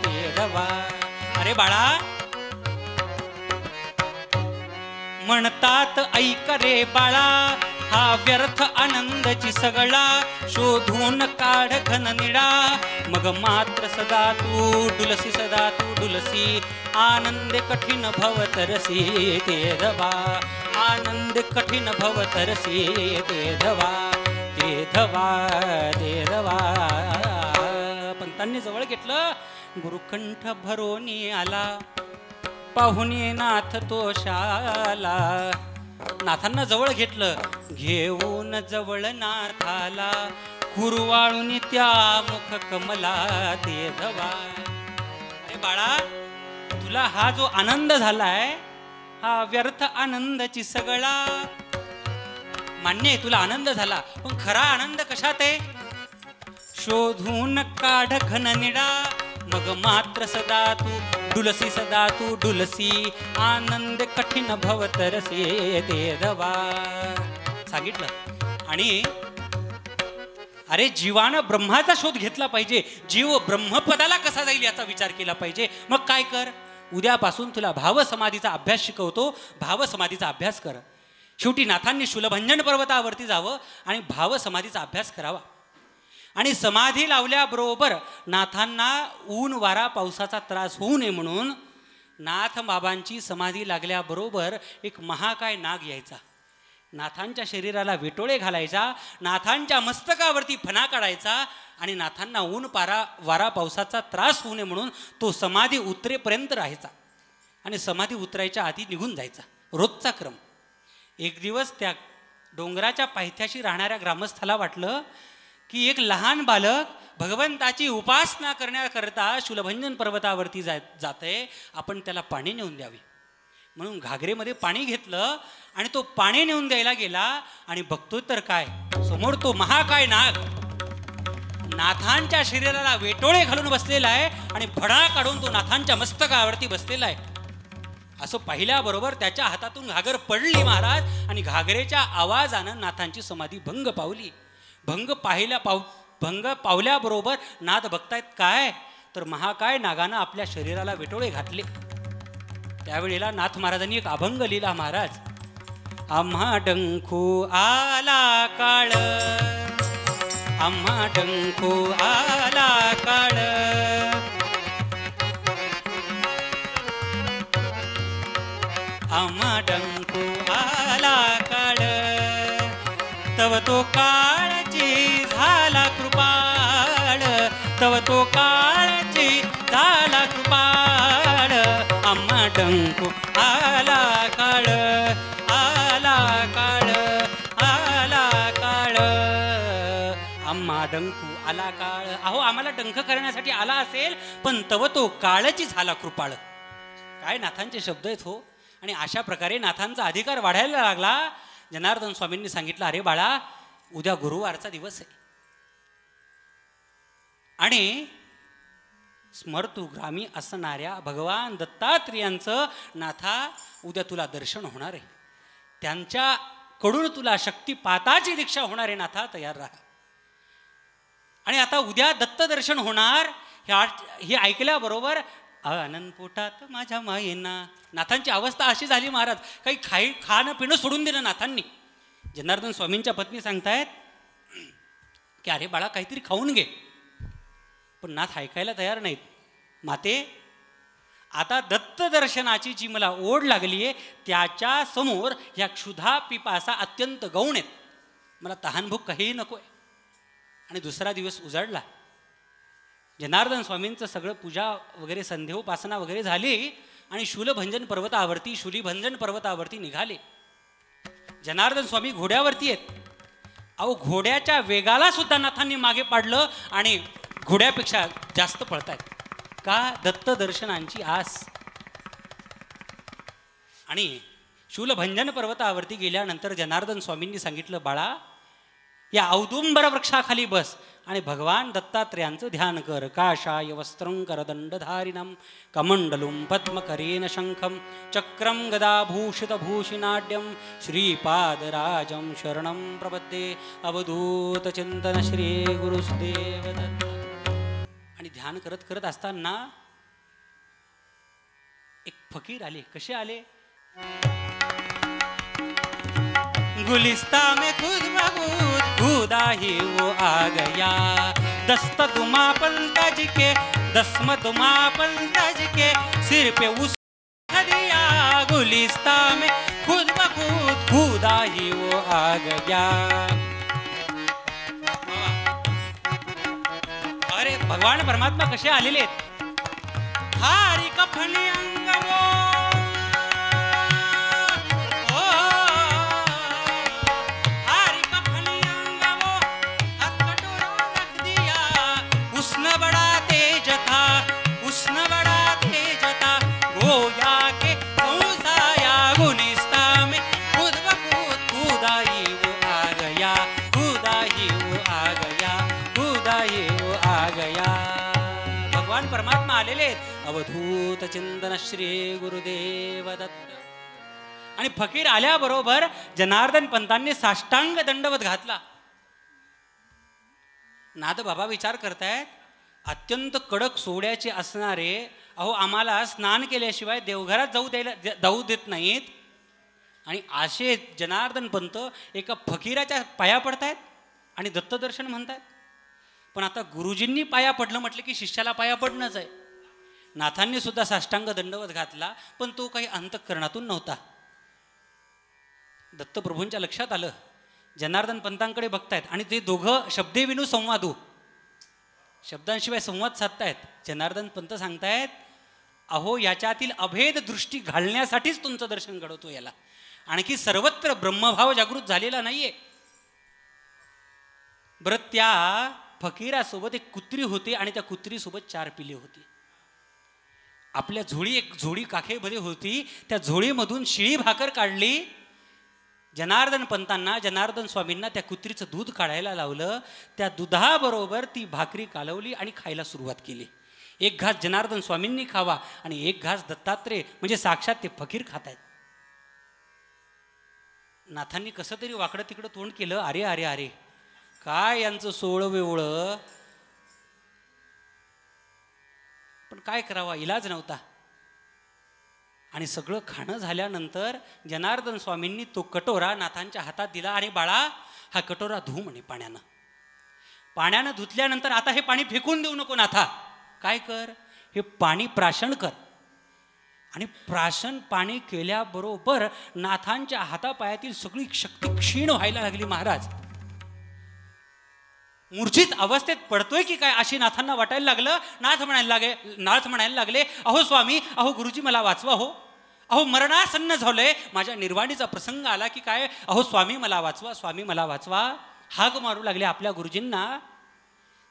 ते धबा. अरे बाळा म्हणतात ऐक रे बाळा, हा व्यर्थ आनंदची सगळा, शोधून काढ घन निळा, मग मात्र सदा तू डुलसी, सदा तू डुलसी, आनंद कठीण भवतरसी ते धबा, आनंद कठीण भवतरसी ते धबा, ते धबा, ते धबा. पंतांनी जवळ घेतलं, गुरुकंठ भरोनी आला, पाहुणे नाथ तोषाला. नाथांना जवळ घेतलं, घेऊन जवळ नाथाला, कुरवाळून त्या मुख कमला ते धबा. अरे बाळा तुला हा जो आनंद झालाय हा व्यर्थ आनंदाची सगळा. मान्य आहे तुला आनंद झाला, पण खरा आनंद कशात आहे? शोधून काढ घन निळा, मग मात्र सदा तू डुलसी, सदा तू डुलसी, आनंद कठीण भवतरसे ते धबा. सांगितलं. आणि अरे जीवानं ब्रह्माचा शोध घेतला पाहिजे, जीव ब्रह्मपदाला कसा जाईल याचा विचार केला पाहिजे. मग काय कर, उद्यापासून तुला भावसमाधीचा अभ्यास शिकवतो, भावसमाधीचा अभ्यास कर. शेवटी नाथांनी शूलभंजन पर्वतावरती जावं आणि भावसमाधीचा अभ्यास करावा. आणि समाधी लावल्याबरोबर नाथांना ऊन वारा पावसाचा त्रास होऊ नये म्हणून नाथ बाबांची समाधी लागल्याबरोबर एक महाकाय नाग यायचा, नाथांच्या शरीराला वेटोळे घालायचा, नाथांच्या मस्तकावरती फणा काढायचा आणि नाथांना ऊन वारा पावसाचा त्रास होऊ नये म्हणून तो समाधी उतरेपर्यंत राहायचा आणि समाधी उतरायच्या आधी निघून जायचा. रोजचा क्रम. एक दिवस त्या डोंगराच्या पायथ्याशी राहणाऱ्या ग्रामस्थाला वाटलं की एक लहान बालक भगवंताची उपासना करण्याकरता शूलभंजन पर्वतावरती जाते, आपण त्याला पाणी नेऊन द्यावे. म्हणून घागरेमध्ये पाणी घेतलं आणि तो पाणी नेऊन द्यायला गेला आणि बघतोय तर काय, समोर तो महाकाय नाग. नाथांच्या शरीराला वेटोळे घालून बसलेला आहे आणि फडा काढून तो नाथांच्या मस्तकावरती बसलेला आहे. असं पाहिल्याबरोबर त्याच्या हातातून घागर पडली महाराज आणि घागरेच्या आवाजानं नाथांची समाधी भंग पावली. भंग पावल्याबरोबर नाथ बघतायत काय तर महाकाय नागानं आपल्या शरीराला वेटोळे घातले. त्यावेळेला नाथ महाराजांनी एक अभंग लिहिला महाराज. आम्हा डंखू आला काळ, आम्हा डंखू आला काळ, आम्हा डंखू आला काळ, तव तो काळची झाला कृपाळ, तव तो काळची झाला कृपाळ, आम्हा डंखू आला काळ, आला काळ, आला काळ, आम्हा डंखू आला काळ. अहो आम्हाला डंख करण्यासाठी आला असेल पण तव तो काळची झाला कृपाळ. काय नाथांचे शब्द आहेत हो. आणि अशा प्रकारे नाथांचा अधिकार वाढायला लागला. जनार्दन स्वामींनी सांगितलं अरे बाळा उद्या गुरुवारचा दिवस आहे आणि स्मर्तुग्रामी असणाऱ्या भगवान दत्तात्रेयांचं नाथा उद्या तुला दर्शन होणार आहे. त्यांच्याकडून तुला शक्तिपाताची दीक्षा होणार आहे नाथा, तयार राहा. आणि आता उद्या दत्त दर्शन होणार हे ऐकल्याबरोबर आनंद पोटात माझ्या मायेना. नाथांची अवस्था अशी झाली महाराज, काही खाणं पिणं सोडून दिलं नाथांनी. जनार्दन स्वामींच्या पत्नी सांगतायत की अरे बाळा काहीतरी खाऊन घे, पण नाथ ऐकायला तयार नाहीत. माते आता दत्त दर्शनाची जी मला ओढ लागली आहे त्याच्या समोर ह्या क्षुधा पिपासा अत्यंत गौण आहेत. मला तहानभूक काहीही नको आहे. आणि दुसरा दिवस उजाडला. जनार्दन स्वामींचं सगळं पूजा वगैरे संध्योपासना वगैरे झाली आणि शूलभंजन पर्वतावरती निघाले. जनार्दन स्वामी घोड्यावरती आहेत. अहो घोड्याच्या वेगाला सुद्धा नाथांनी मागे पाडलं आणि घोड्यापेक्षा जास्त पळतायत. का? दत्त दर्शनांची आस. आणि शूलभंजन पर्वतावरती गेल्यानंतर जनार्दन स्वामींनी सांगितलं बाळा या औदुंबर वृक्षाखाली बस आणि भगवान दत्तात्रेयांचं ध्यान कर. काशाय वस्त्रं करदंडधारिणं कमंडलुं पद्मकरेण शंखं चक्रं गदाभूषितभूषिनाड्यं श्रीपादराजं शरणं प्रपद्ये अवधूतचिंतन श्री गुरुदेव दत्त. आणि ध्यान करत करत असताना एक फकीर आले. कसे आले? गुलिस्ता में खुद बखुद खुदा ही वो आ गया, दस्त दुमा पंकज के दस्म दुमा पंकज के सिर पे उस दिया. गुलिस्ता में खुद बखुद खुदा ही वो आ गया. अरे भगवान परमात्मा कसे आलेले आहेत. हारी कफनी अंगवो परमात्मा आलेले अवधूत चिंतन श्री गुरुदेव दत्त. आणि फकीर आल्याबरोबर जनार्दन पंतांनी साष्टांग दंडवत घातला. नाथ बाबा विचार करतायत अत्यंत कडक सोड्याचे असणारे अहो आम्हाला स्नान केल्याशिवाय देवघरात जाऊ देत नाहीत. आणि असे जनार्दन पंत एका फकीराच्या पाया पडतायत आणि दत्तदर्शन म्हणतायत. पण आता गुरुजींनी पाया पडलं म्हटलं की शिष्याला पाया पडणंच आहे. नाथांनी सुद्धा साष्टांग दंडवत घातला पण तो काही अंतःकरणातून नव्हता. दत्तप्रभूंच्या लक्षात आलं. जनार्दन पंतांकडे बघतायत आणि ते दोघं शब्दे विनू संवादू शब्दांशिवाय संवाद साधतायत. जनार्दन पंत सांगतायत अहो याच्यातील अभेद दृष्टी घालण्यासाठीच तुमचं दर्शन घडवतो. याला आणखी सर्वत्र ब्रह्मभाव जागृत झालेला नाहीये. बरं त्या फकीरासोबत एक कुत्री होती आणि त्या कुत्रीसोबत 4 पिले होती. आपल्या एक झोळी काखेमध्ये होती. त्या झोळीमधून शिळी भाकर काढली जनार्दन पंतांना, जनार्दन स्वामींना त्या कुत्रीचं दूध काढायला लावलं. त्या दुधाबरोबर ती भाकरी कालवली आणि खायला सुरुवात केली. एक घास जनार्दन स्वामींनी खावा आणि एक घास दत्तात्रेय म्हणजे साक्षात ते फकीर खात आहेत. नाथांनी कसं तरी वाकडं तिकडं तोंड केलं. अरे अरे अरे, काय यांचं सोवळं वेवळं, पण काय करावा, इलाज नव्हता. आणि सगळं खाणं झाल्यानंतर जनार्दन स्वामींनी तो कटोरा नाथांच्या हातात दिला आणि बाळा हा कटोरा धु म्हणे पाण्यानं. पाण्यानं धुतल्यानंतर आता हे पाणी फेकून देऊ नको नाथा, काय कर, हे पाणी प्राशन कर. आणि प्राशन पाणी केल्याबरोबर नाथांच्या हातापायातील सगळी शक्ती क्षीण व्हायला लागली. महाराज मूर्छित अवस्थेत पडतोय की काय अशी नाथांना वाटायला लागलं. नाथ म्हणायला लागले, अहो स्वामी, अहो गुरुजी मला वाचवा हो, अहो मरणासन्न झालोय, माझ्या निर्वाणीचा प्रसंग आला की काय, अहो स्वामी मला वाचवा, स्वामी मला वाचवा, हाक मारू लागले आपल्या गुरुजींना.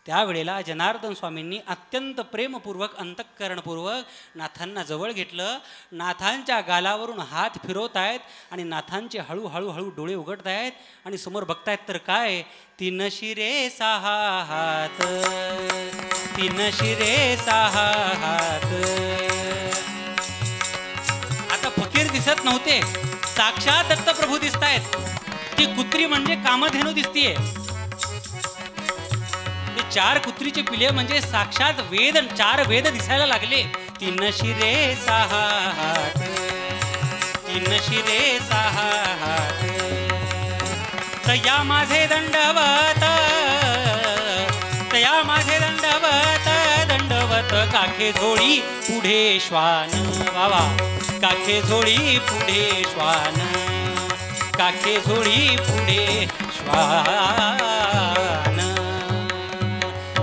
त्यावेळेला जनार्दन स्वामींनी अत्यंत प्रेमपूर्वक अंतःकरणपूर्वक नाथांना जवळ घेतलं. नाथांच्या गालावरून हात फिरवत आहेत आणि नाथांचे हळूहळू डोळे उघडत आहेत आणि समोर बघतायत तर काय, 3 शिरे 6 हात, 3 शिरे 6 हात. आता फकीर दिसत नव्हते, साक्षात दत्तप्रभू दिसतायत. ती कुत्री म्हणजे कामधेनू दिसतीये. 4 कुत्रीचे पिले म्हणजे साक्षात वेद, 4 वेद दिसायला लागले. 3 शिरे 6 हात, 3 शिरे 6 हात. तया माझे दंडवत, तया माझे दंडवत, दंडवत काखे झोळी पुढे श्वान. वावा, काखे झोळी पुढे श्वान, काखे झोळी पुढे श्वान.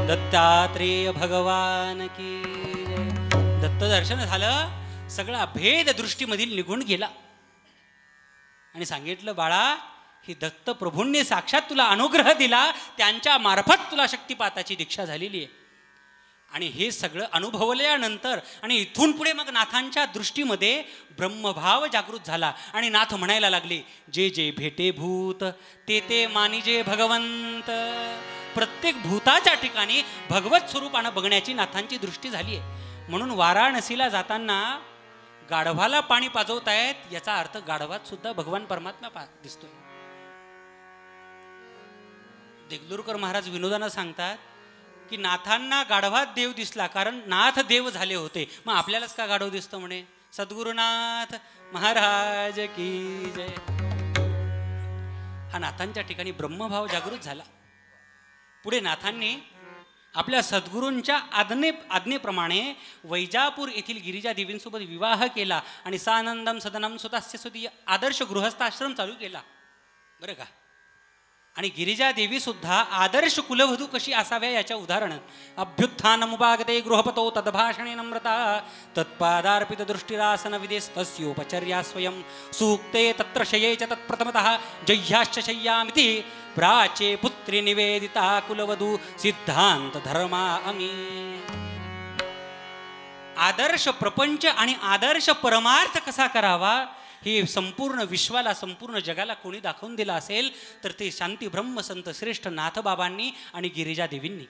दत्तात्रेय भगवान की. दत्त दर्शन झालं, सगळा भेद दृष्टीमधील निघून गेला आणि सांगितलं, बाळा ही दत्त प्रभूंनी साक्षात तुला अनुग्रह दिला, त्यांच्या मार्फत तुला शक्तिपाताची दीक्षा झालेली आहे. आणि हे सगळं अनुभवल्यानंतर आणि इथून पुढे मग नाथांच्या दृष्टीमध्ये ब्रह्मभाव जागृत झाला आणि नाथ म्हणायला लागले, जे जे भेटे भूत ते ते मानिजे भगवंत. प्रत्येक भूताच्या ठिकाणी भगवत स्वरूपानं बघण्याची नाथांची दृष्टी झाली आहे. म्हणून वाराणसीला जाताना गाढवाला पाणी पाजवतायत, याचा अर्थ गाढवात सुद्धा भगवान परमात्मा दिसतोय. देगलूरकर महाराज विनोदानं सांगतात की नाथांना गाढवात देव दिसला, कारण नाथ देव झाले होते, मग आपल्यालाच का गाढव दिसतं म्हणे. सद्गुरुनाथ महाराज की जय. हा नाथांच्या ठिकाणी ब्रह्मभाव जागृत झाला. पुढे नाथांनी आपल्या सद्गुरूंच्या आज्ञेप्रमाणे वैजापूर येथील गिरिजा देवींसोबत विवाह केला आणि सानंदम सदनम स्वतःस्य सुधी आदर्श गृहस्थाश्रम चालू केला. बरं का. आणि गिरिजा देवी सुद्धा आदर्श कुलवधू कशी असाव्या याच्या उदाहरण. अभ्युत्थानमुपागते गृहपतो तद्भाषणे नम्रता तत्पादार्पित दृष्टिरासन विदेस्तस्योपचर्या स्वयं सूक्ते तत्र शये च तत्प्रथमतः जह्याश्च शय्यामिति प्राचे पुत्री निवेदिता कुलवधू सिद्धांत धर्मा अमी. आदर्श प्रपंच आणि आदर्श परमार्थ कसा करावा हे संपूर्ण विश्वाला, संपूर्ण जगाला कोणी दाखवून दिला असेल तर ते शांती ब्रह्मसंत श्रेष्ठ नाथबाबांनी आणि गिरिजा देवींनी.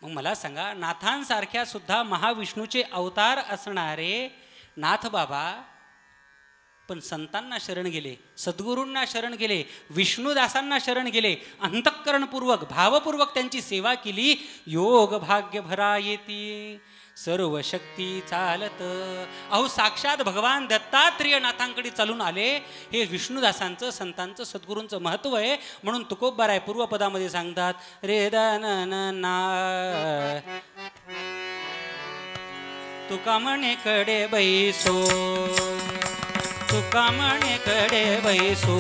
मग मला सांगा, नाथांसारख्या सुद्धा महाविष्णूचे अवतार असणारे नाथबाबा पण संतांना शरण गेले, सद्गुरूंना शरण गेले, विष्णुदासांना शरण गेले, अंतःकरणपूर्वक भावपूर्वक त्यांची सेवा केली. योग भाग्य भरा येती सर्व शक्ती चालत. अहो साक्षात भगवान दत्तात्रेय नाथांकडे चालून आले. हे विष्णुदासांचं, संतांचं, सद्गुरूंचं महत्व आहे. म्हणून तुकोबाराय पूर्वपदामध्ये सांगतात, रे ना तुका म्हणे कडे बैसो, तुका म्हणे कडे बैसो,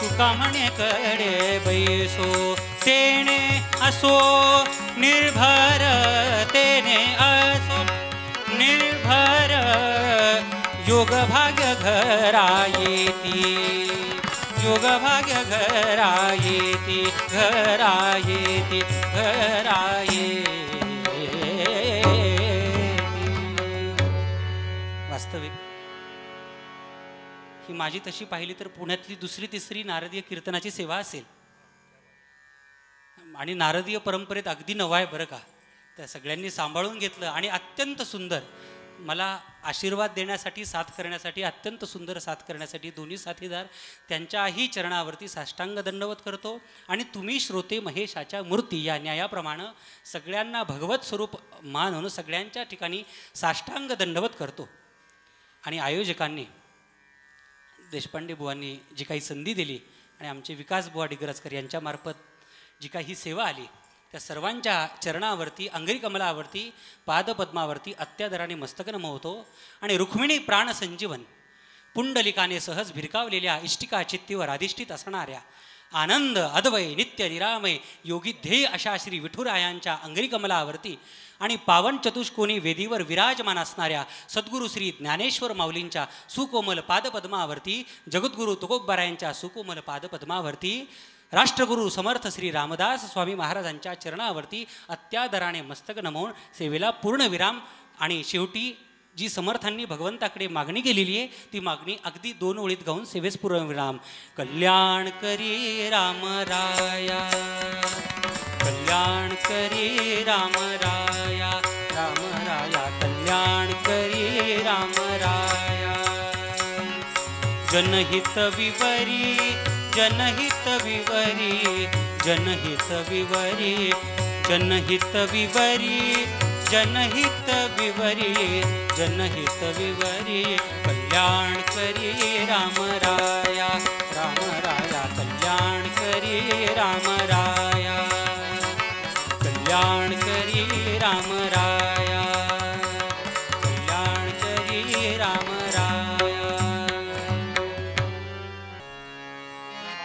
तुका म्हणे कडे बैसो, तेने असो निर्भर, तेने असो निर्भर, योग भाग्य घरा येती, योग भाग्य घरा येती, घरा येती, घरा येती. वास्तविक ही माझी तशी पाहिली तर पुण्यातली दुसरी तिसरी नारदीय कीर्तनाची सेवा असेल आणि नारदीय परंपरेत अगदी नवा आहे बरं का. त्या सगळ्यांनी सांभाळून घेतलं आणि अत्यंत सुंदर मला आशीर्वाद देण्यासाठी साथ करण्यासाठी अत्यंत सुंदर साथ करण्यासाठी दोन्ही साथीदार त्यांच्याही चरणावरती साष्टांग दंडवत करतो. आणि तुम्ही श्रोते महेशाच्या मूर्ती या न्यायाप्रमाणे सगळ्यांना भगवत स्वरूप मानून सगळ्यांच्या ठिकाणी साष्टांग दंडवत करतो. आणि आयोजकांनी देशपांडे बुवांनी जी काही संधी दिली आणि आमचे विकास बुवा डिग्रजकर यांच्यामार्फत जी काही ही सेवा आली त्या सर्वांच्या चरणावरती अंघ्रिकमलावरती पादपद्मावरती अत्यादराने मस्तक नमवतो. आणि रुक्मिणी प्राण संजीवन पुंडलिकाने सहज भिरकावलेल्या इष्टिका चित्तीवर अधिष्ठित असणाऱ्या आनंद अद्वय नित्य निरामय योगी ध्येय अशा श्री विठुरायांच्या अंघ्रिकमलावरती आणि पावन चतुष्कोनी वेदीवर विराजमान असणाऱ्या सद्गुरू श्री ज्ञानेश्वर माऊलींच्या सुकोमल पादपद्मावरती जगद्गुरू तुकोबारायांच्या सुकोमल पादपद्मावरती राष्ट्रगुरू समर्थ श्री रामदास स्वामी महाराजांच्या चरणावरती अत्यादराने मस्तक नमवून सेवेला पूर्णविराम. आणि शेवटी जी समर्थांनी भगवंताकडे मागणी केलेली आहे ती मागणी अगदी 2 ओळीत गाऊन सेवेस पूर्णविराम. कल्याण करी राम राया कल्याण करी राम राया राम राया कल्याण करी राम राया. जनहित विवरी जनहित विवरी जनहित विवरी जनहित विवरी जनहित विवरी जनहित विवरी. कल्याण करी राम राया कल्याण करी राम राया कल्याण करी राम राया कल्याण करी राम राया.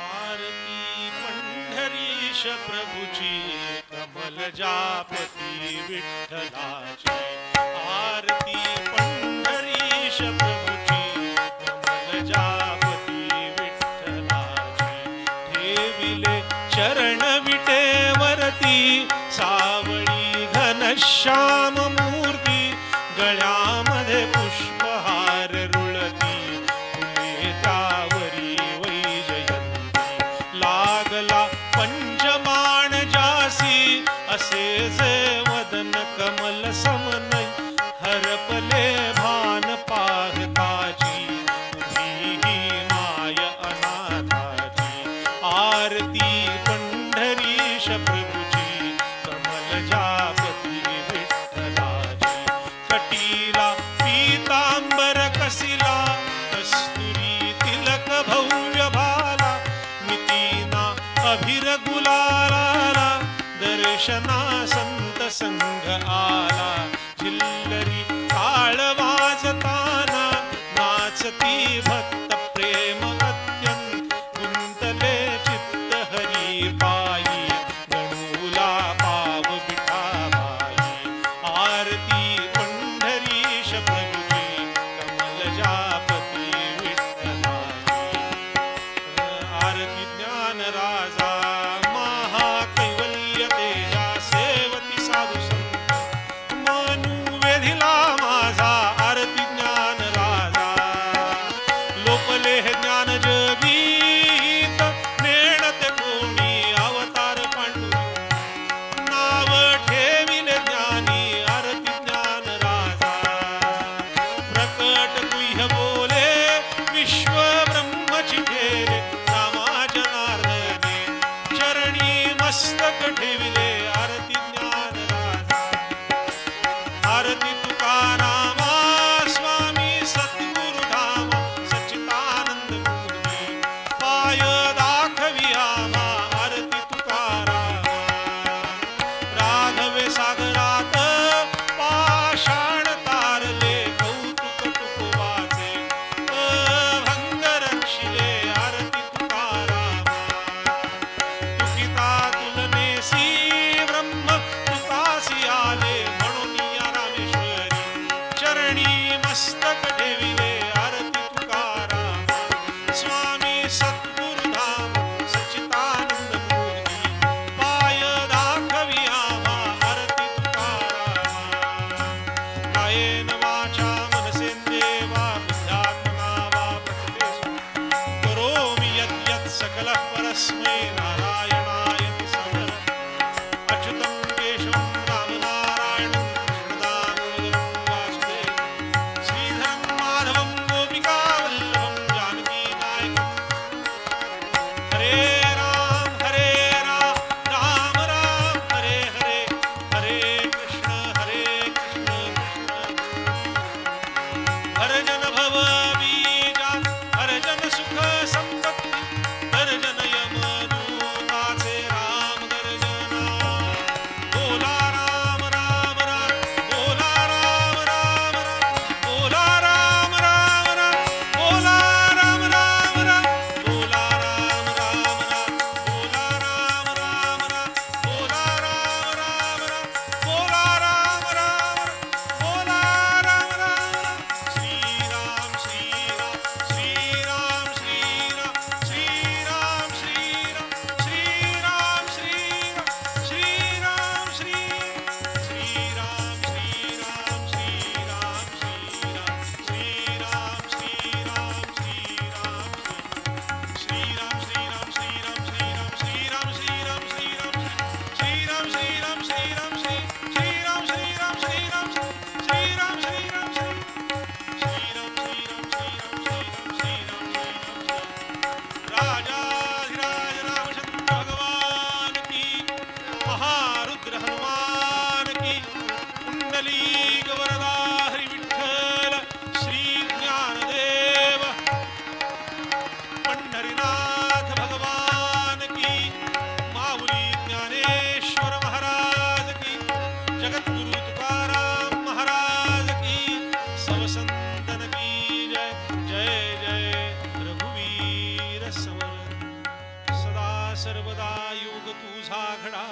आरती पंढरीश प्रभुची कमल जापती विठ्ठलाची. आरती पंढरीश प्रभुची कमल जापती विठ्ठलाची. ठेविले चरण विटेवरती सावळी घनश्याम मूर्ती. गळ्यामध्ये पुष्पहार रुळती फुले त्यावरी वैजयंती. लागला पंचबाण जासी असे जे वदन कमल समनय. हरपले भान पाहताची तुम्ही ही माय अनाथाची. आरती पंढरीश प्रभुची कमल जापती विठ्ठलाची. कटीला पीतांबर कसिला कस्तुरी तिलक भव्य भाला. मितीना अभिर गुलाला दर्शना संत संघ आला. झिल्लरी काळ वाजताना नाचती भक्त प्रेम अत्यंत. गुंतले चित्त हरी पायी गणूला पाव विठाबाई. आरती पंढरीश प्रभुची कमल जापती विठ्ठलाची. आरती ज्ञान राजा महाकैवल्य तेजा सेवती साधू संत मनू वेधिला माझा. आरती ज्ञान राजा लोपले हे ज्ञान जगीत नेणते कोणी अवतार पांडुरंग. नाव ठेविले ज्ञानी आरती ज्ञान राजा. प्रकट गुह्य बोले विश्व ब्रह्मची ठेरे रामा जनार्दने. चरणी मस्तक ठेविले आरती ज्ञान राजा. आरती तुकारामा स्वामी सद्गुरु धाम सच्चिदानंद मूर्ती. पाय दाखवी आमा आरती तुकारामा. राघवे सागरात पाषाण तारले कौतुक तुकोबाचे. अभंग रक्षिले आरती तुकारामा. तुकिता तुलनेसी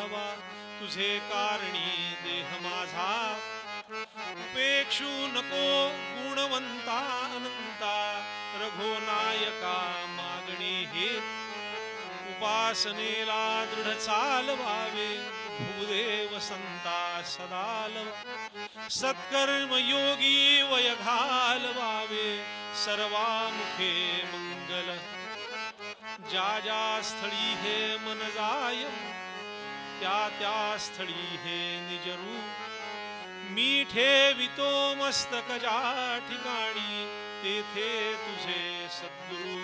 घ्यावा तुझे कारणी देह माझा उपेक्षू नको गुणवंता अनंता रघुनायका मागणे हे उपासनेला दृढ चालवावे भूदेव संता सदालव सत्कर्म योगी वय घालवावे सर्वामुखे मंगल ज्या ज्या स्थळी हे मन जाय त्या त्या स्थळी हे निजरू मी ठेवितो मस्तक ज्या ठिकाणी तेथे तुझे सद्गुरु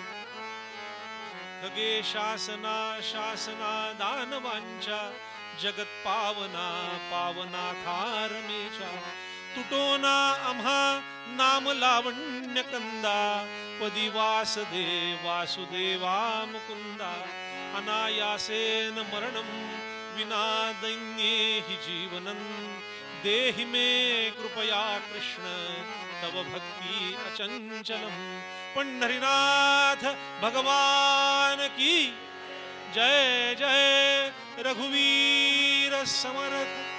खगे शासना शासना दानवांच्या जगत पावना पावना थारमेच्या तुटोना आम्हा नाम लावण्य कंदा पदी वासुदेवा मुकुंदा अनायासेन मरणं विना दैन्ये हि जीवनं देहि मे कृपया कृष्ण तव भक्ति अचंचलम पंढरीनाथ भगवान की जय जय रघुवीर समर्थ।